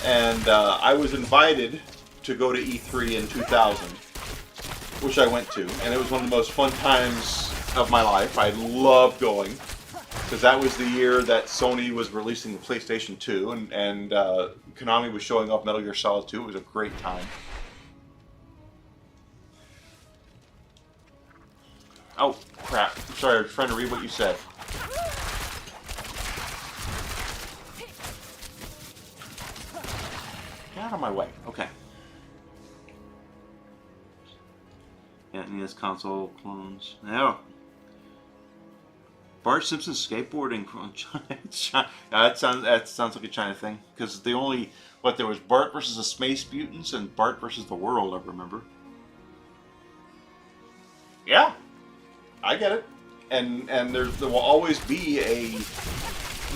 And I was invited to go to E3 in 2000, which I went to. And it was one of the most fun times of my life. I loved going. Because that was the year that Sony was releasing the PlayStation 2. And Konami was showing off Metal Gear Solid 2. It was a great time. Oh, crap. I'm sorry, I was trying to read what you said. Get out of my way. Okay. Yeah, NES console clones. No. Bart Simpson skateboarding from China. That sounds like a China thing. Because the only... What, there was Bart versus the Space Mutants and Bart versus the World, I remember. Yeah. I get it. And there will always be a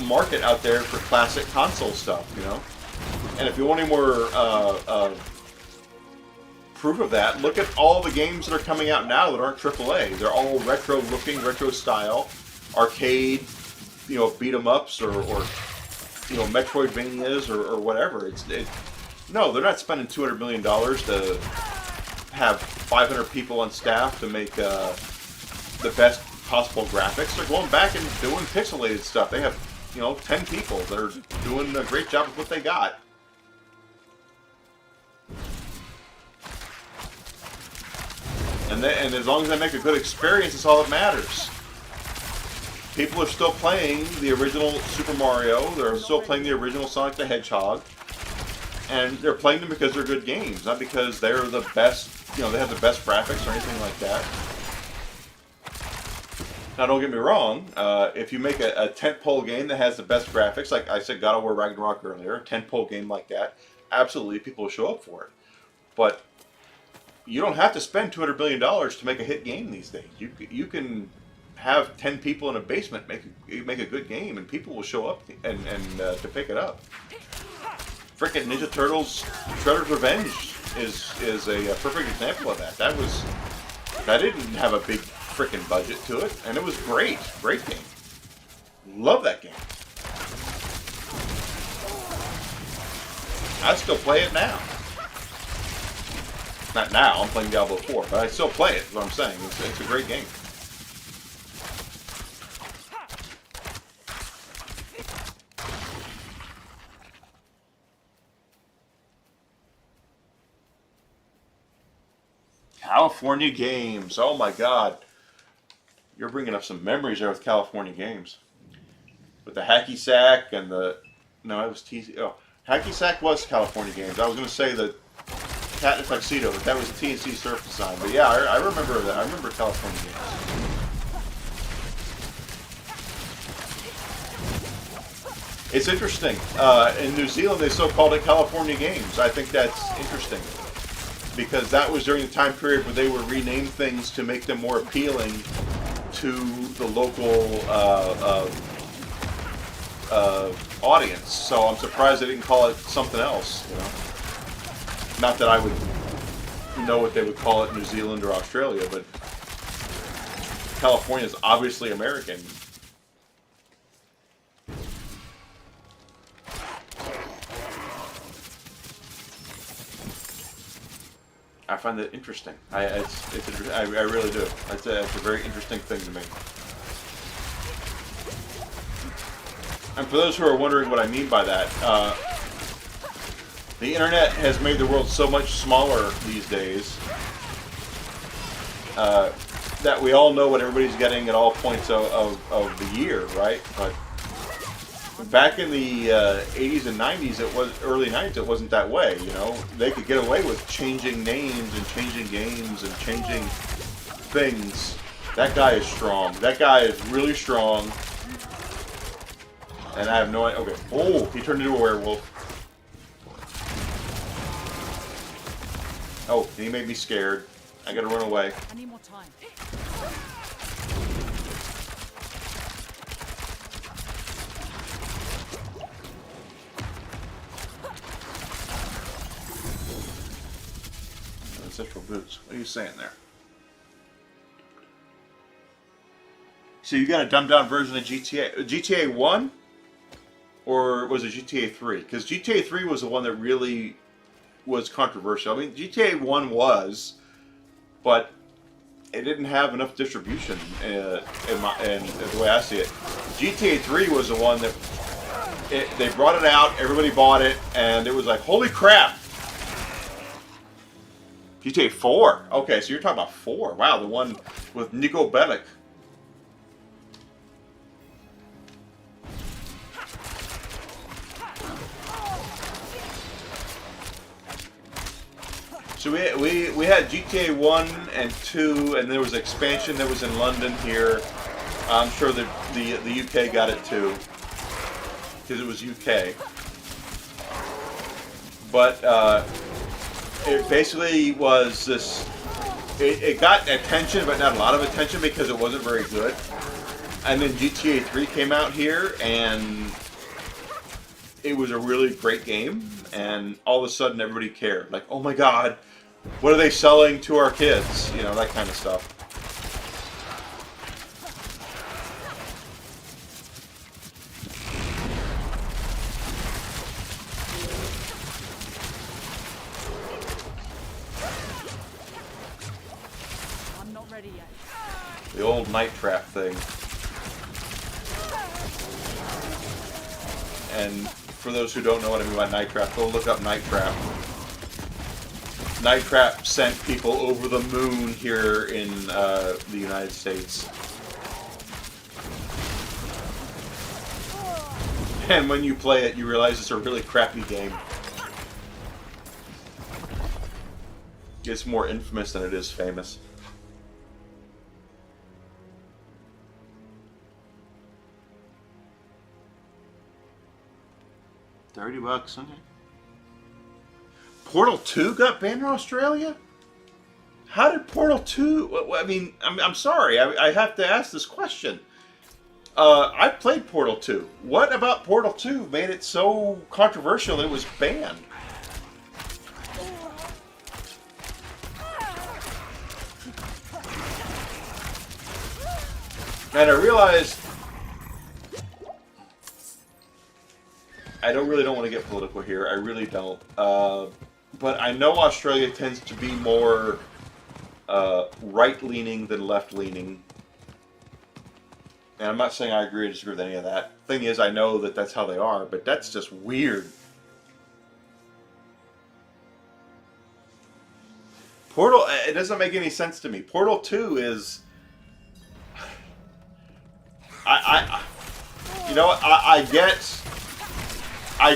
market out there for classic console stuff, you know? And if you want any more proof of that, look at all the games that are coming out now that aren't AAA. They're all retro looking, retro style, arcade, you know, beat 'em ups or you know, Metroidvanias or whatever. No, they're not spending $200 million to have 500 people on staff to make the best possible graphics. They're going back and doing pixelated stuff. They have, you know, 10 people that are doing a great job with what they got. And as long as they make a good experience, it's all that matters. People are still playing the original Super Mario. They're still playing the original Sonic the Hedgehog. And they're playing them because they're good games, not because they're the best, you know, they have the best graphics or anything like that. Now, don't get me wrong, if you make a tentpole game that has the best graphics, like I said God of War Ragnarok earlier, a tentpole game like that, absolutely people will show up for it. But you don't have to spend $200 billion to make a hit game these days. You can have 10 people in a basement make a good game, and people will show up and to pick it up. Frickin' Ninja Turtles Shredder's Revenge is a perfect example of that. That didn't have a big frickin' budget to it, and it was great game. Love that game. I still play it now. Not now, I'm playing Diablo IV, but I still play it, is what I'm saying. It's a great game. California games. Oh my god. You're bringing up some memories there with California games. With the hacky sack and the... No, it was TC... Oh, hacky sack was California games. I was going to say the Cat in a Tuxedo, but that was TNC Surf Design. But yeah, I remember that. I remember California games. It's interesting. In New Zealand, they still called it California Games. I think that's interesting. Because that was during the time period where they would rename things to make them more appealing to the local audience. So I'm surprised they didn't call it something else, you know. Not that I would know what they would call it in New Zealand or Australia, but California is obviously American. I find that interesting. I really do. It's a very interesting thing to me. And for those who are wondering what I mean by that, the internet has made the world so much smaller these days that we all know what everybody's getting at all points of the year, right? But back in the 80s and 90s, early 90s, it wasn't that way, you know? They could get away with changing names and changing games and changing things. That guy is strong. That guy is really strong. And I have no idea. Okay. Oh, he turned into a werewolf. Oh, he made me scared. I gotta run away. I need more time. Ancestral boots. What are you saying there? So you got a dumbed down version of GTA. GTA 1? Or was it GTA 3? Because GTA 3 was the one that really was controversial. I mean, GTA 1 was, but it didn't have enough distribution in the way I see it. GTA 3 was the one that they brought it out, everybody bought it, and it was like, holy crap! GTA 4? Okay, so you're talking about 4. Wow, the one with Nico Bellic. So we had GTA 1 and 2, and there was an expansion that was in London here. I'm sure that the UK got it too, because it was UK. But it basically was this. It got attention, but not a lot of attention because it wasn't very good. And then GTA 3 came out here, and it was a really great game. And all of a sudden, everybody cared. Like, oh my God, what are they selling to our kids? You know, that kind of stuff. I'm not ready yet. The old night trap thing. And for those who don't know what I mean by night trap, go look up night trap. Night trap sent people over the moon here in the United States. And when you play it, you realize it's a really crappy game. It's more infamous than it is famous. $30, okay. Portal 2 got banned in Australia? How did Portal 2... I mean, I'm sorry. I have to ask this question. I played Portal 2. What about Portal 2 made it so controversial that it was banned? And I realized... I really don't want to get political here. I really don't. But I know Australia tends to be more right-leaning than left-leaning. And I'm not saying I agree or disagree with any of that. Thing is, I know that that's how they are, but that's just weird. Portal, it doesn't make any sense to me. Portal 2 is... you know what, I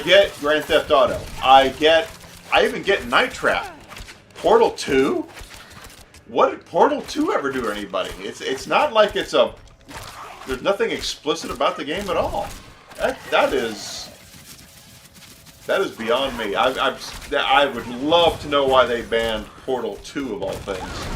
get Grand Theft Auto. I even get Night Trap. Portal 2? What did Portal 2 ever do to anybody? It's not like it's a... There's nothing explicit about the game at all. That is beyond me. I would love to know why they banned Portal 2 of all things.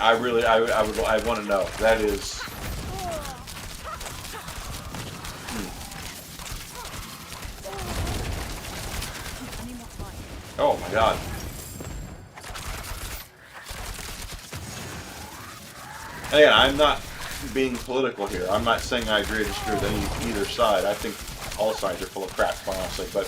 I want to know. That is... Oh my God. And again, I'm not being political here. I'm not saying I agree or disagree with either side. I think all sides are full of crap, quite honestly. But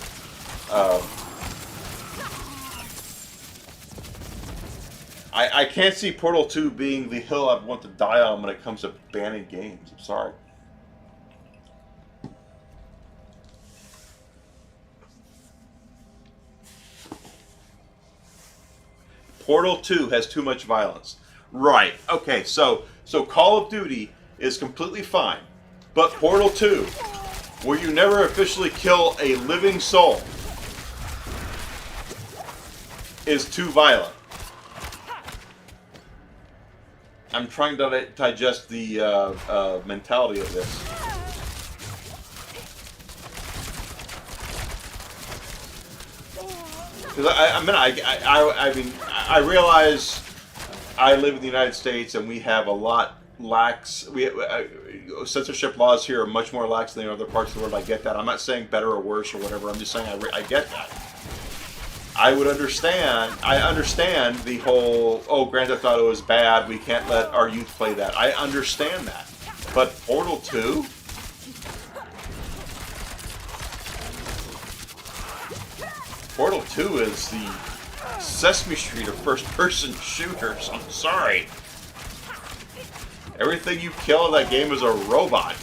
I can't see Portal 2 being the hill I want to die on when it comes to banning games. I'm sorry. Portal 2 has too much violence. Right. Okay, so Call of Duty is completely fine. But Portal 2, where you never officially kill a living soul, is too violent. I'm trying to digest the mentality of this. Because I mean, I realize I live in the United States and we have a lot lax. Censorship laws here are much more lax than in other parts of the world. I get that. I'm not saying better or worse or whatever. I'm just saying I get that. I would understand. I understand the whole, oh, Grand Theft Auto is bad. We can't let our youth play that. I understand that. But Portal 2? Portal 2 is the Sesame Street of first-person shooters. I'm sorry. Everything you kill in that game is a robot.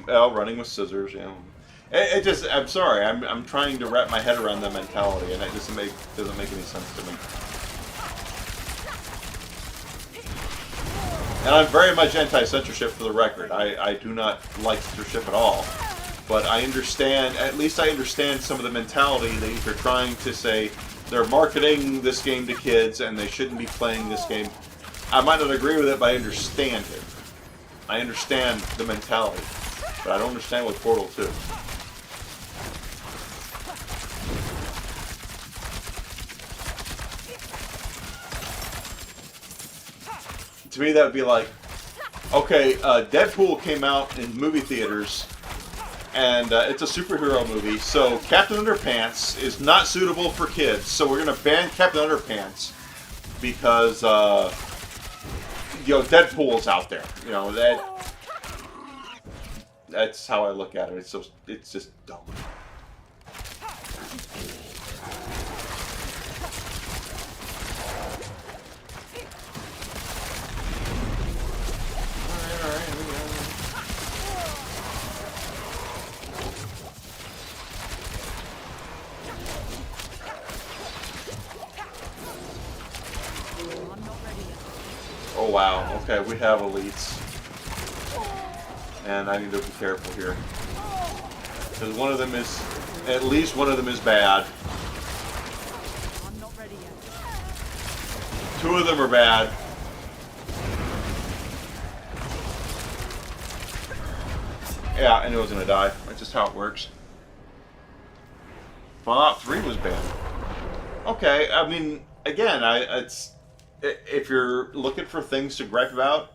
Running with scissors, you know. It just, I'm sorry, I'm trying to wrap my head around the mentality, and it doesn't make any sense to me. And I'm very much anti-censorship for the record. I do not like censorship at all. But I understand, at least I understand some of the mentality that they're trying to say they're marketing this game to kids and they shouldn't be playing this game. I might not agree with it, but I understand it. I understand the mentality. But I don't understand with Portal 2. To me, that would be like, okay, Deadpool came out in movie theaters, and it's a superhero movie, so Captain Underpants is not suitable for kids, so we're going to ban Captain Underpants because, you know, Deadpool's out there. You know, that's how I look at it. It's just dumb. Oh wow, okay, we have elites. And I need to be careful here. Because one of them is, at least one of them is bad. I'm not ready yet. Two of them are bad. Yeah, I knew I was gonna die. That's just how it works. Fallout 3 was banned. Okay, I mean, again, if you're looking for things to gripe about,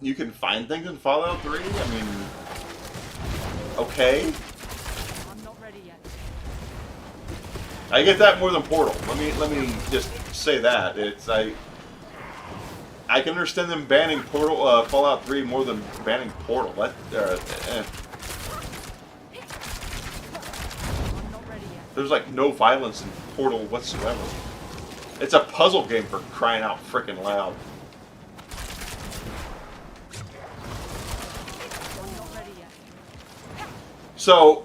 you can find things in Fallout 3. I mean, okay. I'm not ready yet. I get that more than Portal. Let me just say that I can understand them banning Fallout 3 more than banning Portal. I'm not ready yet. There's like no violence in Portal whatsoever. It's a puzzle game, for crying out frickin' loud. I'm not ready yet. So,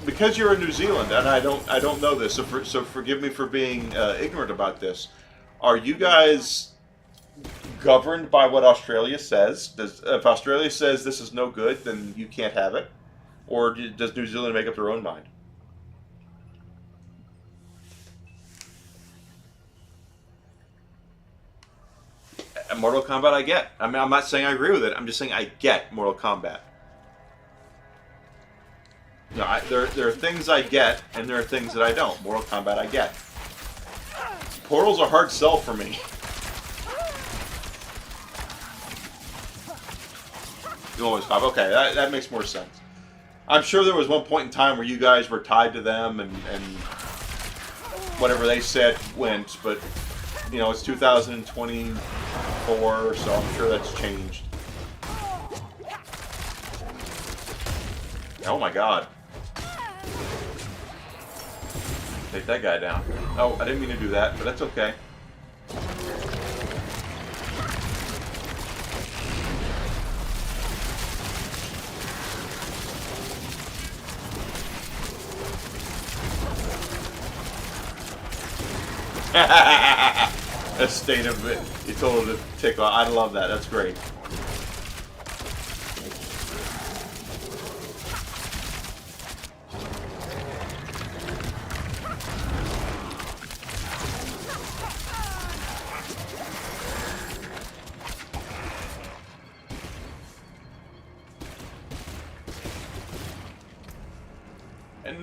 because you're in New Zealand, and I don't know this, so forgive me for being ignorant about this. Are you guys governed by what Australia says? If Australia says this is no good, then you can't have it? Or does New Zealand make up their own mind? Mortal Kombat I get. I mean, I'm not saying I agree with it. I'm just saying I get Mortal Kombat. No, there are things I get, and there are things that I don't. Mortal Kombat I get. Portal's a hard sell for me. You always have. Okay, that makes more sense. I'm sure there was one point in time where you guys were tied to them, and whatever they said went, but you know, it's 2024, so I'm sure that's changed. Oh my god. Take that guy down. Oh, I didn't mean to do that, but that's okay. A state of it. You told her to tick off. I love that. That's great.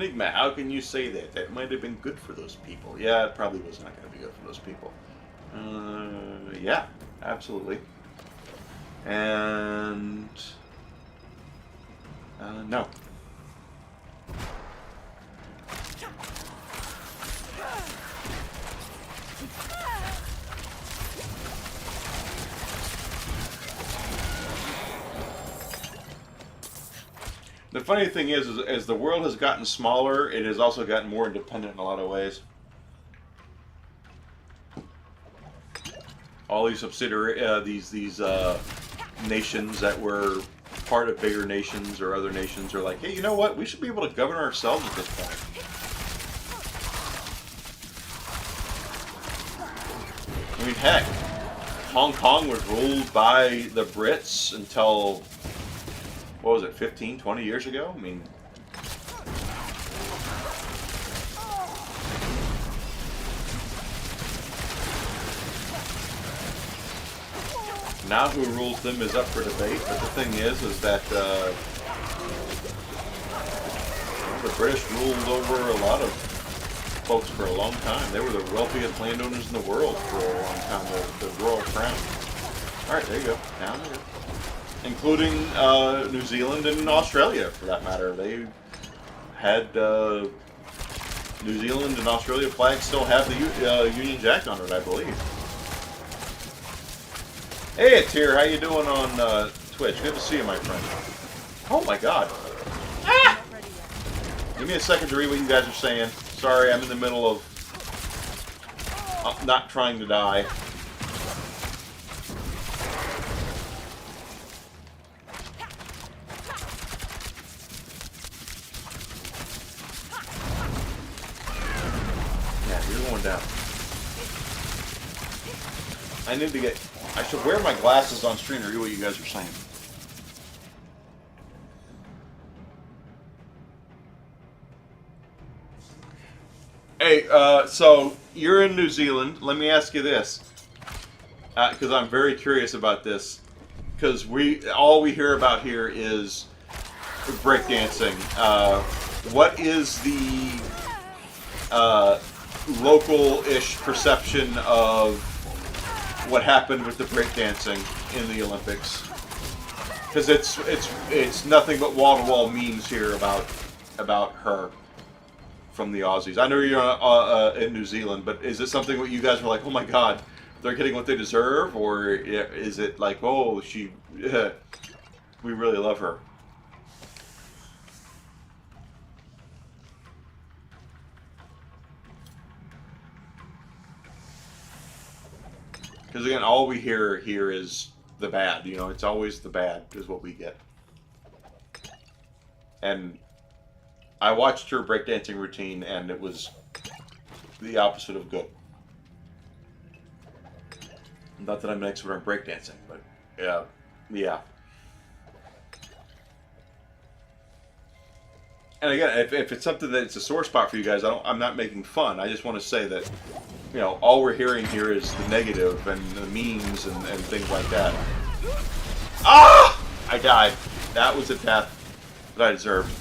Enigma, how can you say that? That might have been good for those people. Yeah, it probably was not going to be good for those people. Yeah, absolutely. And... no. The funny thing is as the world has gotten smaller, it has also gotten more independent in a lot of ways. All these subsidiary, these nations that were part of bigger nations or other nations are like, hey, you know what? We should be able to govern ourselves at this point. I mean, heck, Hong Kong was ruled by the Brits until, what was it, 15, 20 years ago? I mean, now who rules them is up for debate, but the thing is that the British ruled over a lot of folks for a long time. They were the wealthiest landowners in the world for a long time, the Royal Crown. Alright, there you go. Down there. Including New Zealand and Australia, for that matter. They had New Zealand and Australia flags still have the Union Jack on it, I believe. Hey, it's here. How you doing on Twitch? Good to see you, my friend. Oh my God! Ah! Give me a second to read what you guys are saying. Sorry, I'm in the middle of not trying to die. Yeah, you're going down. I need to get... I should wear my glasses on stream to read what you guys are saying. Hey, so you're in New Zealand. Let me ask you this, because I'm very curious about this. Because all we hear about here is breakdancing. What is the local-ish perception of what happened with the breakdancing in the Olympics? Because it's nothing but wall-to-wall memes here about her from the Aussies. I know you're in New Zealand, but is it something that you guys were like, oh my God, they're getting what they deserve, or is it like, oh, we really love her? Because again, all we hear here is the bad. You know, it's always the bad is what we get. And I watched her breakdancing routine, and it was the opposite of good. Not that I'm an expert on breakdancing, but yeah. And again, if it's something that's a sore spot for you guys, I'm not making fun. I just want to say that, you know, all we're hearing here is the negative and the memes and things like that. Ah! I died. That was a death that I deserved.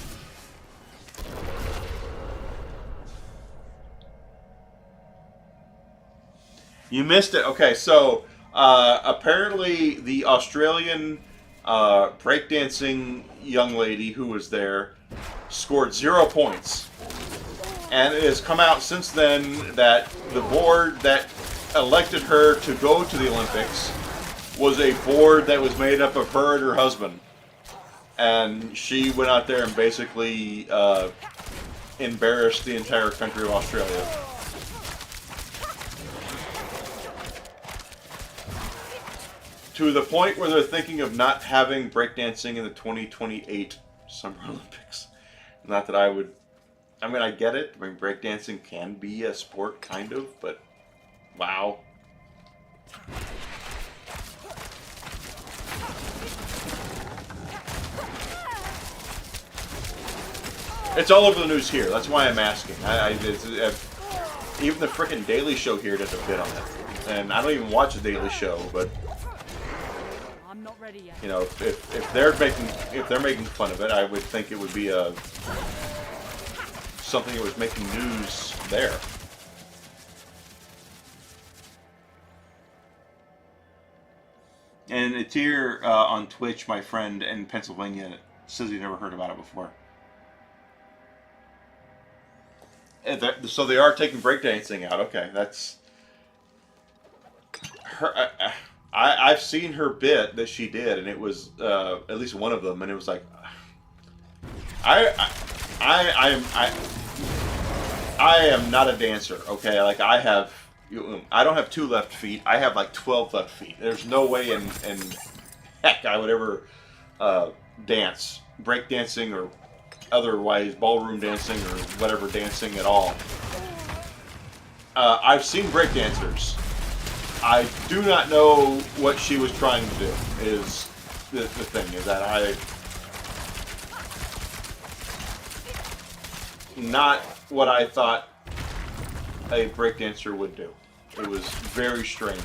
You missed it. Okay, so apparently the Australian breakdancing young lady who was there scored 0 points. And it has come out since then that the board that elected her to go to the Olympics was a board that was made up of her and her husband. And she went out there and basically embarrassed the entire country of Australia. To the point where they're thinking of not having breakdancing in the 2028 Summer Olympics. Not that I would... I mean, I get it. I mean, breakdancing can be a sport, kind of, but... Wow. It's all over the news here. That's why I'm asking. Even the frickin' Daily Show here does a bit on it. And I don't even watch the Daily Show, but... I'm not ready yet. You know, if they're making fun of it, I would think it would be a something that was making news there. And it's here on Twitch, my friend in Pennsylvania says he never heard about it before. So they are taking breakdancing out. Okay, that's her. I've seen her bit that she did, and it was at least one of them, and it was like, I am not a dancer. Okay, like I don't have 2 left feet. I have like 12 left feet. There's no way in heck I would ever dance, break dancing, or otherwise ballroom dancing or whatever dancing at all. I've seen break dancers. I do not know what she was trying to do. Is the thing is that not what I thought a breakdancer would do. It was very strange.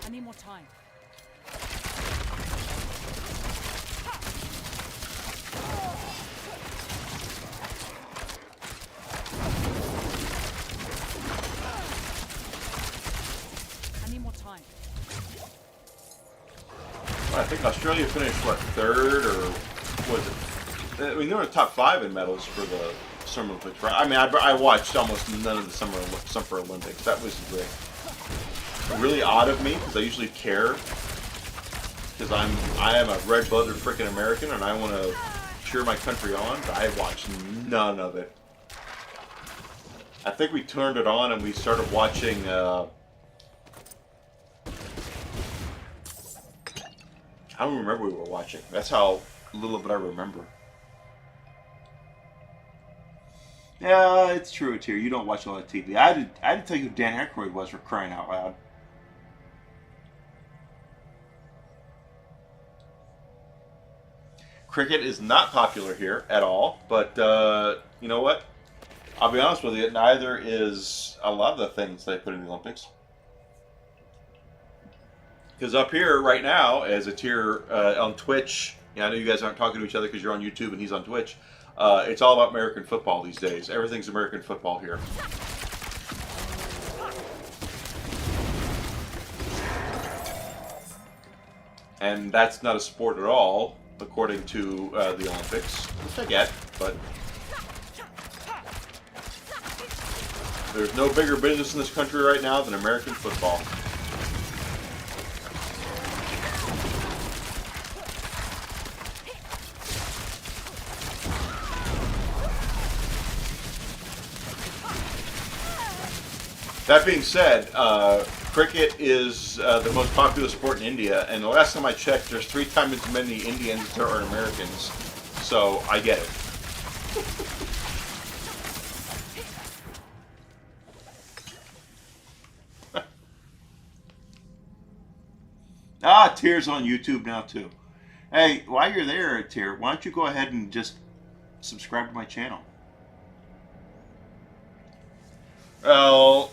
I need more time. I need more time. I think Australia finished, what, 3rd, or was it? I mean, they were in the top 5 in medals for the Summer Olympics. Right? I mean, I watched almost none of the Summer Olympics. That was really odd of me, because I usually care. Because I am a red-blooded freaking American, and I want to cheer my country on, but I watched none of it. I think we turned it on and we started watching... I don't remember we were watching. That's how little bit I remember. Yeah, it's true, it's here. You don't watch a lot of TV. I had to tell you who Dan Aykroyd was, for crying out loud. Cricket is not popular here at all, but you know what? I'll be honest with you, neither is a lot of the things they put in the Olympics. Because up here right now, as it's here on Twitch, yeah, I know you guys aren't talking to each other because you're on YouTube and he's on Twitch. It's all about American football these days. Everything's American football here. And that's not a sport at all, according to the Olympics, which I get, but there's no bigger business in this country right now than American football. That being said, cricket is the most popular sport in India, and the last time I checked, there's 3 times as many Indians as there are Americans. So I get it. Tier's on YouTube now too. Hey, while you're there, Tier, why don't you go ahead and just subscribe to my channel? Well,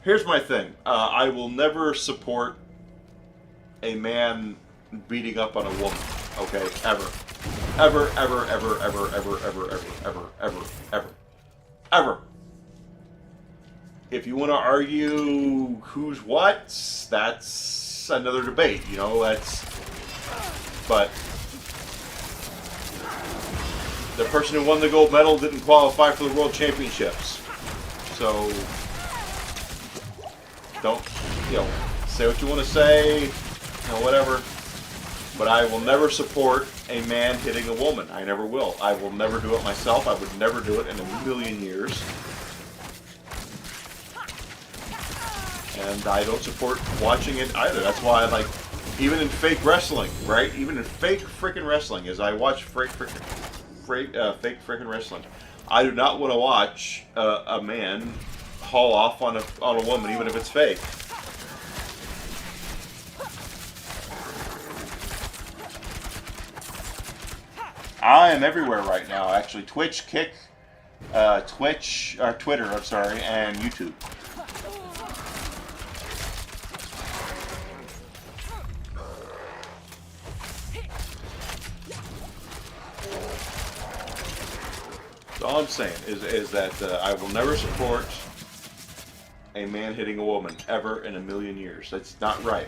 here's my thing. I will never support a man beating up on a woman. Okay, ever. Ever, ever, ever, ever, ever, ever, ever, ever, ever, ever, ever. If you want to argue who's what, that's another debate, you know, but the person who won the gold medal didn't qualify for the World Championships. So, don't, say what you want to say, whatever. But I will never support a man hitting a woman. I never will. I will never do it myself. I would never do it in a million years. And I don't support watching it either. That's why I like, even in fake wrestling, right? Even in fake freaking wrestling, as I watch fake freaking wrestling, I do not want to watch a man haul off on a woman, even if it's fake. I am everywhere right now, actually. Twitch, Kick, Twitter, I'm sorry, and YouTube. all I'm saying is that I will never support a man hitting a woman ever in a million years. That's not right.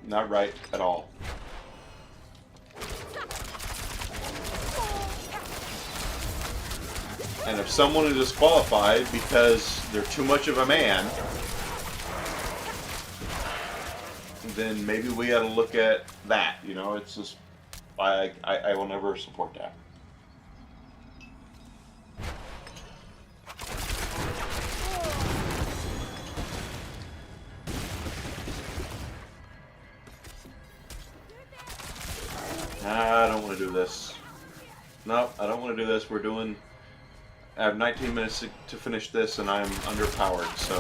Not right at all. And if someone is disqualified because they're too much of a man, then maybe we got to look at that. You know, it's just I will never support that. I don't want to do this. No, I don't want to do this. I have 19 minutes to finish this, and I'm underpowered, so.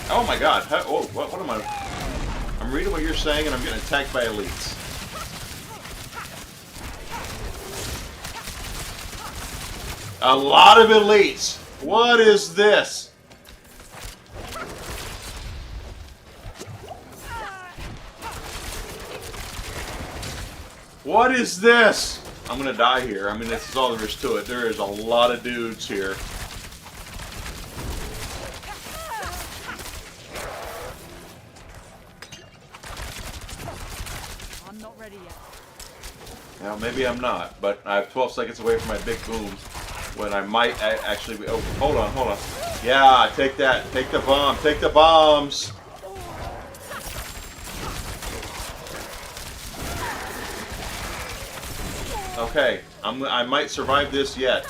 Oh my god, what am I... I'm reading what you're saying and I'm getting attacked by elites. A lot of elites! What is this? What is this? I'm gonna die here. I mean, this is all there is to it. There is a lot of dudes here. Now, maybe I'm not, but I have 12 seconds away from my big boom when I might actually be... Oh, hold on. Yeah, take that. Take the bomb. Take the bombs. Okay, I might survive this yet.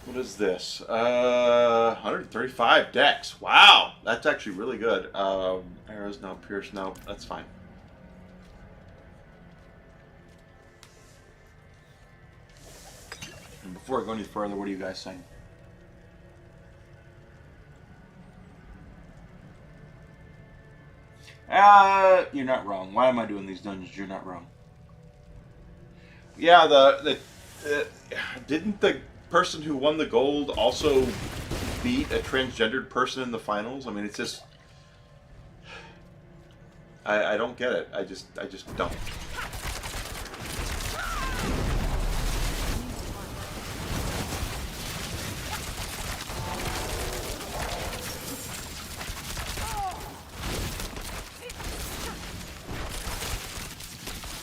What is this? 135 dex. Wow, that's actually really good. Arrows, no. Pierce, no. That's fine. And before I go any further, what are you guys saying? You're not wrong. Why am I doing these dungeons? You're not wrong. Yeah, didn't the person who won the gold also beat a transgendered person in the finals? I mean, it's just... I don't get it. I just don't.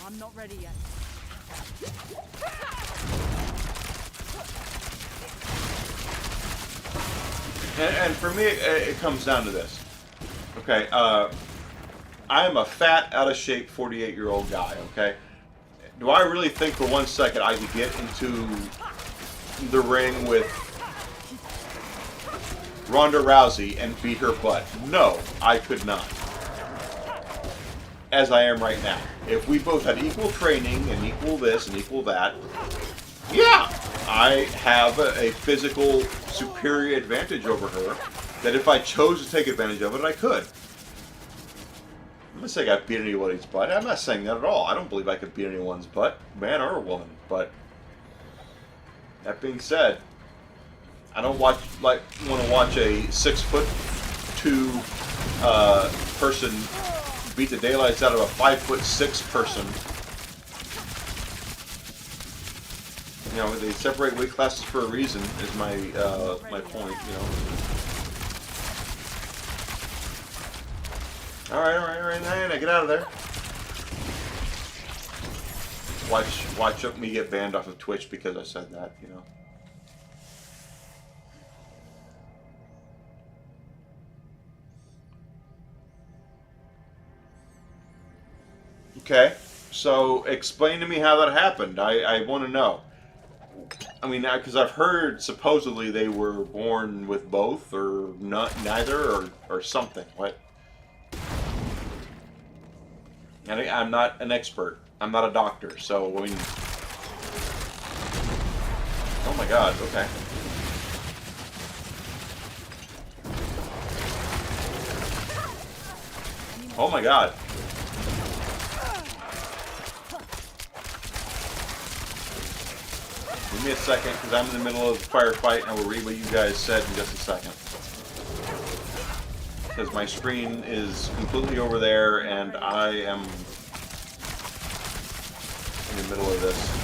I'm not ready yet. And for me, it comes down to this. Okay, I am a fat, out-of-shape 48-year-old guy, okay? Do I really think for 1 second I could get into the ring with Ronda Rousey and beat her butt? No, I could not. As I am right now. If we both had equal training and equal this and equal that, yeah, I have a physical superior advantage over her that if I chose to take advantage of it, I could. I'm not saying I beat anybody's butt. I'm not saying that at all. I don't believe I could beat anyone's butt, man or woman. But that being said, I don't want to watch a 6'2" person beat the daylights out of a 5'6" person. You know, they separate weight classes for a reason. Is my my point. You know. All right. Now get out of there. Watch me get banned off of Twitch because I said that. You know. Okay, so explain to me how that happened. I want to know. I mean, because I've heard supposedly they were born with both, or neither, or something. What? And I'm not an expert. I'm not a doctor, so I mean, my god, okay. Oh my god. Give me a second, because I'm in the middle of the firefight, and I will read what you guys said in just a second. Because my screen is completely over there, and I am in the middle of this.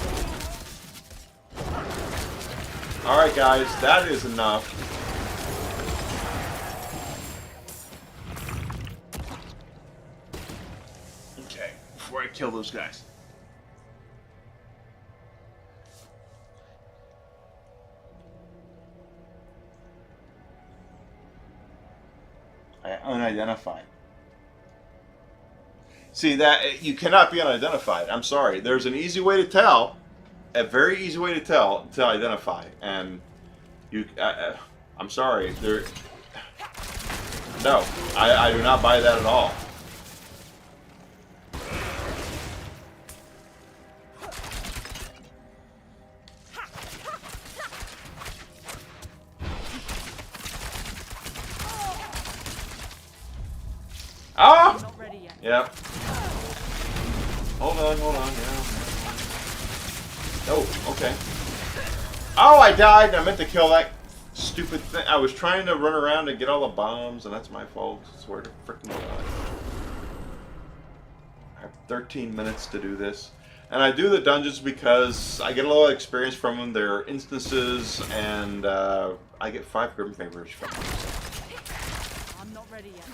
Alright guys, that is enough. Okay, before I kill those guys. Unidentified. See, that you cannot be unidentified. I'm sorry. There's an easy way to tell, a very easy way to tell to identify, and you. I'm sorry. There. No, I do not buy that at all. Ah! Not ready yet. Yep. Hold on, yeah. Oh, okay. Oh, I died, and I meant to kill that stupid thing. I was trying to run around and get all the bombs, and that's my fault. I swear to frickin' God. I have 13 minutes to do this. And I do the dungeons because I get a lot of experience from them. They're instances, and I get 5 Grim Favors from them. I'm not ready yet.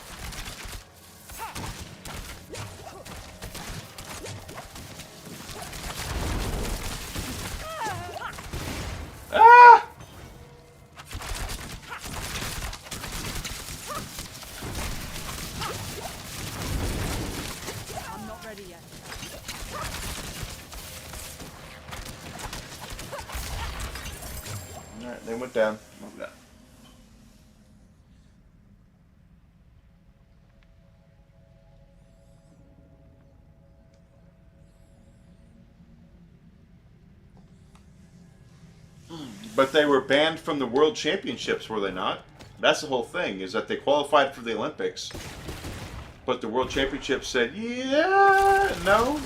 Ah! I'm not ready yet. Alright, they went down. Move that. But they were banned from the World Championships, were they not? That's the whole thing, is that they qualified for the Olympics. But the World Championships said, yeah, no.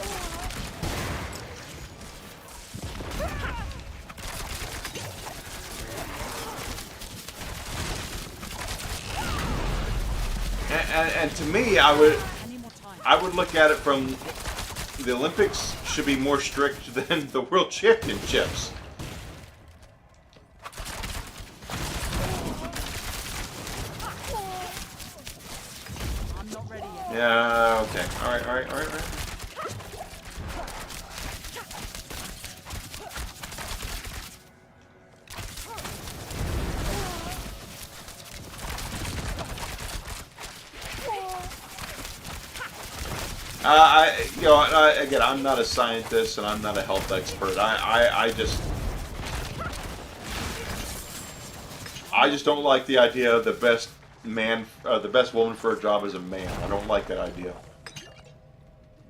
And to me, I would look at it from the Olympics should be more strict than the World Championships. I'm not ready yet. Yeah, okay. Alright. Again, I'm not a scientist and I'm not a health expert. I just don't like the idea of the best woman for a job is a man. I don't like that idea.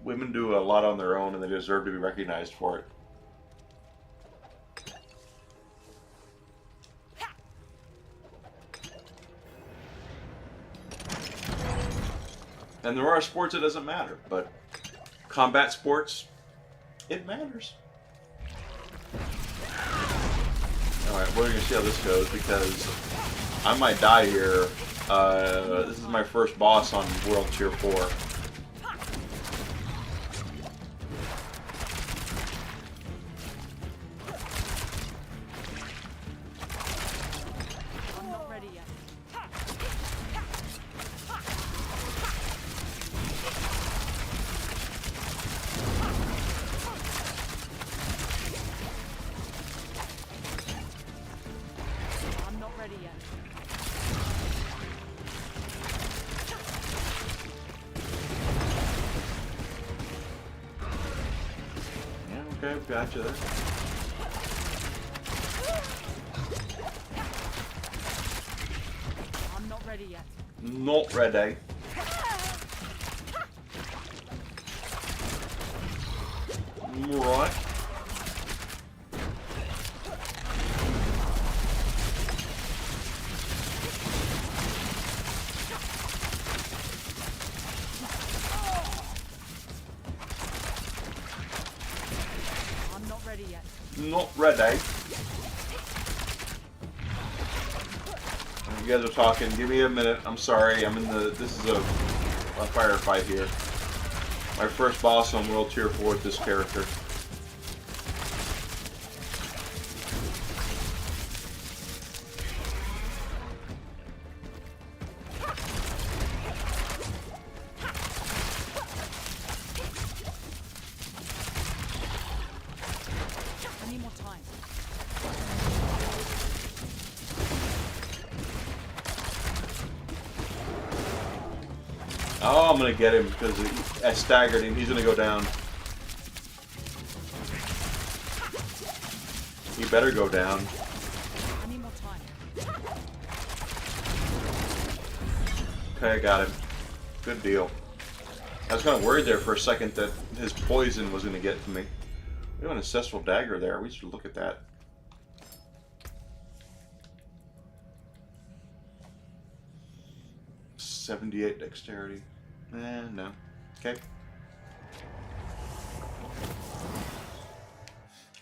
Women do a lot on their own and they deserve to be recognized for it. And there are sports it doesn't matter, but combat sports, it matters. Alright, we're going to see how this goes because I might die here. This is my first boss on World Tier 4. I'm not ready yet. I'm not ready yet. Yeah, okay, gotcha there. I'm not ready yet. Not ready. Right. Not ready. You guys are talking. Give me a minute. I'm sorry. I'm in the. This is a firefight here. My first boss on World Tier 4 with this character. I need more time. Oh, I'm gonna get him because I staggered him. He's gonna go down. He better go down. I need more time. Okay, I got him. Good deal. I was kind of worried there for a second that his poison was gonna get to me. We have an ancestral dagger there. We should look at that. .78 dexterity. No. Okay.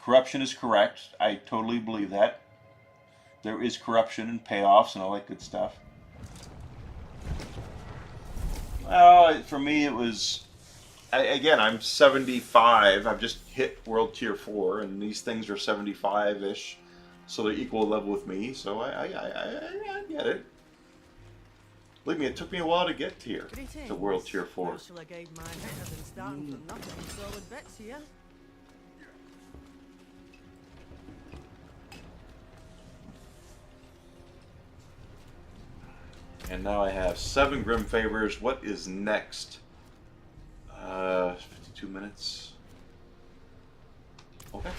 Corruption is correct. I totally believe that. There is corruption and payoffs and all that good stuff. Well, for me it was... Again, I'm 75. I've just hit World Tier 4, and these things are 75-ish. So they're equal level with me, so I get it. Believe me, it took me a while to get here, to World Tier 4. Marshall, I gave mine better than starting from nothing in solid bits here. And now I have 7 Grim Favors. What is next? 52 minutes. Okay.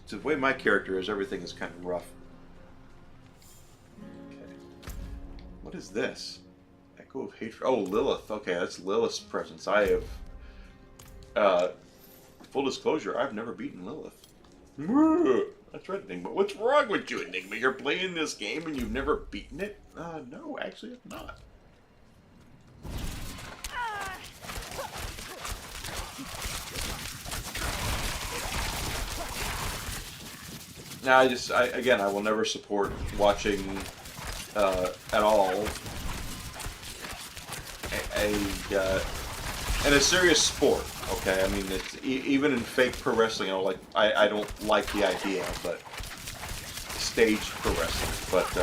The way my character is, everything is kind of rough. Okay. What is this? Echo of Hatred. Oh, Lilith. Okay, that's Lilith's presence. I have... full disclosure, I've never beaten Lilith. That's right, Enigma. What's wrong with you, Enigma? You're playing this game and you've never beaten it? No, actually, it's not. Now, I will never support watching at all in a serious sport. Okay, I mean, it's even in fake pro wrestling. I don't like the idea, but staged pro wrestling. But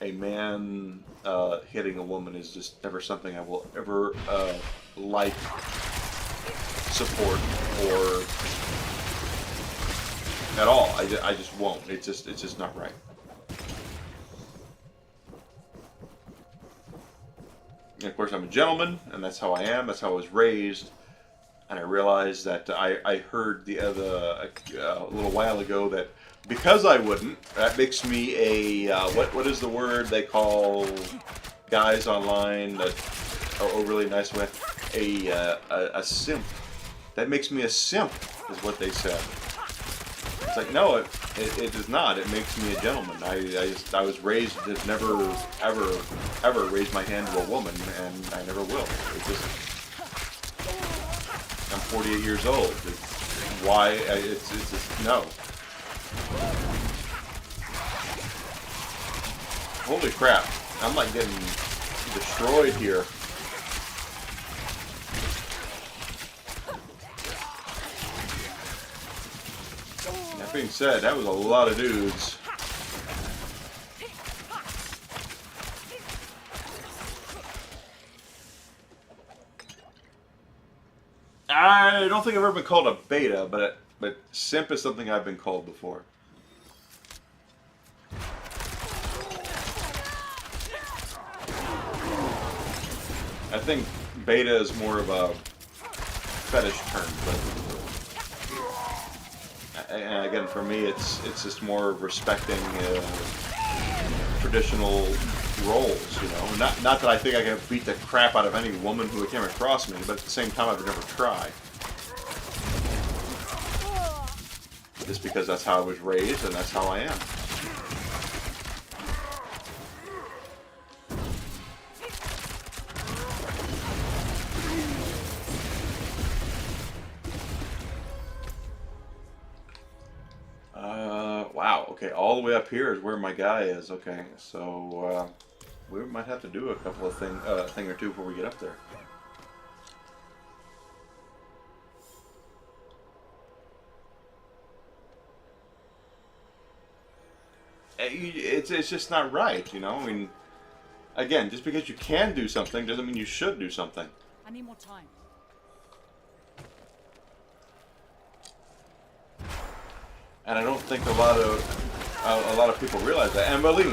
a man hitting a woman is just never something I will ever like, support, or at all. I just won't. It's just not right. And of course, I'm a gentleman, and that's how I am. That's how I was raised. And I realized that I heard a little while ago that because I wouldn't, that makes me a what is the word they call guys online that are overly nice with a simp. That makes me a simp, is what they said. It's like, no, it does not. It makes me a gentleman. I was raised to never, ever raise my hand to a woman, and I never will. I'm 48 years old. It's just, no. Holy crap. I'm like getting destroyed here. That being said, that was a lot of dudes. I don't think I've ever been called a beta, but simp is something I've been called before. I think beta is more of a fetish term, but and again, for me, it's just more respecting traditional roles, you know. Not that I think I can beat the crap out of any woman who came across me, but at the same time, I would never try. Just because that's how I was raised and that's how I am. wow. Okay, all the way up here is where my guy is. Okay, so we might have to do a couple of thing or two before we get up there. It's just not right, you know. I mean, again, just because you can do something doesn't mean you should do something. I need more time. And I don't think a lot of people realize that. And believe me,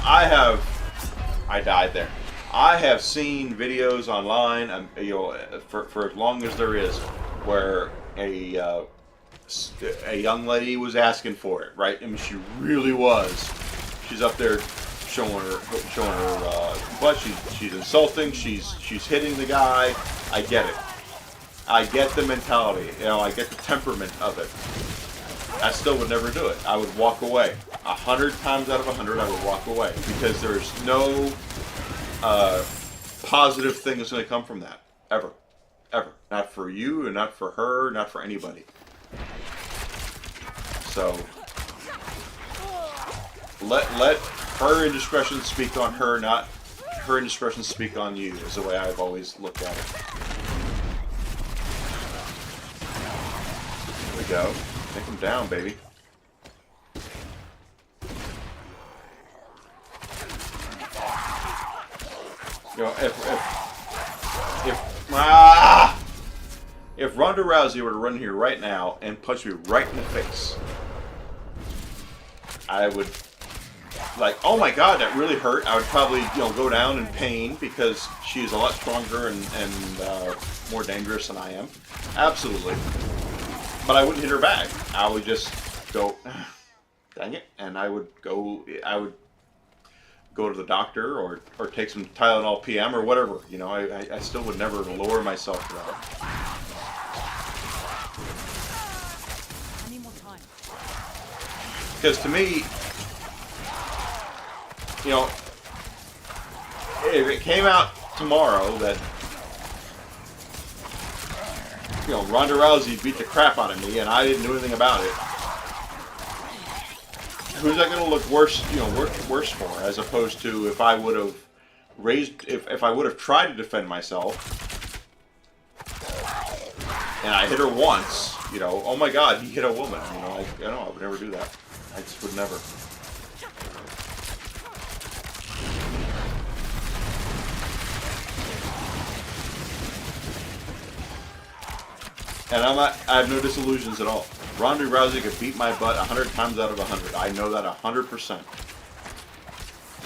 I died there. I have seen videos online, you know, for as long as there is, where a young lady was asking for it, right? I mean, she really was. She's up there showing her butt. She's insulting. She's hitting the guy. I get it. I get the mentality. You know, I get the temperament of it. I still would never do it. I would walk away. 100 times out of 100, I would walk away because there's no positive thing that's going to come from that ever. Not for you, and not for her, not for anybody. So let her indiscretion speak on her, not her indiscretion speak on you, is the way I've always looked at it. There we go. Take him down, baby. You know, if Ronda Rousey were to run here right now and punch me right in the face, I would, like, oh my god, that really hurt. I would probably, you know, go down in pain because she's a lot stronger and more dangerous than I am. Absolutely. But I wouldn't hit her back. I would just go, dang it, and I would go to the doctor or take some Tylenol PM or whatever. You know, I still would never lower myself to that. I need more time. Because to me, you know, if it came out tomorrow that, you know, Ronda Rousey beat the crap out of me and I didn't do anything about it, who's that going to look worse, you know, worse for, as opposed to if I would have if I would have tried to defend myself and I hit her once, you know, oh my god, he hit a woman, you know, I would never do that. I just would never. And I have no disillusions at all. Ronda Rousey could beat my butt 100 times out of 100. I know that 100%.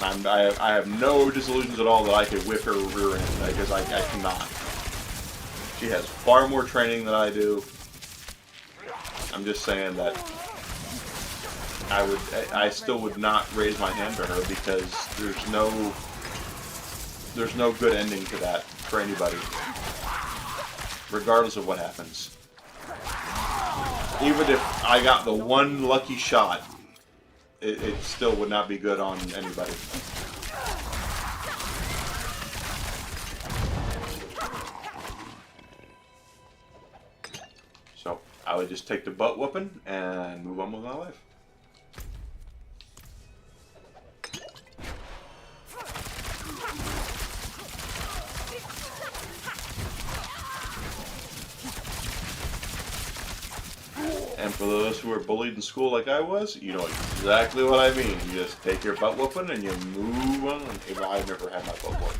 And I have no disillusions at all that I could whip her rear end, because I cannot. She has far more training than I do. I'm just saying that I still would not raise my hand to her because there's no good ending to that for anybody, regardless of what happens. Even if I got the one lucky shot, it still would not be good on anybody. So I would just take the butt whooping and move on with my life. And for those who were bullied in school like I was, you know exactly what I mean. You just take your butt whooping and you move on. And I never had my butt whooped.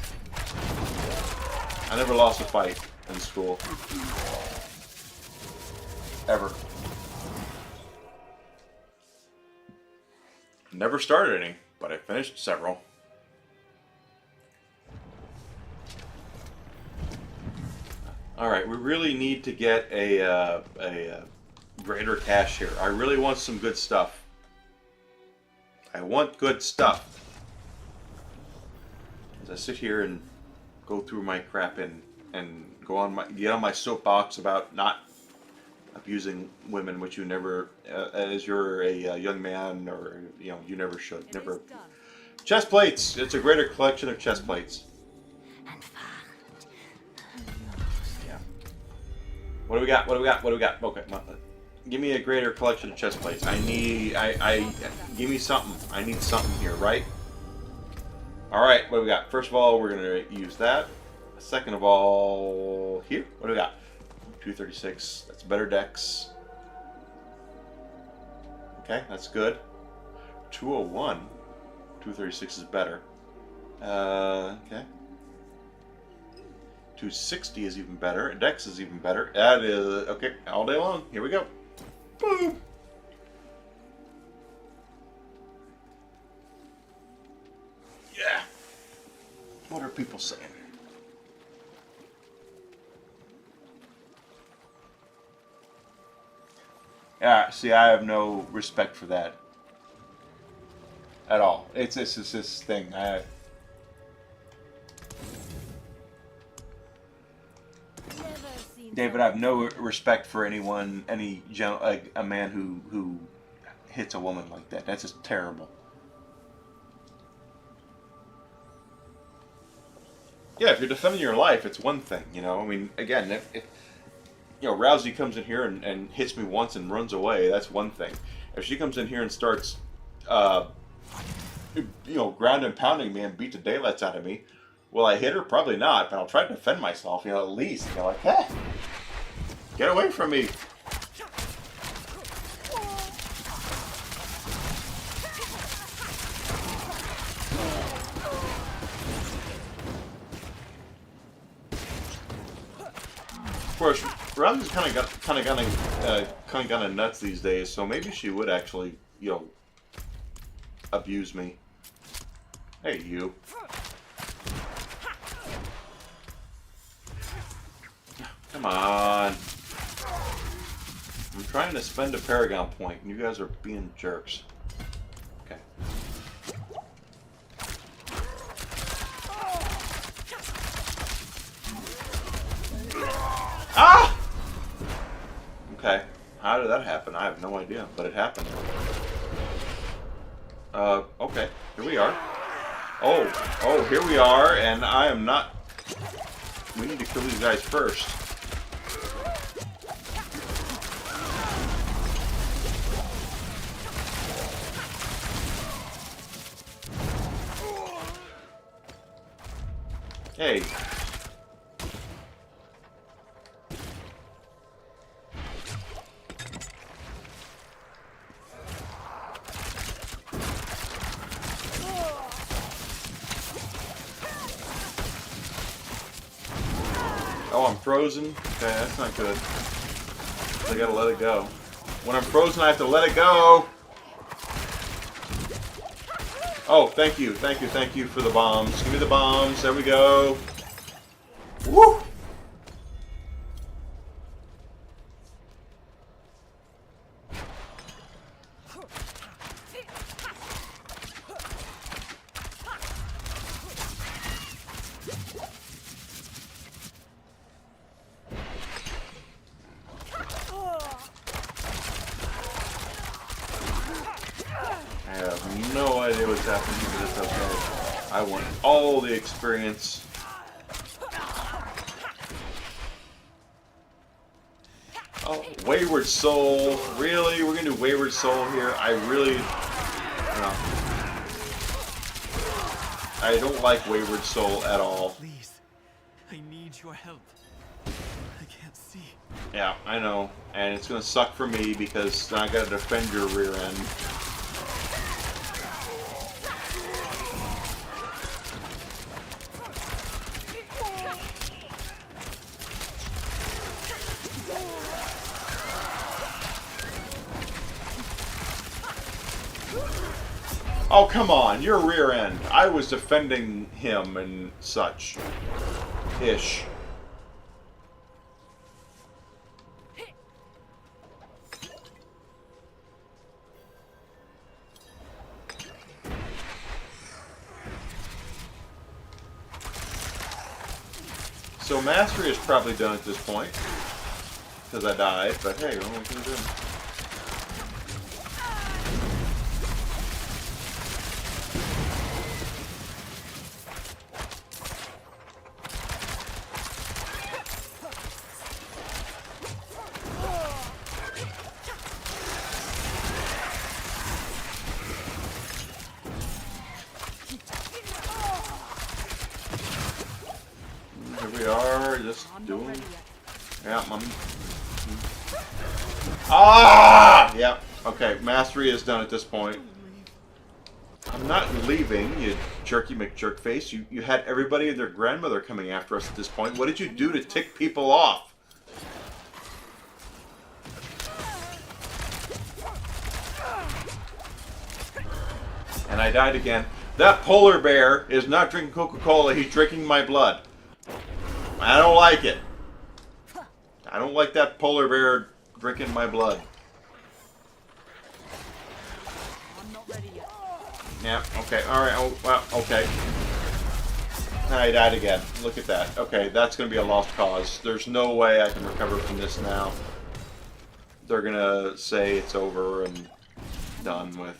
I never lost a fight in school. Ever. Never started any, but I finished several. Alright, we really need to get a greater cache here. I really want some good stuff. I want good stuff. As I sit here and go through my crap and get on my soapbox about not abusing women, which you never, as you're a young man, or you know, you never should. Never. Chest plates. It's a greater collection of chest plates. Yeah. What do we got? What do we got? What do we got? Okay. Give me a greater collection of chest plates. Give me something. I need something here, right? Alright, what do we got? First of all, we're going to use that. Second of all, here, what do we got? 236, that's better dex. Okay, that's good. 201, 236 is better. Okay. 260 is even better, and dex is even better. That is, okay, all day long. Here we go. Boom! Yeah! What are people saying? Yeah, see, I have no respect for that. At all. It's this thing. David, I have no respect for anyone, like a man who hits a woman like that. That's just terrible. Yeah, if you're defending your life, it's one thing, you know. I mean, again, if you know, Rousey comes in here and hits me once and runs away, that's one thing. If she comes in here and starts, you know, ground and pounding me and beat the daylights out of me, will I hit her? Probably not, but I'll try to defend myself, you know, at least. You know, like, hey, get away from me. Of course, Rousey's kind of nuts these days, so maybe she would actually, you know, abuse me. Hey, you. Come on. I'm trying to spend a Paragon point, and you guys are being jerks. Okay. Ah! Okay. How did that happen? I have no idea, but it happened. Okay. Here we are. Oh, here we are, and I am not... We need to kill these guys first. Hey. Oh, I'm frozen? Okay, that's not good. I gotta let it go. When I'm frozen, I have to let it go! Oh, thank you for the bombs. Give me the bombs, there we go. Woo! I have no idea what's happening, but it's okay. I want all the experience. Oh, Wayward Soul. Really? We're gonna do Wayward Soul here? I really... No. I don't like Wayward Soul at all. Please, I need your help. I can't see. Yeah, I know. And it's gonna suck for me because I gotta defend your rear end. Oh, come on, your rear end. I was defending him and such. Ish. So Mastery is probably done at this point. Because I died, but hey, what can we do? are just I'm not doing. ready yet. Yeah, Ah! Yeah. Okay, mastery is done at this point. I'm not leaving, you jerky McJerkface. You had everybody and their grandmother coming after us at this point. What did you do to tick people off? And I died again. That polar bear is not drinking Coca-Cola. He's drinking my blood. I don't like it. I don't like that polar bear drinking my blood. I'm not ready yet. Yeah, okay, alright, oh, well, okay. I died again. Look at that. Okay, that's going to be a lost cause. There's no way I can recover from this now. They're going to say it's over and done with.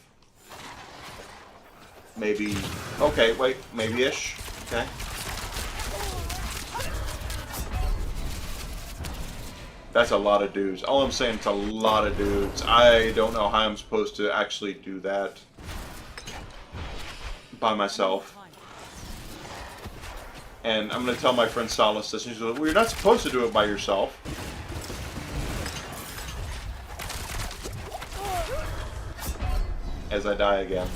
Maybe, okay, wait, maybe-ish. Okay. That's a lot of dudes. All I'm saying, it's a lot of dudes. I don't know how I'm supposed to actually do that by myself. And I'm going to tell my friend Solace this. He's like, well, you're not supposed to do it by yourself. As I die again.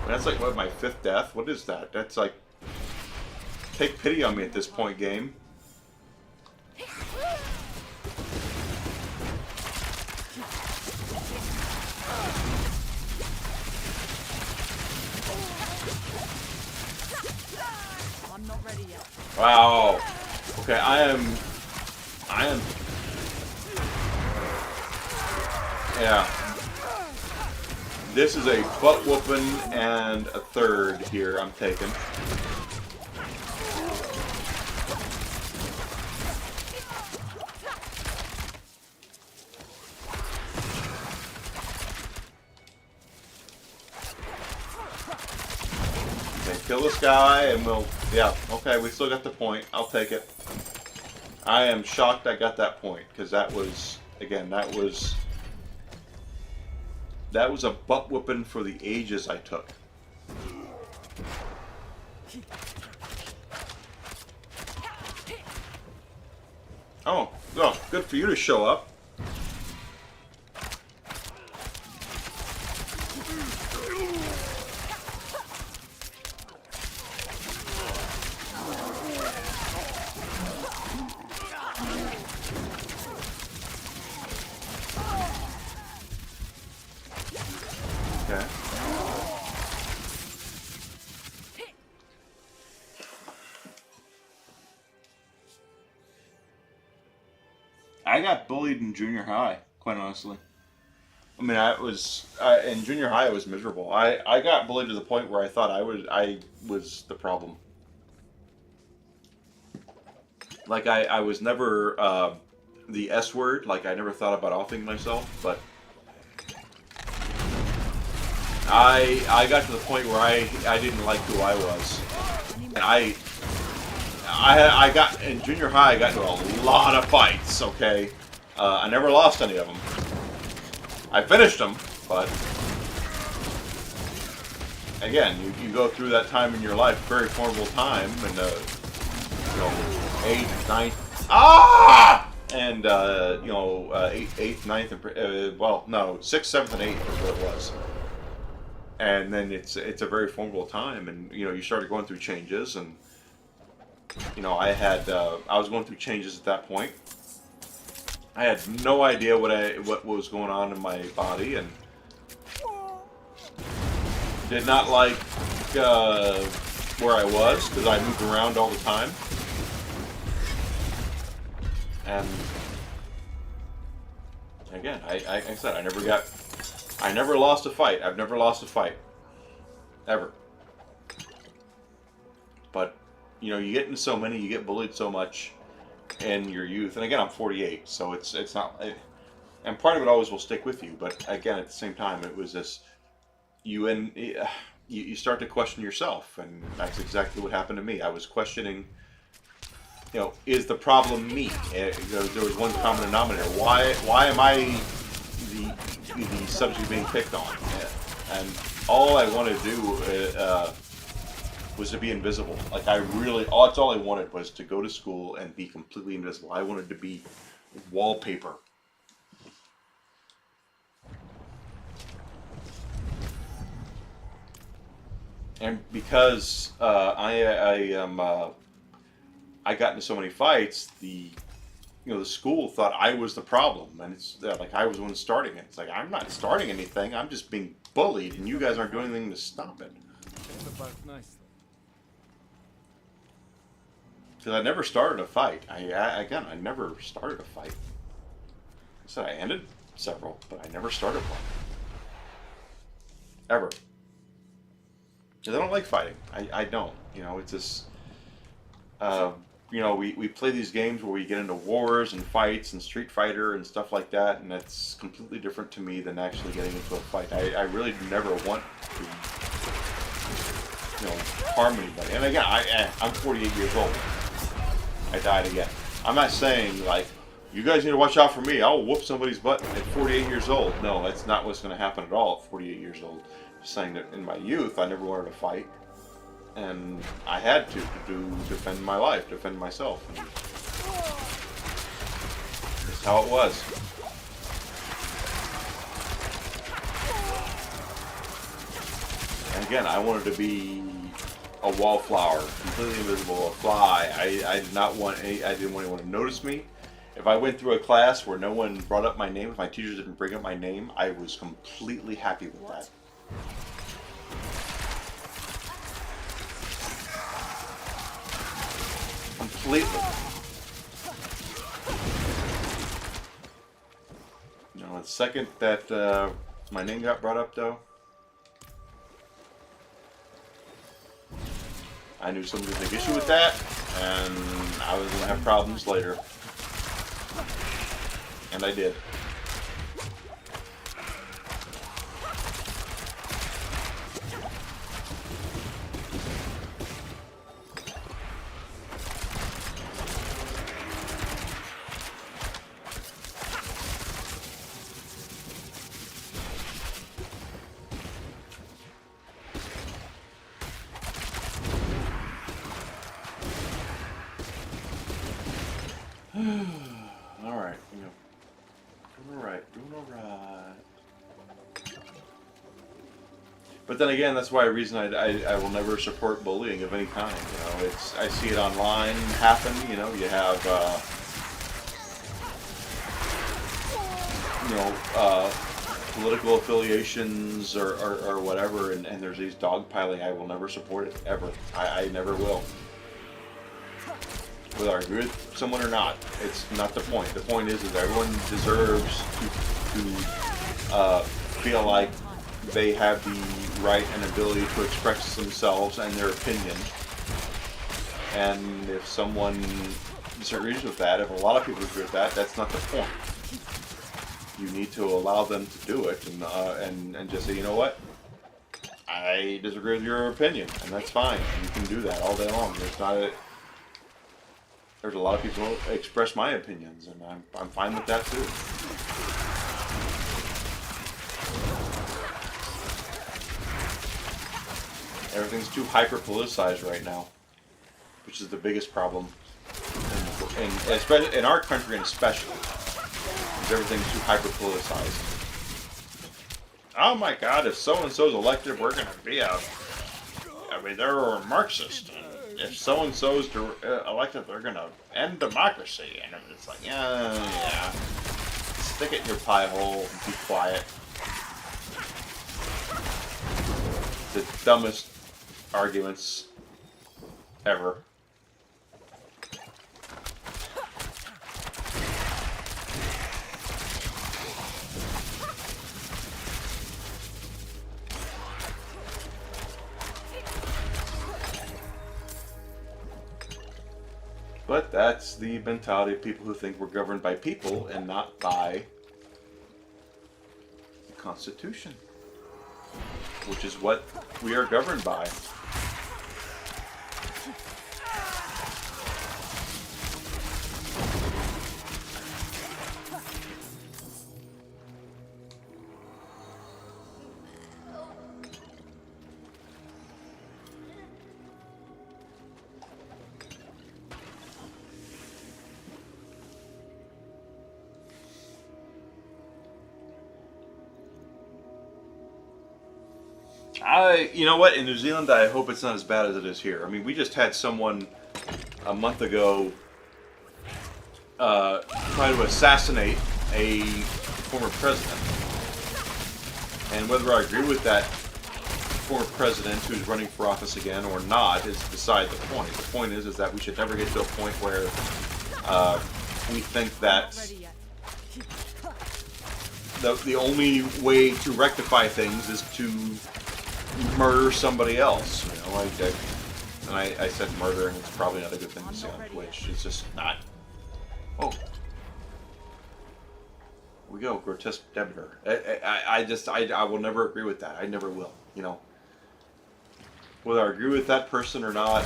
That's like, what, my 5th death? What is that? That's like... Take pity on me at this point, game. I'm not ready yet. Wow. Okay, I am... Yeah. This is a butt whooping and a third here I'm taking. Okay, kill this guy and we'll... Yeah, okay, we still got the point. I'll take it. I am shocked I got that point, because that was... Again, that was a butt whooping for the ages I took. Oh, well, good for you to show up. Okay. I got bullied in junior high, quite honestly. I mean, in junior high I was miserable. I got bullied to the point where I thought I was the problem. Like I was never the S word. Like I never thought about offing myself, but I got to the point where I didn't like who I was, and I got in junior high. I got into a lot of fights. Okay, I never lost any of them. I finished them, but again, you go through that time in your life, very formidable time, and 8th, 9th, and 8th, 9th, and well, no, 6th, 7th, and 8th is what it was. And then it's a very formidable time, and you started going through changes, and I was going through changes at that point. I had no idea what was going on in my body, and did not like where I was because I moved around all the time, and again, like I said, I never lost a fight. I've never lost a fight. Ever. But, you get into so many, you get bullied so much in your youth. And again, I'm 48, so it's not... and part of it always will stick with you. But again, at the same time, it was this... You start to question yourself. And that's exactly what happened to me. I was questioning, is the problem me? There was one common denominator. Why am I the subject being picked on? And all I want to do was to be invisible. Like I really, that's all I wanted was to go to school and be completely invisible. I wanted to be wallpaper. And because I got into so many fights, the school thought I was the problem, and it's like I was the one starting it. It's like I'm not starting anything. I'm just being bullied, and you guys aren't doing anything to stop it. Because I never started a fight. I never started a fight. I said I ended several, but I never started one. Ever. Because I don't like fighting. I don't. It's just... we play these games where we get into wars and fights and Street Fighter and stuff like that, and that's completely different to me than actually getting into a fight. I really never want to, harm anybody. And again, I'm 48 years old. I died again. I'm not saying, like, you guys need to watch out for me. I'll whoop somebody's butt at 48 years old. No, that's not what's going to happen at all at 48 years old. Just saying that in my youth, I never wanted to fight. And I had to defend my life, defend myself. And that's how it was. And again, I wanted to be a wallflower, completely invisible, a fly. I did not want I didn't want anyone to notice me. If I went through a class where no one brought up my name, if my teachers didn't bring up my name, I was completely happy with that. Completely. The second that my name got brought up, though, I knew somebody would take issue with that, and I was going to have problems later. And I did. Alright, doing alright. But then again, that's why I will never support bullying of any kind. I see it online happen. You have political affiliations or whatever, and there's these dogpiling. I will never support it ever. I never will. Whether I agree with someone or not, it's not the point. The point is that everyone deserves to feel like they have the right and ability to express themselves and their opinion. And if someone disagrees with that, if a lot of people agree with that, that's not the point. You need to allow them to do it and just say, you know what? I disagree with your opinion, and that's fine. You can do that all day long. There's a lot of people who express my opinions, and I'm fine with that too. Everything's too hyper-politicized right now, which is the biggest problem, and especially in our country, and especially, because everything's too hyper-politicized. Oh my God! If so and so's elected, we're gonna be they're a Marxist. If so and so's elected, they're gonna end democracy, and it's like, yeah. Stick it in your pie hole and be quiet. The dumbest arguments ever. But that's the mentality of people who think we're governed by people and not by the Constitution, which is what we are governed by. You know what? In New Zealand, I hope it's not as bad as it is here. I mean, we just had someone a month ago try to assassinate a former president. And whether I agree with that former president who's running for office again or not is beside the point. The point is that we should never get to a point where we think that Ready yet. the only way to rectify things is to murder somebody else. You know, I said murder, and it's probably not a good thing to say on Twitch. It's just not. Oh. Here we go, grotesque debitor. I will never agree with that. I never will. You know, whether I agree with that person or not,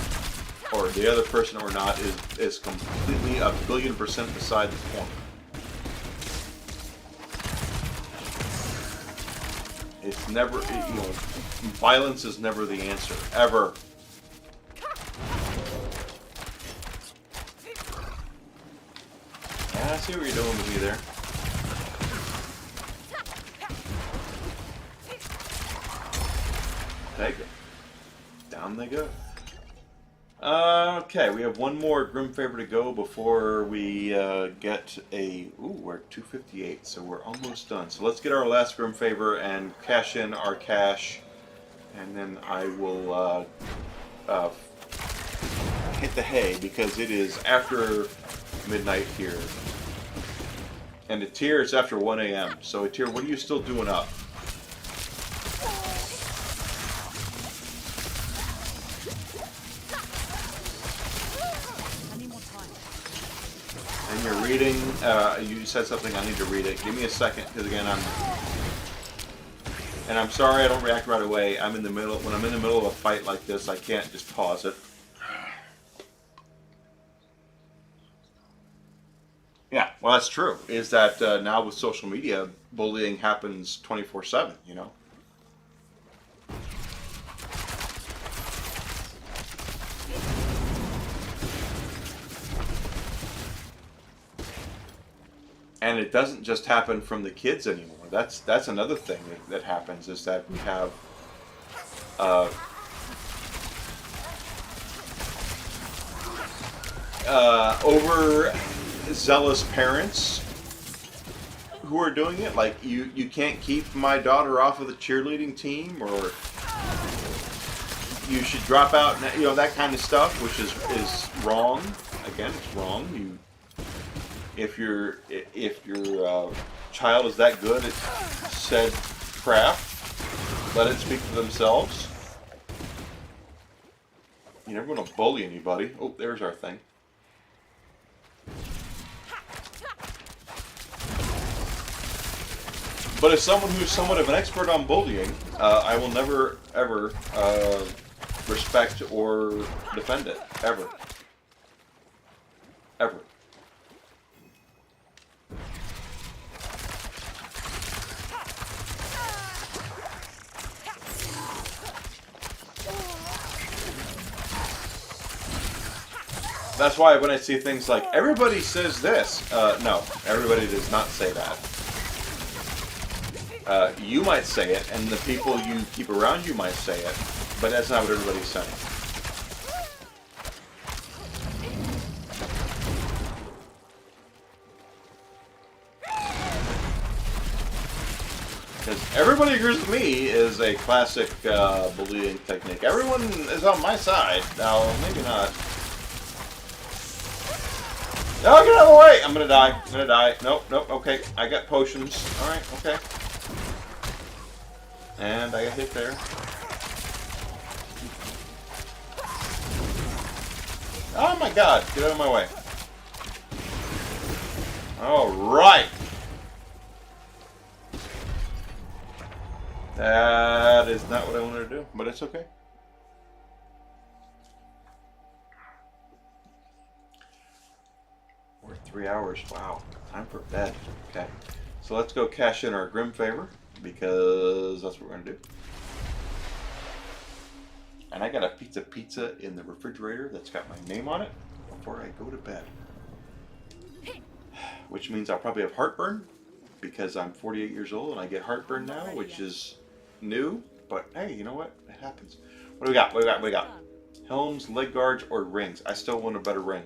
or the other person or not, is completely a billion% beside the point. It's never, you know, violence is never the answer, ever. Yeah, I see what you're doing with me there. Take it. Down they go. Okay, we have one more Grim Favor to go before we get a... Ooh, we're at 258, so we're almost done. So let's get our last Grim Favor and cash in our cash, and then I will hit the hay, because it is after midnight here. And Atir, it's after 1 a.m. So Atir, what are you still doing up? I need more time. And you're reading, you said something, I need to read it. Give me a second, because again, I'm sorry I don't react right away. When I'm in the middle of a fight like this, I can't just pause it. Yeah, well, that's true. Is that now with social media, bullying happens 24/7, you know? And it doesn't just happen from the kids anymore. That's another thing that happens, is that we have overzealous parents who are doing it. Like, you can't keep my daughter off of the cheerleading team, or you should drop out, you know, that kind of stuff, which is wrong. Again, it's wrong. If your child is that good at said craft, let it speak for themselves. You never want to bully anybody. Oh, there's our thing. But as someone who's somewhat of an expert on bullying, I will never, ever respect or defend it. Ever. Ever. That's why when I see things like, everybody says this, no, everybody does not say that. You might say it, and the people you keep around you might say it, but that's not what everybody's saying. Because everybody agrees with me is a classic bullying technique. Everyone is on my side. Now, maybe not. Oh, get out of the way! I'm gonna die. I'm gonna die. Nope, nope, okay. I got potions. Alright, okay. And I got hit there. Oh my god, get out of my way. Alright! That is not what I wanted to do, but it's okay. We're 3 hours. Wow. Time for bed. Okay. So let's go cash in our Grim Favor, because that's what we're going to do. And I got a pizza in the refrigerator that's got my name on it before I go to bed. Which means I'll probably have heartburn, because I'm 48 years old and I get heartburn now, which is new. But hey, you know what? It happens. What do we got? What do we got? What do we got? Helms, leg guards, or rings? I still want a better ring.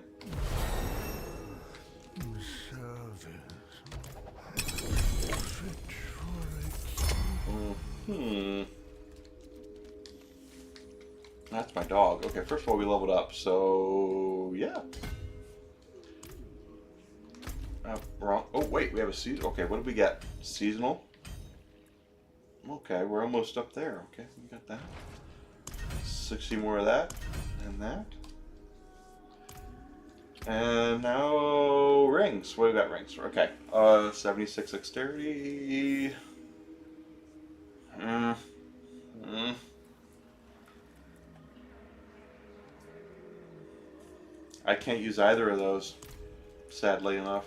That's my dog. Okay, first of all, we leveled up, so yeah. Wrong. Oh wait, we have a season. Okay, what did we get? Seasonal. Okay, we're almost up there. Okay, we got that. 60 more of that, and that. And now rings. What do we got? Rings. Okay. 76 dexterity. I can't use either of those, sadly enough.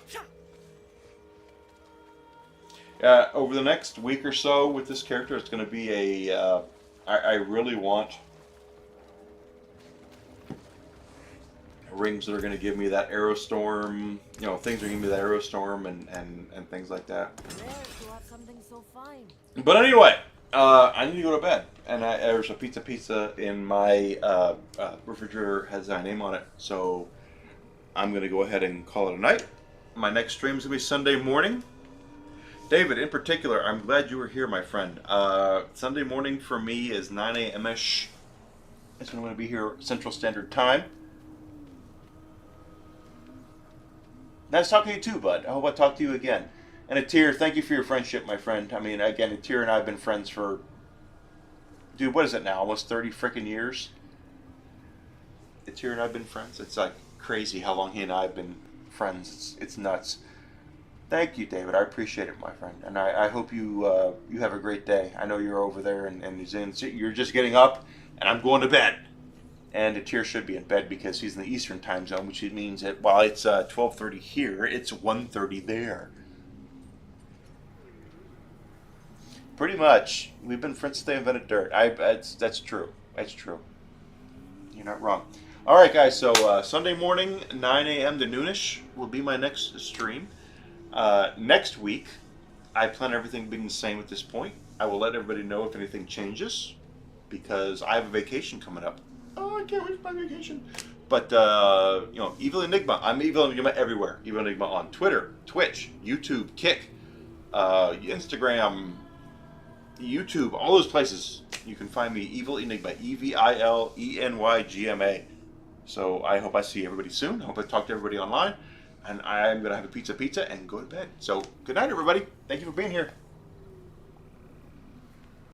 Over the next week or so with this character, it's going to be a. I really want rings that are going to give me that arrow storm. You know, things are going to give me that arrow storm and things like that. Rare to have something so fine. But anyway, I need to go to bed, and there's a pizza in my refrigerator, has my name on it, so I'm going to go ahead and call it a night. My next stream is going to be Sunday morning. David, in particular, I'm glad you were here, my friend. Sunday morning for me is 9 a.m.-ish. That's when I'm going to be here Central Standard Time. Nice talking to you too, bud. I hope I talk to you again. And Atir, thank you for your friendship, my friend. I mean, again, Atir and I have been friends for, dude, what is it now? Almost 30 freaking years? Atir and I have been friends. It's like crazy how long he and I have been friends. It's nuts. Thank you, David. I appreciate it, my friend. And I hope you you have a great day. I know you're over there and you're just getting up, and I'm going to bed. And Atir should be in bed because he's in the Eastern time zone, which means that while it's 12:30 here, it's 1:30 there. Pretty much. We've been friends since they invented dirt. That's true. That's true. You're not wrong. All right, guys. So Sunday morning, 9 a.m. to noonish will be my next stream. Next week, I plan everything being the same at this point. I will let everybody know if anything changes because I have a vacation coming up. Oh, I can't wait for my vacation. But, you know, Evil Enigma. I'm Evil Enigma everywhere. Evil Enigma on Twitter, Twitch, YouTube, Kick, Instagram, YouTube, all those places. You can find me, Evil Enigma, EVILENYGMA. So I hope I see everybody soon. I hope I talk to everybody online. And I'm going to have a pizza and go to bed. So good night, everybody. Thank you for being here.